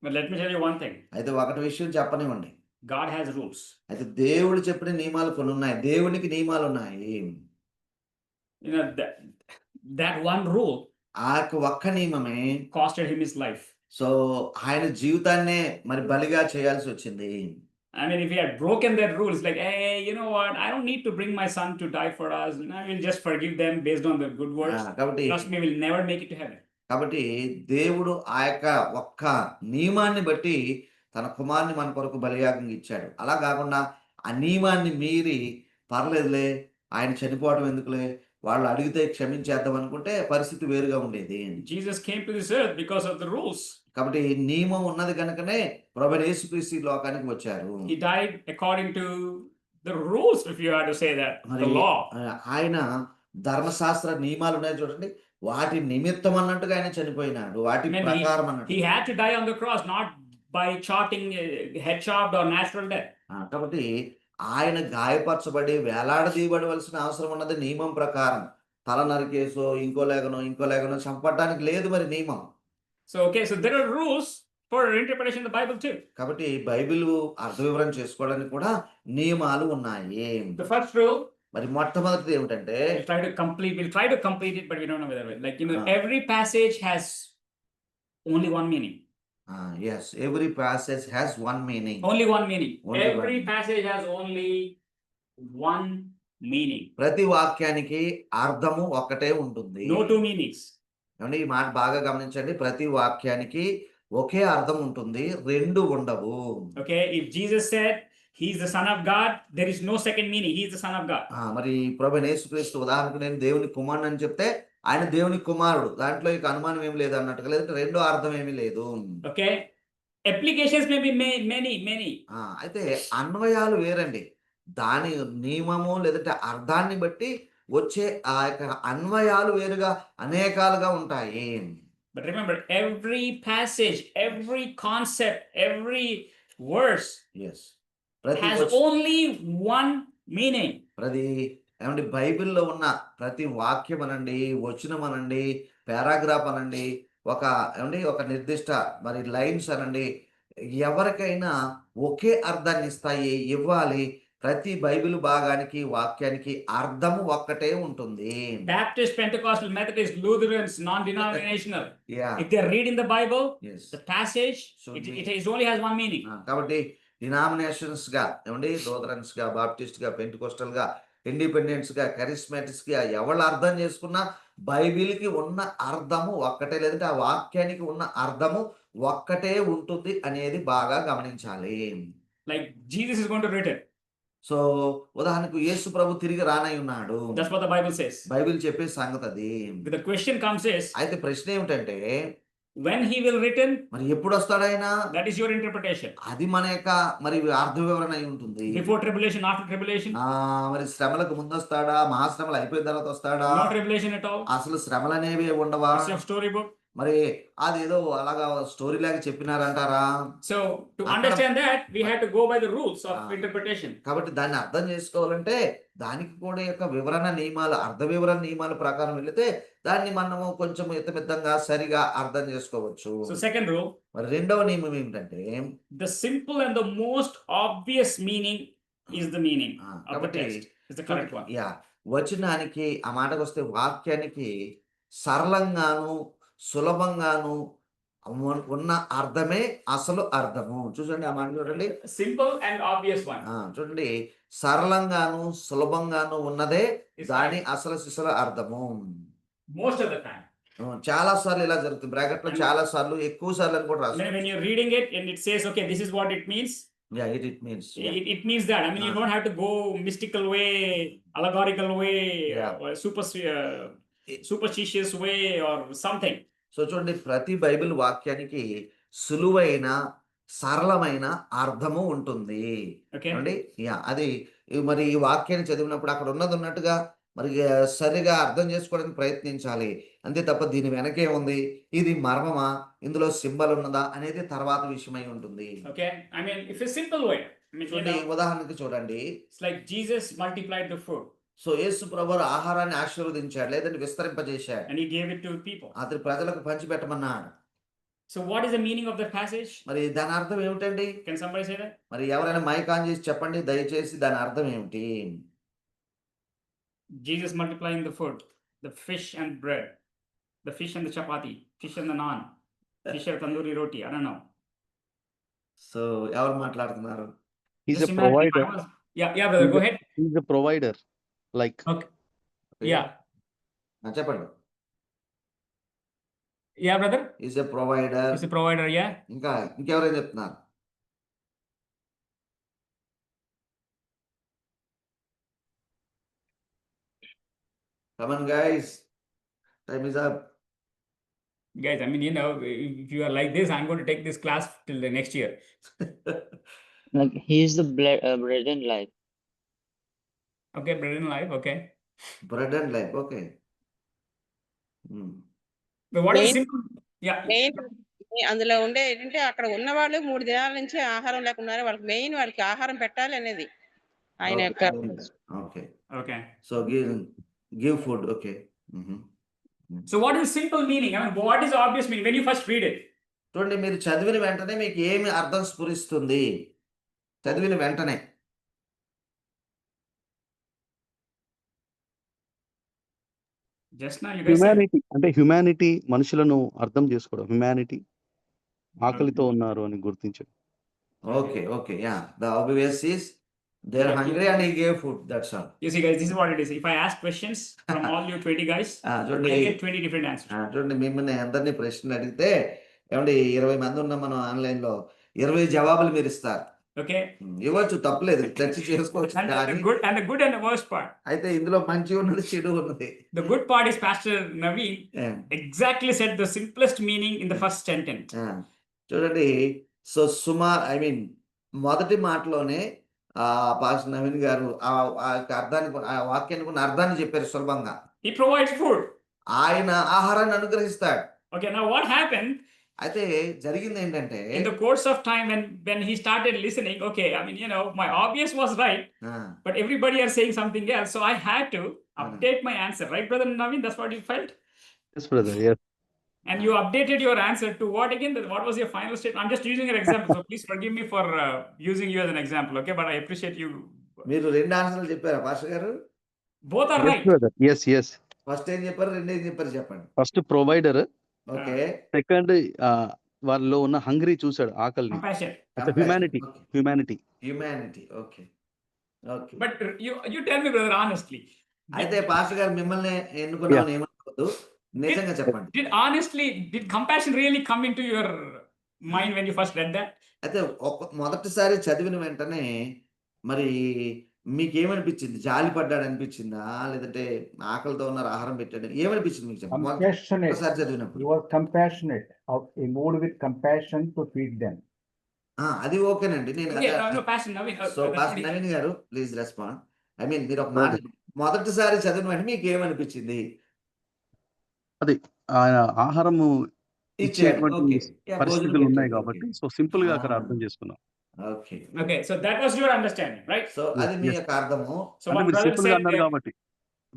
But let me tell you one thing. అయితే ఒకటి విషయం చెప్పనివ్వండి. God has rules. అయితే దేవుడు చెప్పిన నియమాలు కొన్ని ఉన్నాయి. దేవునికి నియమాలు ఉన్నాయి. That one rule ఆ యొక్క ఒక్క నియమమే costed him his life. So ఆయన జీవితాన్నే మరి బలిగా చేయాల్సి వచ్చింది. I mean, if he had broken that rule, it's like, hey, you know what? I don't need to bring my son to die for us. I will just forgive them based on their good works. కాబట్టి Trust me, we'll never make it to heaven. కాబట్టి దేవుడు ఆ యొక్క ఒక్క నియమాన్ని బట్టి తన కుమారుని మన కొరకు బలియాగంగా ఇచ్చాడు. అలా కాకుండా ఆ నియమాన్ని మీరి పర్లేదులే ఆయన చనిపోవడం ఎందుకులే, వాళ్ళు అడిగితే క్షమించేద్దాం అనుకుంటే పరిస్థితి వేరుగా ఉండేది. Jesus came to this earth because of the rules. కాబట్టి నియమం ఉన్నది కనుకనే ప్రభువైన యేసుక్రీస్తు ఈ లోకానికి వచ్చారు. He died according to the rules, if you had to say that, the మరి law. ఆయన ధర్మశాస్త్ర నియమాలు ఉన్నాయి చూడండి, వాటి నిమిత్తం అన్నట్టుగా ఆయన చనిపోయినాడు. వాటి I mean, ప్రకారం అన్నట్టు. He had to die on the cross, not by head chopped or natural death. కాబట్టి ఆయన గాయపరచబడి వేలాడదీయబడవలసిన అవసరం ఉన్నది నియమం ప్రకారం. తల నరికేసో ఇంకో లేఖనో చంపడానికి లేదు మరి నియమం. So, okay, so there are rules for interpretation of the Bible too. కాబట్టి బైబిల్ అర్థ వివరణ చేసుకోవడానికి కూడా నియమాలు ఉన్నాయి. The first rule, మరి మొట్టమొదటిది ఏమిటంటే we'll try to complete it, but we don't know whether, like, Ah. every passage has only one meaning. yes, every passage has one meaning. Only one meaning. Only Every one. passage has only one meaning. ప్రతి వాక్యానికి అర్థము ఒక్కటే ఉంటుంది. No two meanings. ఏమండి ఈ మాట బాగా గమనించండి. ప్రతి వాక్యానికి ఒకే అర్థం ఉంటుంది, రెండు ఉండవు. Okay, if Jesus said he's the Son of God, there is no second meaning. He's the Son of God. మరి ప్రభువైన యేసుక్రీస్తు ఉదాహరణకు నేను దేవుని కుమారుడు అని చెప్తే ఆయన దేవుని కుమారుడు, దాంట్లో ఇక అనుమానం ఏమి లేదు అన్నట్టుగా, లేదంటే రెండో అర్థం ఏమీ లేదు. Okay, applications may be many. అయితే అన్వయాలు వేరండి. దాని నియమము లేదంటే అర్థాన్ని బట్టి వచ్చే ఆ యొక్క అన్వయాలు వేరుగా అనేకాలుగా ఉంటాయి. But remember, every passage, every concept, every verse yes ప్రతి has వచ- only one meaning. ప్రతి ఏమండి బైబిల్లో ఉన్న ప్రతి వాక్యం అనండి, వచనం అనండి, పారాగ్రాఫ్ అనండి, ఒక నిర్దిష్ట మరి లైన్స్ అనండి, ఎవరికైనా ఒకే అర్థాన్ని ఇవ్వాలి. ప్రతి బైబిల్ భాగానికి వాక్యానికి అర్థము ఒక్కటే ఉంటుంది. Baptist, Pentecostal, Methodist, Lutherans, non-denominational. Yeah. If they're reading the Bible, Yes. the passage, Should be. it only has one meaning. కాబట్టి డినామినేషన్స్ గా ఏమండి, లూథరన్స్ గా, బాప్టిస్ట్ గా, పెంటికోస్టల్ గా, ఇండిపెండెంట్స్ గా, కరిస్మాటిక్స్ గా ఎవరు అర్థం చేసుకున్నా బైబిల్ కి ఉన్న అర్థము ఒక్కటే, లేదంటే ఆ వాక్యానికి ఉన్న అర్థము ఒక్కటే ఉంటుంది అనేది బాగా గమనించాలి. Like Jesus is going to return. So ఉదాహరణకు యేసు ప్రభు తిరిగి రానై ఉన్నాడు. That's what the Bible says. Bible చెప్పే సంగతి అది. But the question comes is, అయితే ప్రశ్న ఏమిటంటే when he will return, మరి ఎప్పుడు వస్తాడు ఆయన? that is your interpretation. అది మన యొక్క మరి అర్థ వివరణ అయి ఉంటుంది. Before tribulation, after tribulation, మరి శ్రమలకు ముందు వస్తాడా, మహాశ్రమలు అయిపోయిన తర్వాత వస్తాడా, no tribulation at all. అసలు శ్రమలు అనేవి ఉండవా? It's your storybook. మరి అదేదో అలాగా స్టోరీ లాగా చెప్పినారంటారా? So to understand that, we have to go by the rules of interpretation. కాబట్టి దాన్ని అర్థం చేసుకోవాలంటే దానికి కూడా యొక్క వివరణ నియమాలు, అర్థ వివరణ నియమాల ప్రకారం వెళితే దాన్ని మనము కొంచెం మితంగా సరిగా అర్థం చేసుకోవచ్చు. So second rule, మరి రెండవ నియమం ఏమిటంటే the simple and the most obvious meaning is the meaning of the కాబట్టి text. Is the correct one. వచనానికి ఆ మాటకు వస్తే వాక్యానికి సరళంగాను సులభంగాను ఉన్న అర్థమే అసలు అర్థము. చూడండి ఆ మాట చూడండి, Simple and obvious one. చూడండి సరళంగాను సులభంగాను ఉన్నదే దాని అసలు సిసల అర్థము. Most of the time. చాలా సార్లు ఇలా జరుగుతుంది. బ్రాకెట్ లో చాలా సార్లు, ఎక్కువ సార్లు అని కూడా రాస్తారు. When you're reading it and it says, okay, this is what it means. It means It means that. I mean, you don't have to go mystical way, allegorical way, or superstitious way or something. So చూడండి ప్రతి Bible వాక్యానికి సులువైన సరళమైన అర్థము ఉంటుంది. Okay. అండి అది మరి ఈ వాక్యాన్ని చదివినప్పుడు అక్కడ ఉన్నది ఉన్నట్టుగా మరి సరిగా అర్థం చేసుకోవడానికి ప్రయత్నించాలి. అంతే తప్ప దీని వెనకే ఉంది, ఇది మర్మమా, ఇందులో సింబల్ ఉన్నదా అనేది తర్వాత విషయమై ఉంటుంది. Okay. I mean, if a simple way. I mean, చూడండి ఉదాహరణకు చూడండి, it's like Jesus multiplied the food so Yesu ప్రభువు ఆహారాన్ని ఆశీర్వదించాడు, లేదంటే విస్తరింపజేశాడు, and he gave it to people. అతని ప్రజలకు పంచిపెట్టమన్నాడు. So what is the meaning of the passage? మరి దాని అర్థం ఏమిటండి? Can somebody say that? మరి ఎవరైనా మైక్ ఆన్ చేసి చెప్పండి దయచేసి దాని అర్థం ఏమిటి? Jesus multiplying the food, the fish and bread, the fish and the chapati, fish and the naan, fish and tandoori roti. I don't know. So ఎవరు మాట్లాడుతున్నారు? He's Just a imagine provider. Yeah, brother, go ahead. He's a provider. Like Okay. Yeah. చెప్పండి. Yeah, brother. Is a provider. He's a provider, yeah. ఇంకెవరైనా చెప్తున్నారు? Come on guys, time is up. Guys, I mean, if you are like this, I'm going to take this class till the next year. Like he is the bread and life. Okay, bread and life, okay. Bread and life, okay. But what is Main- simple? Yeah. Main అందులో ఉండే ఏంటంటే అక్కడ ఉన్న వాళ్ళు 3 దినాల నుంచి ఆహారం లేకున్నారు. వాళ్ళకి మెయిన్ వాళ్ళకి ఆహారం పెట్టాలి అనేది ఆయన యొక్క Okay. Okay. So give food, okay. So what is simple meaning? I mean, what is the obvious meaning when you first read it? చూడండి, మీరు చదివిన వెంటనే మీకు ఏమి అర్థం స్ఫురిస్తుంది? చదివిన వెంటనే Just now you guys said, humanity అంటే హ్యుమానిటీ మనుషులను అర్థం చేసుకోవడం. హ్యుమానిటీ ఆకలితో ఉన్నారు అని గుర్తించడం. Okay okay yeah the obvious is they are hungry and he gave food, that's all. you see guys, this is what it is. If I ask questions from all you 20 guys, చూడండి I get 20 different answers. చూడండి, మిమ్మల్ని అందరినీ ప్రశ్నలు అడిగితే ఏమండి 20 మంది ఉన్నాం మనం ఆన్లైన్ లో, 20 జవాబులు మీరు ఇస్తారు. Okay. ఇవ్వచ్చు, తప్పలేదు, చర్చ చేసుకోవచ్చు. And కానీ the good and the worst part. అయితే ఇందులో మంచి ఉన్నది, చెడు ఉన్నది. The good part is Pastor Naveen Yeah. exactly said the simplest meaning in the first sentence. చూడండి, సో ఐ మీన్ మొదటి మాటలోనే పాస్టర్ నవీన్ గారు ఆ అర్థానికి, ఆ వాక్యానికి ఉన్న అర్థాన్ని చెప్పారు సులభంగా. He provides food. ఆయన ఆహారాన్ని అనుగ్రహిస్తాడు. Okay, now what happened? అయితే జరిగింది ఏంటంటే, In the course of time when he started listening, okay, I mean, my obvious was right, but everybody are saying something else, so I had to update my answer, right, Brother Naveen? That's what you felt? Yes, brother. Yes. And you updated your answer to what again? What was your final statement? I'm just using an example, so please forgive me for using you as an example, okay? But I appreciate you. మీరు 2 ఆన్సర్లు చెప్పారా pastor గారు? Both are Yes, right. brother. Yes, yes. First ఏం చెప్పారు, 2 ఏం చెప్పారు చెప్పండి. First provider, okay, second వాళ్ళలో ఉన్న హంగ్రీ చూశాడు, ఆకలిని. Compassion. Humanity. Humanity. Okay okay. But you tell me, brother, honestly. అయితే పాస్టర్ గారు మిమ్మల్ని ఎన్నుకున్నామని ఏమనుకోవద్దు, నిజంగా చెప్పండి. Did compassion really come into your mind when you first read that? అయితే మొదటిసారి చదివిన వెంటనే మరి మీకేమనిపించింది? జాలి పడ్డాడు అనిపించిందా, లేదంటే ఆకలితో ఉన్నారు ఆహారం పెట్టాడు, ఏమనిపించింది మీకు చెప్పండి? ఒకసారి చదివినప్పుడు You were compassionate. He moved with compassion to feed them. అది ఓకేనండి. నేను No, Pastor Naveen. So pastor Naveen గారు ప్లీజ్ రెస్పాండ్. ఐ మీన్ మీరు ఒక మాట మొదటిసారి చదివిన వెంటనే మీకు ఏమనిపించింది? అది ఆయన ఆహారము ఇచ్చేటువంటి ఇచ్చేటువంటి పరిస్థితులు ఉన్నాయి కాబట్టి సో సింపుల్ గా అక్కడ అర్థం చేసుకున్నాం. Okay Okay, so that was your understanding, right? So అది మీ Yes. యొక్క అర్థము. So అంటే one మీరు brother సింపుల్ గా said, అన్నారు కాబట్టి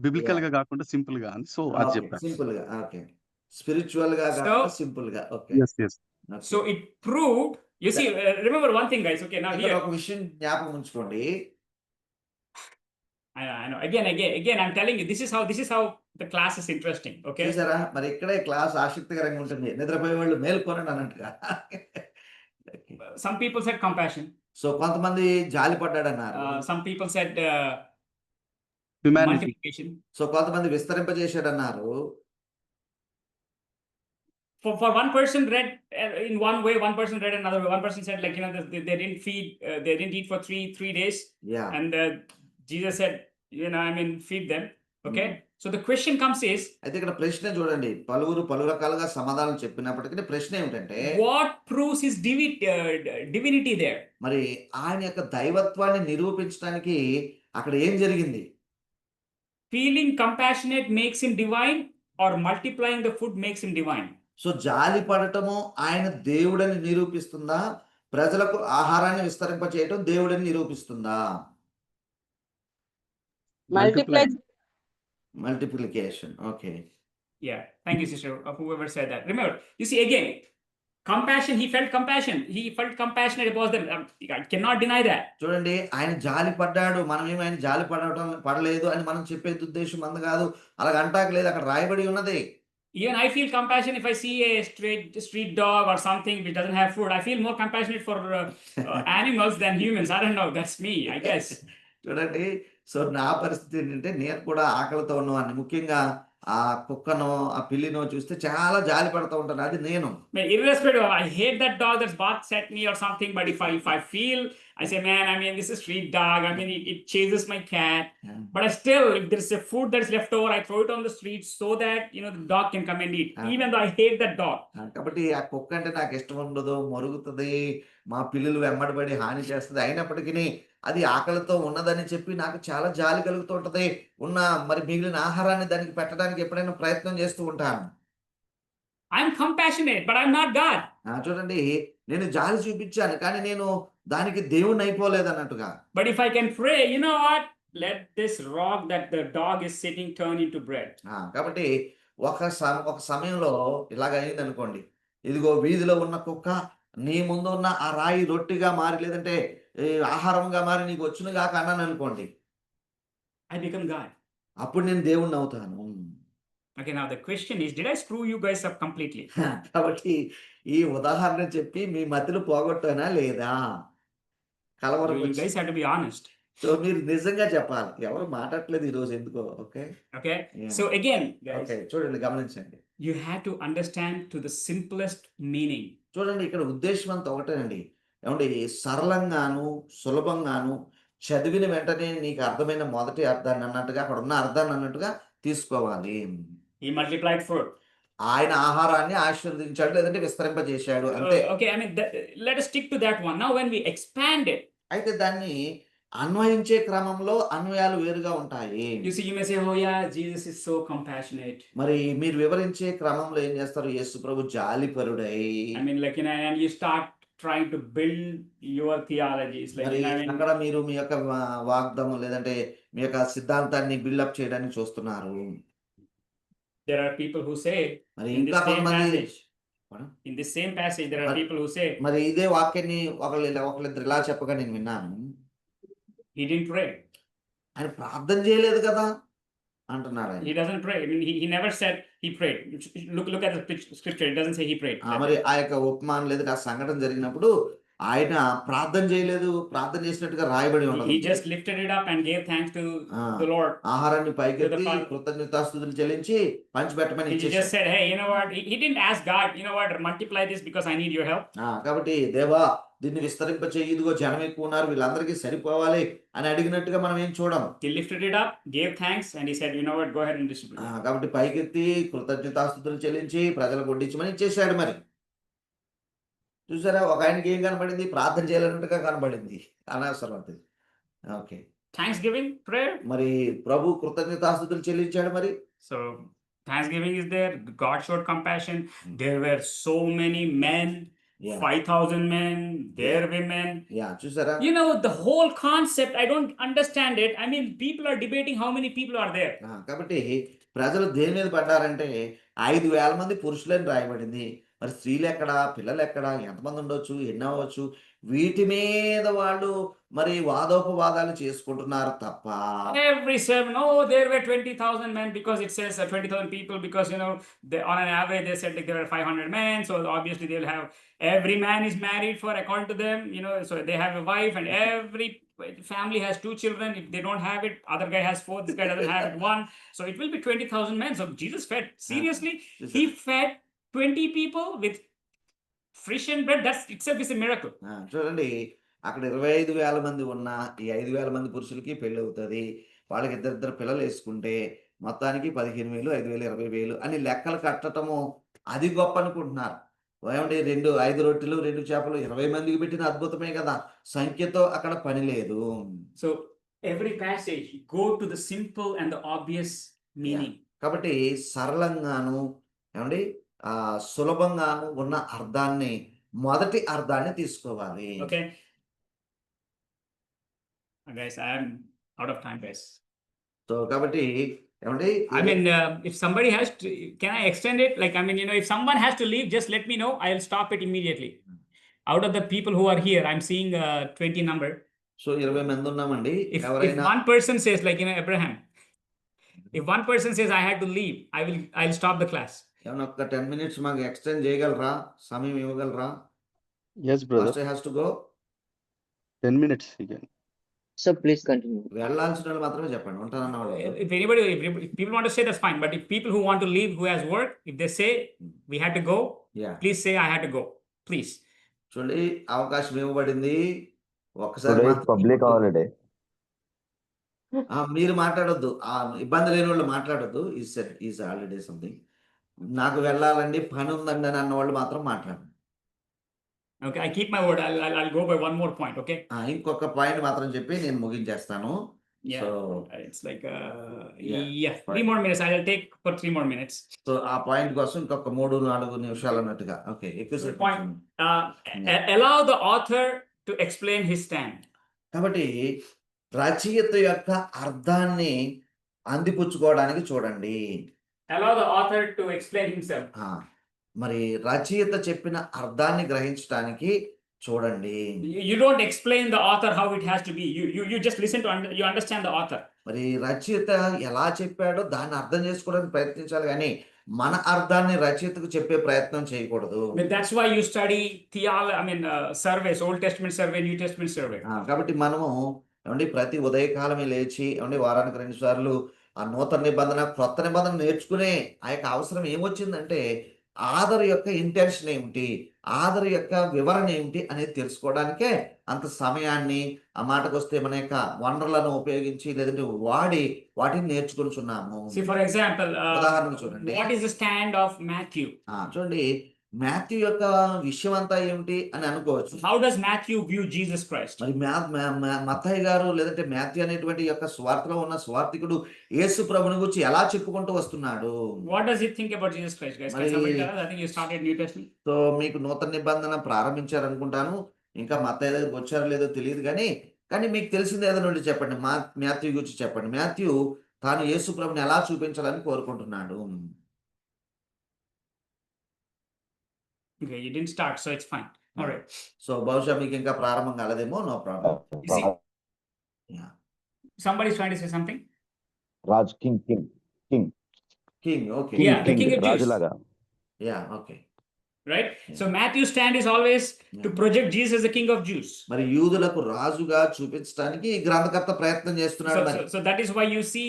బిబ్లికల్ గా కాకుండా సింపుల్ గా అని సో అది చెప్పాను. సింపుల్ గా, ఓకే, స్పిరిచువల్ గా So- కాకుండా సింపుల్ గా. Okay, Yes, yes. so it proved, you see, remember one thing, guys, okay, now ఇక్కడ here, ఒక విషయం జ్ఞాపకం ఉంచుకోండి. I know, again, I'm telling you, this is how the class is interesting, okay? చూసారా, మరి ఇక్కడే క్లాస్ ఆసక్తికరంగా ఉంటుంది. నిద్రపోయే వాళ్ళు మేల్కొనండి అన్నట్టుగా. Some people said compassion, so కొంతమంది జాలి పడ్డాడు అన్నారు, some people said humanity. multiplication. So కొంతమంది విస్తరింపజేశాడు అన్నారు. For one person read in one way, one person read another way. One person said, like, they didn't feed, they didn't eat for three days, yeah and Jesus said, I mean, feed them. Okay, so the question comes is, అయితే ఇక్కడ ప్రశ్న చూడండి, పలు రకాలుగా సమాధానం చెప్పినప్పటికీ ప్రశ్న ఏమిటంటే, what proves his divinity there? మరి ఆయన యొక్క దైవత్వాన్ని నిరూపించడానికి అక్కడ ఏం జరిగింది? Feeling compassionate makes him divine, or multiplying the food makes him divine? So జాలి పడటము ఆయన దేవుడని నిరూపిస్తుందా, ప్రజలకు ఆహారాన్ని విస్తరింప చేయటం దేవుడని నిరూపిస్తుందా? Multiplication. Okay, Yeah, thank you, sister, whoever said that. Remember, you see, again, compassion, he felt compassion. He felt compassionate about them. I cannot deny that. చూడండి, ఆయన జాలి పడ్డాడు, మనం ఏమి ఆయన జాలి పడలేదు అని మనం చెప్పేది ఉద్దేశం అందు కాదు, అలాగ అంటాక లేదు, అక్కడ రాయబడి ఉన్నది. Even I feel compassion if I see a street dog or something which doesn't have food. I feel more compassionate for animals than humans. I don't know. That's me, I guess. చూడండి, so నా పరిస్థితి ఏంటంటే నేను కూడా ఆకలితో ఉన్నవాడిని, ముఖ్యంగా ఆ కుక్కనో ఆ పిల్లినో చూస్తే చాలా జాలి పడుతూ ఉంటాను. అది నేను. Irrespective of, I hate that dog that's barks at me or something, but if I feel, I say, man, I mean, this is street dog. I mean, it chases my cat. Yeah. But I still, if there's a food that's left over, I throw it on the street so that, the dog can come and eat. Yeah. Even though I hate that dog. కాబట్టి ఆ కుక్క అంటే నాకు ఇష్టం ఉండదు, మరుగుతుంది, మా పిల్లలు వెంబడిపడి హాని చేస్తుంది, అయినప్పటికీ అది ఆకలితో ఉన్నదని చెప్పి నాకు చాలా జాలి కలుగుతూ ఉంటది. మరి మిగిలిన ఆహారాన్ని దానికి పెట్టడానికి ఎప్పుడైనా ప్రయత్నం చేస్తూ ఉంటాను. I'm compassionate, but I'm not God. చూడండి, నేను జాలి చూపించాను కానీ నేను దానికి దేవుణ్ణి అయిపోలేదు అన్నట్టుగా. But if I can pray, you know what? let this rock that the dog is sitting turn into bread. కాబట్టి ఒక సమయంలో ఇలాగ అయింది అనుకోండి, ఇదిగో వీధిలో ఉన్న కుక్క నీ ముందు ఉన్న ఆ రాయి రొట్టిగా మారి, లేదంటే ఆహారంగా మారి నీకు వచ్చును గాక అన్నాను అనుకోండి, I become God. అప్పుడు నేను దేవుణ్ణి అవుతాను. Okay, now the question is, did I screw you guys up completely? కాబట్టి ఈ ఉదాహరణ చెప్పి మీ మతిలో పోగొట్టానా లేదా? కలవరం You guys have to be honest. So మీరు నిజంగా చెప్పాలి. ఎవరు మాట్లాడట్లేదు ఈరోజు ఎందుకో. Okay, Okay, so again, guys, okay, చూడండి, గమనించండి. you have to understand to the simplest meaning. చూడండి, ఇక్కడ ఉద్దేశం అంతా ఒకటేనండి. ఏమండి, సరళంగాను సులభంగాను చదివిన వెంటనే నీకు అర్థమైన మొదటి అర్థాన్ని అన్నట్టుగా, అక్కడ ఉన్న అర్థాన్ని అన్నట్టుగా తీసుకోవాలి. He multiplied food. ఆయన ఆహారాన్ని ఆశీర్వదించాడు, లేదంటే విస్తరింపజేశాడు అంతే. Okay, I mean, let us stick to that one. Now, when we expand it, అయితే దాన్ని అన్వయించే క్రమంలో అన్వయాలు వేరుగా ఉంటాయి. you see, you may say, oh yeah, Jesus is so compassionate. మరి మీరు వివరించే క్రమంలో ఏం చేస్తారు? యేసు ప్రభు జాలిపరుడై. I mean, like, and you start trying to build your theologies. Like, మరి I mean, అక్కడ మీరు మీ యొక్క వాగ్దానం లేదంటే మీ యొక్క సిద్ధాంతాన్ని బిల్డప్ చేయడానికి చూస్తున్నారు. there are people who say, మరి in ఇంకా this same కొంతమంది passage, in this same passage, there are people who say, మరి ఇదే వాక్యాన్ని ఒకళ్ళిద్దరు ఇలా చెప్పగా నేను విన్నాను, he didn't pray. ఆయన ప్రార్థన చేయలేదు కదా అంటున్నారు ఆయన. He doesn't pray. I mean, he never said he prayed. Look at the scripture. It doesn't say he prayed. మరి ఆ యొక్క ఉపమానం లేదా ఆ సంఘటన జరిగినప్పుడు ఆయన ప్రార్థన చేయలేదు, ప్రార్థన చేసినట్టుగా రాయబడి ఉండదు. He just lifted it up and gave thanks to the Lord. ఆహారాన్ని పైకెత్తి To the Father. కృతజ్ఞతాస్తుతులు చెల్లించి పంచిపెట్టమని He just ఇచ్చేసాడు. said, hey, you know what? He didn't ask God, you know what, multiply this because I need your help. కాబట్టి దేవా దీన్ని విస్తరింప చేయి, ఇదిగో జనం ఎక్కువ ఉన్నారు, వీళ్ళందరికీ సరిపోవాలి అని అడిగినట్టుగా మనం ఏం చూడం. He lifted it up, gave thanks, and he said, you know what, go ahead and distribute. కాబట్టి పైకెత్తి కృతజ్ఞతాస్తుతులు చెల్లించి ప్రజలకు వడ్డించమని ఇచ్చేసాడు. మరి చూసారా, ఒక ఆయనకి ఏం కనబడింది? ప్రార్థన చేయాలన్నట్టుగా కనబడింది. అనవసరం అది. Okay, Thanksgiving, prayer. మరి ప్రభు కృతజ్ఞతాస్తుతులు చెల్లించాడు. మరి So, Thanksgiving is there. God showed compassion. There were so many men, 5,000 men, their women. చూసారా, You know, the whole concept, I don't understand it. I mean, people are debating how many people are there. కాబట్టి ప్రజలు దేని మీద పడ్డారంటే 5,000 మంది పురుషులని రాయబడింది. మరి స్త్రీలు ఎక్కడ, పిల్లలు ఎక్కడ, ఎంతమంది ఉండొచ్చు, ఎన్ని అవ్వచ్చు, వీటి మీద వాళ్ళు మరి వాదోపవాదాలు చేసుకుంటున్నారు తప్ప Every sermon, oh, there were 20,000 men because it says 20,000 people because, you know, on an average they said like there were 500 men. So obviously they'll have, every man is married for according to them, you know, so they have a wife and every family has 2 children. If they don't have it, other guy has 4, this guy doesn't have it, 1. So it will be 20,000 men. So Jesus fed, seriously, he fed 20 people with fish and bread. That's itself is a miracle. చూడండి, అక్కడ 25,000 మంది ఉన్న ఈ 5,000 మంది పురుషులకి పెళ్లి అవుతుంది. వాళ్ళకి ఇద్దరిద్దరు పిల్లలు వేసుకుంటే మొత్తానికి 15,000, 5,000, 20,000 అని లెక్కలు కట్టటము అది గొప్ప అనుకుంటున్నారు. ఏమంటే 5 రొట్టెలు 2 చేపలు 20 మందికి పెట్టిన అద్భుతమే కదా, సంఖ్యతో అక్కడ పని లేదు. So every passage, go to the simple and the obvious meaning. కాబట్టి సరళంగాను ఏమండి సులభంగాను ఉన్న అర్థాన్ని, మొదటి అర్థాన్ని తీసుకోవాలి. Okay. Guys, I am out of time, guys. So కాబట్టి ఏమండి, I mean, if somebody has to, can I extend it? Like, I mean, you know, if someone has to leave, just let me know. I'll stop it immediately. Out of the people who are here, I'm seeing 20 number. So 20 మంది ఉన్నామండి. If ఎవరైనా one person says, like, you know, Abraham, if one person says I had to leave, I'll stop the class. ఏమన్నా ఒక 10 minutes మాకు extend చేయగలరా? సమయం ఇవ్వగలరా? Yes, brother. Pastor has to go. 10 minutes again. So please continue. వెళ్ళాల్సిన వాళ్ళు మాత్రమే చెప్పండి, ఉంటానన్న వాళ్ళు. If anybody, if people want to say, that's fine. But if people who want to leave, who has work, if they say we had to go, please say I had to go. Please. చూడండి, అవకాశం ఇవ్వబడింది. ఒక్కసారి public holiday. మీరు మాట్లాడొద్దు, ఇబ్బంది లేని వాళ్ళు మాట్లాడొద్దు. Is holiday something. నాకు వెళ్ళాలండి, పని ఉందండి అని అన్న వాళ్ళు మాత్రం మాట్లాడండి. Okay, I keep my word. I'll go by one more point. Okay. ఇంకొక పాయింట్ మాత్రం చెప్పి నేను ముగించేస్తాను. Yeah. So It's like 3 more minutes. I'll take for 3 more minutes. So ఆ పాయింట్ కోసం ఇంకొక 3-4 నిమిషాలు అన్నట్టుగా. ఓకే, ఎక్కువసేపు Point. Allow the author to explain his stand. కాబట్టి రచయిత యొక్క అర్థాన్ని అందిపుచ్చుకోవడానికి చూడండి. Allow the author to explain himself. మరి రచయిత చెప్పిన అర్థాన్ని గ్రహించడానికి చూడండి. You don't explain the author how it has to be. You just listen to you understand the author. మరి రచయిత ఎలా చెప్పాడో దాన్ని అర్థం చేసుకోవడానికి ప్రయత్నించాలి కానీ మన అర్థాన్ని రచయితకు చెప్పే ప్రయత్నం చేయకూడదు. But that's why you study surveys, Old Testament survey, New Testament survey. కాబట్టి మనము ఏమండి ప్రతి ఉదయకాలమే లేచి ఏమండి వారానికి 2 సార్లు ఆ నూతన నిబంధన, క్రొత్త నిబంధన నేర్చుకునే ఆ యొక్క అవసరం ఏమొచ్చిందంటే ఆదర్ యొక్క ఇంటెన్షన్ ఏమిటి, ఆదర్ యొక్క వివరణ ఏమిటి అనేది తెలుసుకోవడానికే అంత సమయాన్ని, ఆ మాటకొస్తే మన యొక్క వనరులను ఉపయోగించి లేదంటే వాడి వాటిని నేర్చుకుంటున్నాము. See, for example, ఉదాహరణకు చూడండి. what is the stand of Matthew? చూడండి మాథ్యూ యొక్క విషయం అంతా ఏమిటి అని అనుకోవచ్చు. How does Matthew view Jesus Christ? మరి మత్తయి గారు లేదంటే మాథ్యూ అనేటువంటి యొక్క స్వార్థలో ఉన్న స్వార్థికుడు యేసు ప్రభుని గురించి ఎలా చెప్పుకుంటూ వస్తున్నాడు? What does he think about Jesus Christ, guys? Can somebody tell us? I think you started New Testament. So మీకు నూతన నిబంధన ప్రారంభించారు అనుకుంటాను. ఇంకా మత్తయి దగ్గరికి వచ్చారో లేదో తెలియదు కానీ మీకు తెలిసింది ఏదో నుండి చెప్పండి. మాథ్యూ గురించి చెప్పండి. మాథ్యూ తాను యేసు ప్రభుని ఎలా చూపించాలని కోరుకుంటున్నాడు? Okay, you didn't start, so it's fine. All right. So బహుశా మీకు ఇంకా ప్రారంభం కాలేదేమో. No problem. You see, somebody's trying to say something. Raj king. Okay. Yeah, the king of Jews. రాజులాగా. Yeah okay. Right? So Matthew's stand is always to project Jesus as the king of Jews. మరి యూదులకు రాజుగా చూపించడానికి ఈ గ్రంథకర్త ప్రయత్నం చేస్తున్నాడు. మరి So that is why you see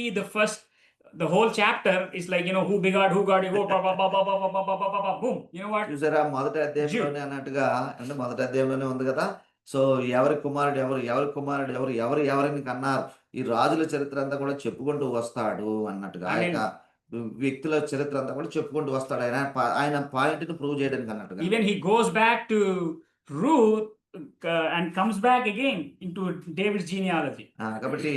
the whole chapter is like, who begot, who got, who, boom. You know what? చూసారా మొదటి అధ్యాయంలోనే అన్నట్టుగా, అంటే మొదటి అధ్యాయంలోనే ఉంది కదా. సో ఎవరి కుమారుడు ఎవరిని కన్నారు, ఈ రాజుల చరిత్ర అంతా కూడా చెప్పుకుంటూ వస్తాడు అన్నట్టుగా, ఆ యొక్క వ్యక్తుల చరిత్ర అంతా కూడా చెప్పుకుంటూ వస్తాడు ఆయన పాయింట్ ని ప్రూవ్ చేయడానికి అన్నట్టుగా. Even he goes back to Ruth and comes back again into David's genealogy. కాబట్టి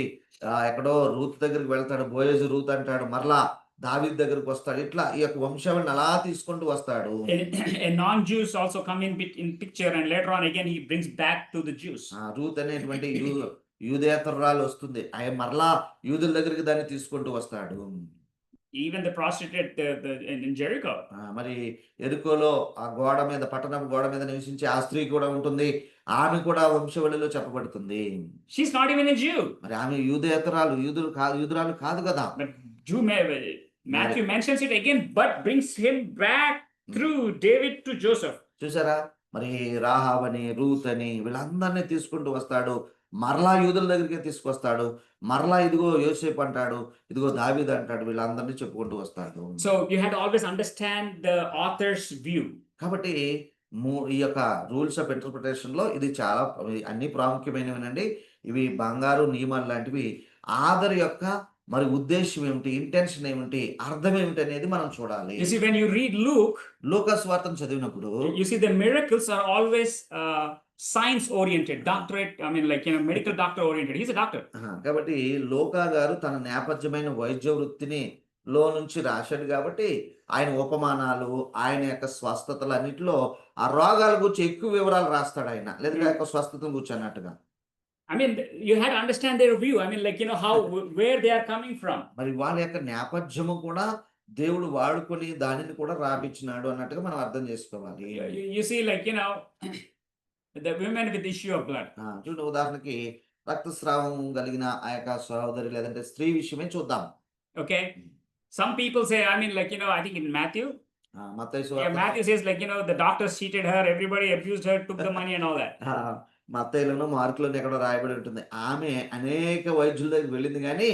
ఎక్కడో రూత్ దగ్గరికి వెళ్తాడు, బోయజు రూత్ అంటాడు, మరలా దావీద్ దగ్గరికి వస్తాడు. ఇట్లా ఈ యొక్క వంశావళిని అలా తీసుకుంటూ వస్తాడు. A non-Jews also come in picture, and later on again he brings back to the Jews. Ruth అనేటువంటి యూదేతరురాలు వస్తుంది, ఆయన మరలా యూదుల దగ్గరికి దాన్ని తీసుకుంటూ వస్తాడు. Even the prostitute in Jericho. మరి ఎరుకోలో ఆ గోడ మీద, పట్టణం గోడ మీద నివసించే ఆ స్త్రీ కూడా ఉంటుంది. ఆమె కూడా వంశవళిలో చెప్పబడుతుంది. She's not even a Jew. మరి ఆమె యూదేతరాలు, యూదురాలు కాదు కదా. But Matthew mentions it again, but brings him back through David to Joseph. చూసారా, మరి రాహాబ్ అని, రూత్ అని వీళ్ళందరినీ తీసుకుంటూ వస్తాడు. మరలా యూదుల దగ్గరికి తీసుకొస్తాడు. మరలా ఇదిగో యోసేపు అంటాడు, ఇదిగో దావీదు అంటాడు, వీళ్ళందరినీ చెప్పుకుంటూ వస్తాడు. So you have to always understand the author's view. కాబట్టి ఈ యొక్క రూల్స్ ఆఫ్ ఇంటర్ప్రిటేషన్ లో ఇది చాలా అన్ని ప్రాముఖ్యమైనవినండి. ఇవి బంగారు నియమాలు లాంటివి. ఆదర్ యొక్క మరి ఉద్దేశం ఏమిటి, ఇంటెన్షన్ ఏమిటి, అర్థం ఏమిటి అనేది మనం చూడాలి. You see, when you read లూకా సువార్తను చదివినప్పుడు you see the miracles are always science oriented, doctorate, medical doctor oriented. He's a doctor. కాబట్టి లూకా గారు తన నేపథ్యమైన వైద్య వృత్తిని లో నుంచి రాశాడు కాబట్టి ఆయన ఉపమానాలు, ఆయన యొక్క స్వస్థతలు అన్నిటిలో ఆ రోగాల గురించి ఎక్కువ వివరాలు రాస్తాడు ఆయన, లేదా యొక్క స్వస్థతను గురించి అన్నట్టుగా. You had to understand their view. Where they are coming from. మరి వాళ్ళ యొక్క నేపథ్యము కూడా దేవుడు వాడుకొని దానిని కూడా రాపించినాడు అన్నట్టుగా మనం అర్థం చేసుకోవాలి. You see, the women with issue of blood. చూడండి, ఉదాహరణకి రక్తస్రావం కలిగిన ఆ యొక్క సహోదరి లేదంటే స్త్రీ విషయమే చూద్దాం. Okay. Some people say, I think in Matthew. Matthew says the doctors cheated her, everybody abused her, took the money and all that. మత్తయిలోనూ మార్కులోనూ ఎక్కడో రాయబడి ఉంటుంది, ఆమె అనేక వైద్యుల దగ్గరికి వెళ్ళింది కానీ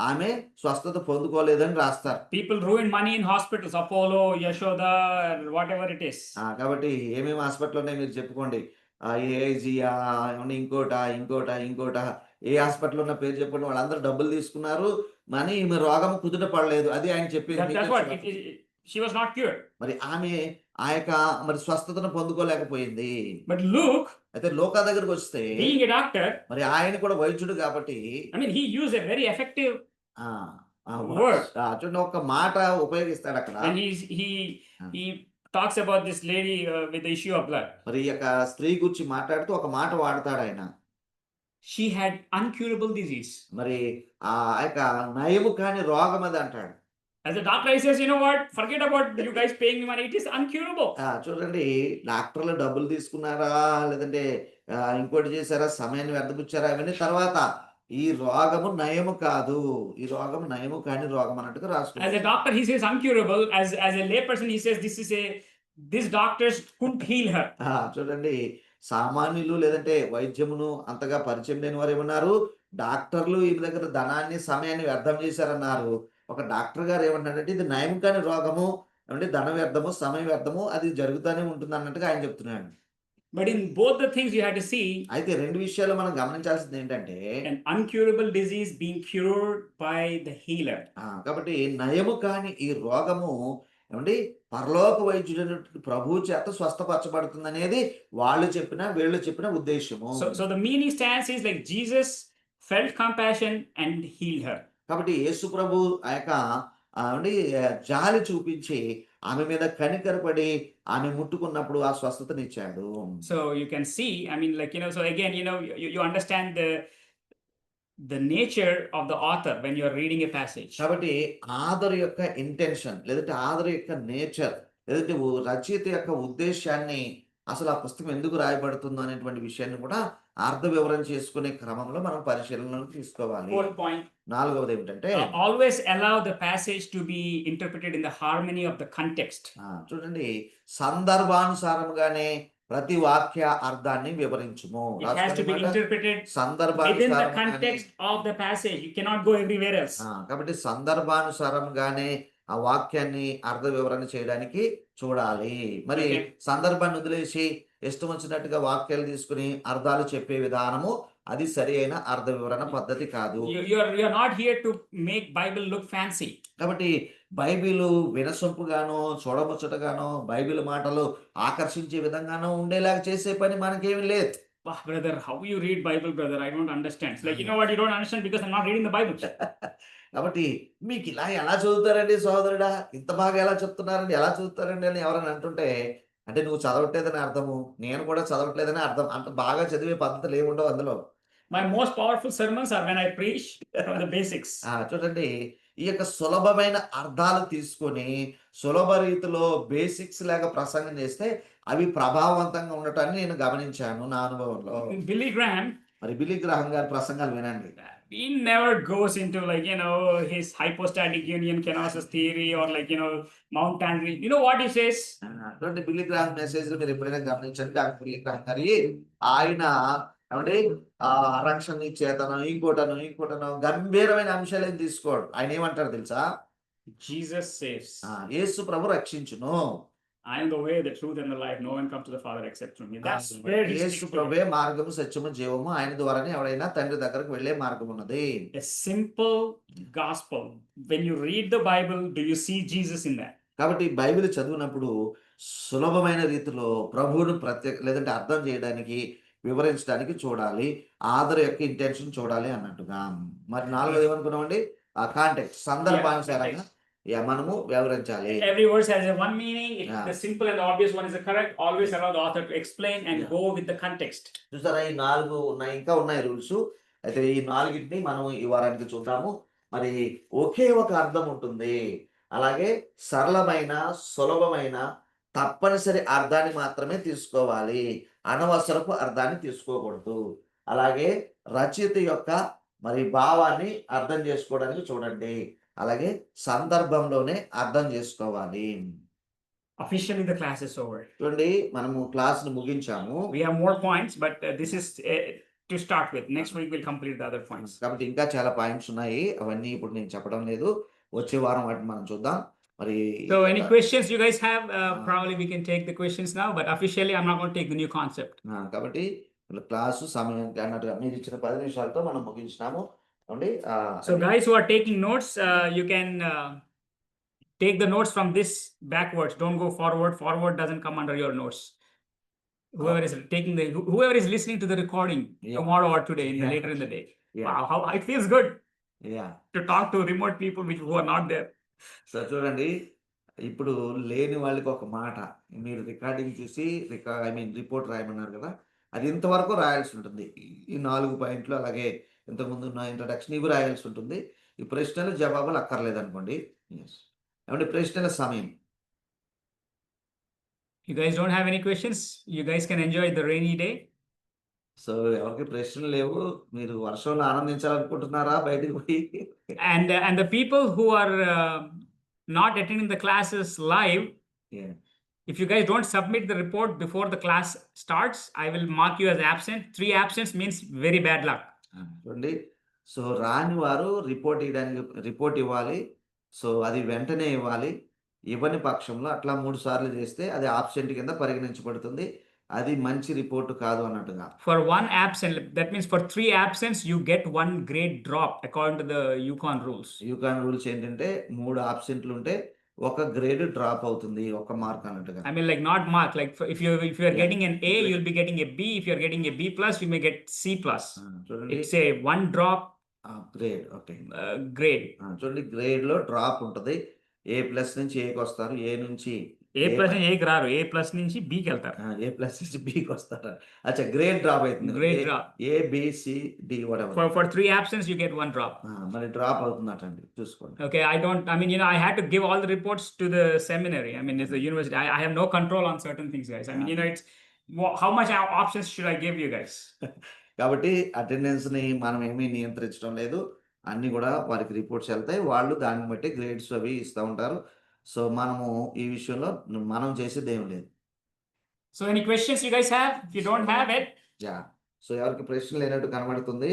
ఆమె స్వస్థత పొందుకోలేదని రాస్తారు. People ruin money in hospitals, Apollo, Yashoda, whatever it is. కాబట్టి ఏమేమి హాస్పిటల్ ఉన్నాయి మీరు చెప్పుకోండి. ఏఐజియా, ఇంకోట ఏ హాస్పిటల్ ఉన్న పేరు చెప్పండి, వాళ్ళందరూ డబ్బులు తీసుకున్నారు, కానీ ఈమె రోగం కుదుట పడలేదు. అది ఆయన చెప్పింది. She was not cured. మరి ఆమె ఆ యొక్క మరి స్వస్థతను పొందుకోలేకపోయింది. But Luke, అయితే లూకా దగ్గరికి వస్తే, being a doctor, మరి ఆయన కూడా వైద్యుడు కాబట్టి he used a very effective word. చూడండి, ఒక మాట ఉపయోగిస్తాడు అక్కడ. And he talks about this lady with the issue of blood. మరి ఈ యొక్క స్త్రీ గురించి మాట్లాడుతూ ఒక మాట వాడతాడు ఆయన. she had uncurable disease. మరి ఆ యొక్క నయము కాని రోగం అది అంటాడు. As a doctor, he says, you know what? Forget about you guys paying me money. It is uncurable. చూడండి, డాక్టర్లు డబ్బులు తీసుకున్నారా లేదంటే ఇంకోటి చేశారా, సమయాన్ని వ్యర్థపుచ్చారా, అవన్నీ తర్వాత, ఈ రోగము నయము కాదు, ఈ రోగము నయము కాని రోగం అన్నట్టుగా As రాసుకున్నాడు. a doctor, he says uncurable. As a layperson, he says this doctors couldn't heal her. చూడండి, సామాన్యులు లేదంటే వైద్యమును అంతగా పరిచయం లేని వారు ఏమన్నారు, డాక్టర్లు ఈ దగ్గర ధనాన్ని సమయాన్ని వ్యర్థం చేశారన్నారు. ఒక డాక్టర్ గారు ఏమన్నాడంటే ఇది నయం కాని రోగము, అంటే ధన వ్యర్థము, సమయం వ్యర్థము, అది జరుగుతూనే ఉంటుంది అన్నట్టుగా ఆయన చెప్తున్నాడు. But in both the things you have to see, అయితే రెండు విషయాలు మనం గమనించాల్సింది ఏంటంటే, an uncurable disease being cured by the healer. కాబట్టి నయము కాని ఈ రోగము ఏమండి పరలోక వైద్యుడైనటువంటి ప్రభువు చేత స్వస్థపరచబడుతుంది అనేది వాళ్ళు చెప్పిన వీళ్ళు చెప్పిన ఉద్దేశము. So the meaning stance is like Jesus felt compassion and healed her. కాబట్టి యేసు ప్రభు ఆ యొక్క జాలి చూపించి ఆమె మీద కనికరపడి ఆమె ముట్టుకున్నప్పుడు ఆ స్వస్థతనిచ్చాడు. So you can see, I mean, like, so again, you understand the nature of the author when you are reading a passage. కాబట్టి ఆథర్ యొక్క ఇంటెన్షన్ లేదంటే ఆథర్ యొక్క నేచర్ లేదంటే రచయిత యొక్క ఉద్దేశాన్ని, అసలు ఆ పుస్తకం ఎందుకు రాయబడుతుందో అనేటువంటి విషయాన్ని కూడా అర్థ వివరణ చేసుకునే క్రమంలో మనం పరిశీలనలోకి తీసుకోవాలి. Fourth point. నాలుగవది ఏమిటంటే, always allow the passage to be interpreted in the harmony of the context. చూడండి, సందర్భానుసారంగానే ప్రతి వాక్య అర్థాన్ని వివరించుము. It has to be interpreted within the context of the passage. You cannot go everywhere else. కాబట్టి సందర్భానుసారంగానే ఆ వాక్యాన్ని అర్థ వివరణ చేయడానికి చూడాలి. మరి సందర్భాన్ని వదిలేసి ఇష్టం వచ్చినట్టుగా వాక్యాలు తీసుకుని అర్థాలు చెప్పే విధానము అది సరి అయిన అర్థ వివరణ పద్ధతి కాదు. You are not here to make Bible look fancy. కాబట్టి బైబిల్ వినసొంపుగానో చూడముచ్చటగానో బైబిల్ మాటలు ఆకర్షించే విధంగానో ఉండేలాగా చేసే పని మనకేమీ లేదు. Brother, how you read Bible, brother? I don't understand. It's like, you know what? You don't understand because I'm not reading the Bible. కాబట్టి మీకు ఇలా ఎలా చదువుతారండి సోదరుడా, ఇంత బాగా ఎలా చెప్తున్నారండి, ఎలా చదువుతారండి అని ఎవరైనా అంటుంటే, అంటే నువ్వు చదవట్లేదని అర్థము, నేను కూడా చదవట్లేదని అర్థం. అంత బాగా చదివే పద్ధతులు ఏముండవు అందులో. My most powerful sermons are when I preach from the basics. చూడండి, ఈ యొక్క సులభమైన అర్థాలు తీసుకొని సులభ రీతిలో బేసిక్స్ లాగా ప్రసంగం చేస్తే అవి ప్రభావవంతంగా ఉండటాన్ని నేను గమనించాను నా అనుభవంలో. Billy Graham, మరి బిల్లీ గ్రాహం గారి ప్రసంగాలు వినండి. he never goes into like, his hypostatic union kenosis theory or like, Mount Henry. You know what he says? అటువంటి బిల్లీ గ్రాహం మెసేజ్లు మీరు ఎప్పుడైనా గమనించండి. డాక్టర్ బిల్లీ గ్రాహం గారి ఆయన అంటే రక్షణ ఇంకోటను గంభీరమైన అంశాలు ఏం తీసుకోడు. ఆయన ఏమంటారు తెలుసా? Jesus saves. యేసు ప్రభు రక్షించును. I am the way, the truth and the life. No one comes to the Father except through me. That's where he యేసు ప్రభువే మార్గము సత్యము జీవము, ఆయన ద్వారానే ఎవరైనా తండ్రి దగ్గరకు వెళ్ళే మార్గం ఉన్నది. A simple gospel. When you read the Bible, do you see Jesus in that? కాబట్టి బైబిల్ చదివినప్పుడు సులభమైన రీతిలో ప్రభువును లేదంటే అర్థం చేయడానికి వివరించడానికి చూడాలి. ఆదర్ యొక్క ఇంటెన్షన్ చూడాలి అన్నట్టుగా. మరి నాలుగోది ఏమనుకున్నామండి? ఆ కాంటెక్స్ట్, సందర్భానుసారంగా మనము వివరించాలి. Every verse has one meaning. The simple and the obvious one is the correct. Always allow the author to explain and go with the context. చూసారా, ఈ 4 ఉన్నాయి, ఇంకా ఉన్నాయి రూల్స్. అయితే ఈ 4ని మనం ఈ వారానికి చూద్దాము. మరి ఒకే ఒక అర్థం ఉంటుంది. అలాగే సరళమైన, సులభమైన, తప్పనిసరి అర్థాన్ని మాత్రమే తీసుకోవాలి. అనవసరపు అర్థాన్ని తీసుకోకూడదు. అలాగే రచయిత యొక్క మరి భావాన్ని అర్థం చేసుకోవడానికి చూడండి. అలాగే సందర్భంలోనే అర్థం చేసుకోవాలి. Officially the class is over. చూడండి, మనము క్లాస్ ను ముగించాము. We have more points, but this is to start with. Next week we'll complete the other points. కాబట్టి ఇంకా చాలా పాయింట్స్ ఉన్నాయి. అవన్నీ ఇప్పుడు నేను చెప్పడం లేదు. వచ్చే వారం వాటిని మనం చూద్దాం. మరి So any questions you guys have, probably we can take the questions now, but officially I'm not going to take the new concept. కాబట్టి క్లాసు సమయానికి అన్నట్టుగా మీరు ఇచ్చిన 10 నిమిషాలతో మనం ముగించినాము. So guys who are taking notes, you can take the notes from this backwards. Don't go forward. Forward doesn't come under your notes. Whoever is listening to the recording tomorrow or today, later in the day. Wow, how it feels good to talk to remote people who are not there. So చూడండి, ఇప్పుడు లేని వాళ్ళకి ఒక మాట, మీరు recording చూసి report రాయమన్నారు కదా, అది ఇంతవరకు రాయాల్సి ఉంటుంది. ఈ 4 పాయింట్లు అలాగే ఇంతకుముందు ఉన్న ఇంట్రడక్షన్ ఇవి రాయాల్సి ఉంటుంది. ఈ ప్రశ్నలు జవాబులు అక్కర్లేదనుకోండి. యెస్. ఏమంటే ప్రశ్నల సమయం. You guys don't have any questions? You guys can enjoy the rainy day. So ఎవరికి ప్రశ్నలు లేవు. మీరు వర్షంలో ఆనందించాలనుకుంటున్నారా బయటికి పోయి? And the people who are not attending the classes live, Yeah. if you guys don't submit the report before the class starts, I will mark you as absent. 3 absence means very bad luck. చూడండి. So రాని వారు report ఇవ్వాలి. So అది వెంటనే ఇవ్వాలి. ఇవ్వని పక్షంలో అట్లా 3 సార్లు చేస్తే అది ఆబ్సెంట్ కింద పరిగణించబడుతుంది. అది మంచి రిపోర్ట్ కాదు అన్నట్టుగా. For 1 absent, that means for 3 absence, you get 1 grade drop according to the UConn rules. UConn rules ఏంటంటే 3 ఆబ్సెంట్లు ఉంటే 1 గ్రేడ్ డ్రాప్ అవుతుంది. 1 మార్క్ అన్నట్టుగా. I mean, like not mark. Like if you are Yeah. getting an A, you'll be getting a B. If you are getting a B plus, you may get C plus. చూడండి. It's a 1 drop grade. Okay. grade. చూడండి గ్రేడ్‌లో drop ఉంటది. ఏ plus నుంచి ఏకి వస్తారు. ఏ నుంచి A plus నుంచి Aకి రారు. A plus నుంచి Bకి వెళ్తారు. ఏ ప్లస్ నుంచి బికి వస్తారు. అచ్చా గ్రేడ్ డ్రాప్ అవుతుంది. Grade drop. A B C D whatever. For 3 absence, you get 1 drop. మరి డ్రాప్ అవుతుందటండి చూసుకోండి. Okay, I mean, I had to give all the reports to the seminary. I mean, it's the university. I have no control on certain things, guys. I mean, it's how much options should I give you guys? కాబట్టి అటెండెన్స్‌ని మనం ఏమీ నియంత్రించడం లేదు. అన్నీ కూడా వారికి reports వెళ్తాయి. వాళ్ళు దాన్ని బట్టి గ్రేడ్స్ అవి ఇస్తా ఉంటారు. సో మనము ఈ విషయంలో మనం చేసేది ఏమి లేదు. So, any questions you guys have? If you don't have it, yeah! So ఎవరికి ప్రశ్న లేనట్టు కనబడుతుంది.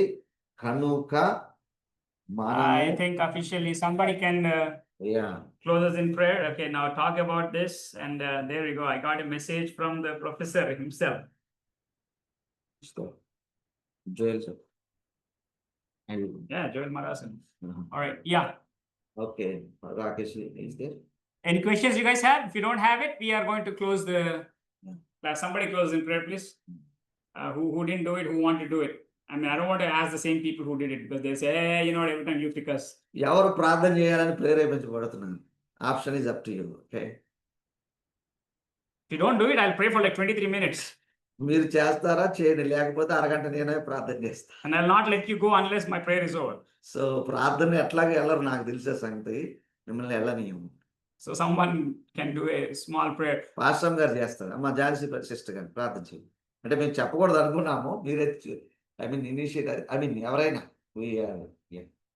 కనుక I మనము think officially somebody can yeah! close us in prayer. Okay, now talk about this, and there we go. I got a message from the professor himself. Joel sir. Yeah, Joel Marasan. Uh-huh. All right, yeah. Okay. Rakesh is there? Any questions you guys have? If you don't have it, we are going to close the Yeah. class. Somebody close in prayer, please. Who didn't do it? Who want to do it? I mean, I don't want to ask the same people who did it because they say, hey, you know what, every time you pick us. ఎవరు ప్రార్థన చేయాలని ప్రేరేపించబడుతున్నాను. Option is up to you. Okay. If you don't do it, I'll pray for like 23 minutes. మీరు చేస్తారా చేయండి. లేకపోతే అరగంట నేనే ప్రార్థన చేస్తా. And I'll not let you go unless my prayer is over. So ప్రార్థన ఎట్లాగో వెళ్ళరు నాకు తెలిసే సంగతి. మిమ్మల్ని వెళ్ళనీయము. So someone can do a small prayer. Pastor గారు చేస్తారు. అమ్మ జాన్సీ సిస్టర్ గారు ప్రార్థన చేయండి. అంటే మేము చెప్పకూడదు అనుకున్నాము. మీరే ఐ మీన్ ఇనిషియేట్ ఎవరైనా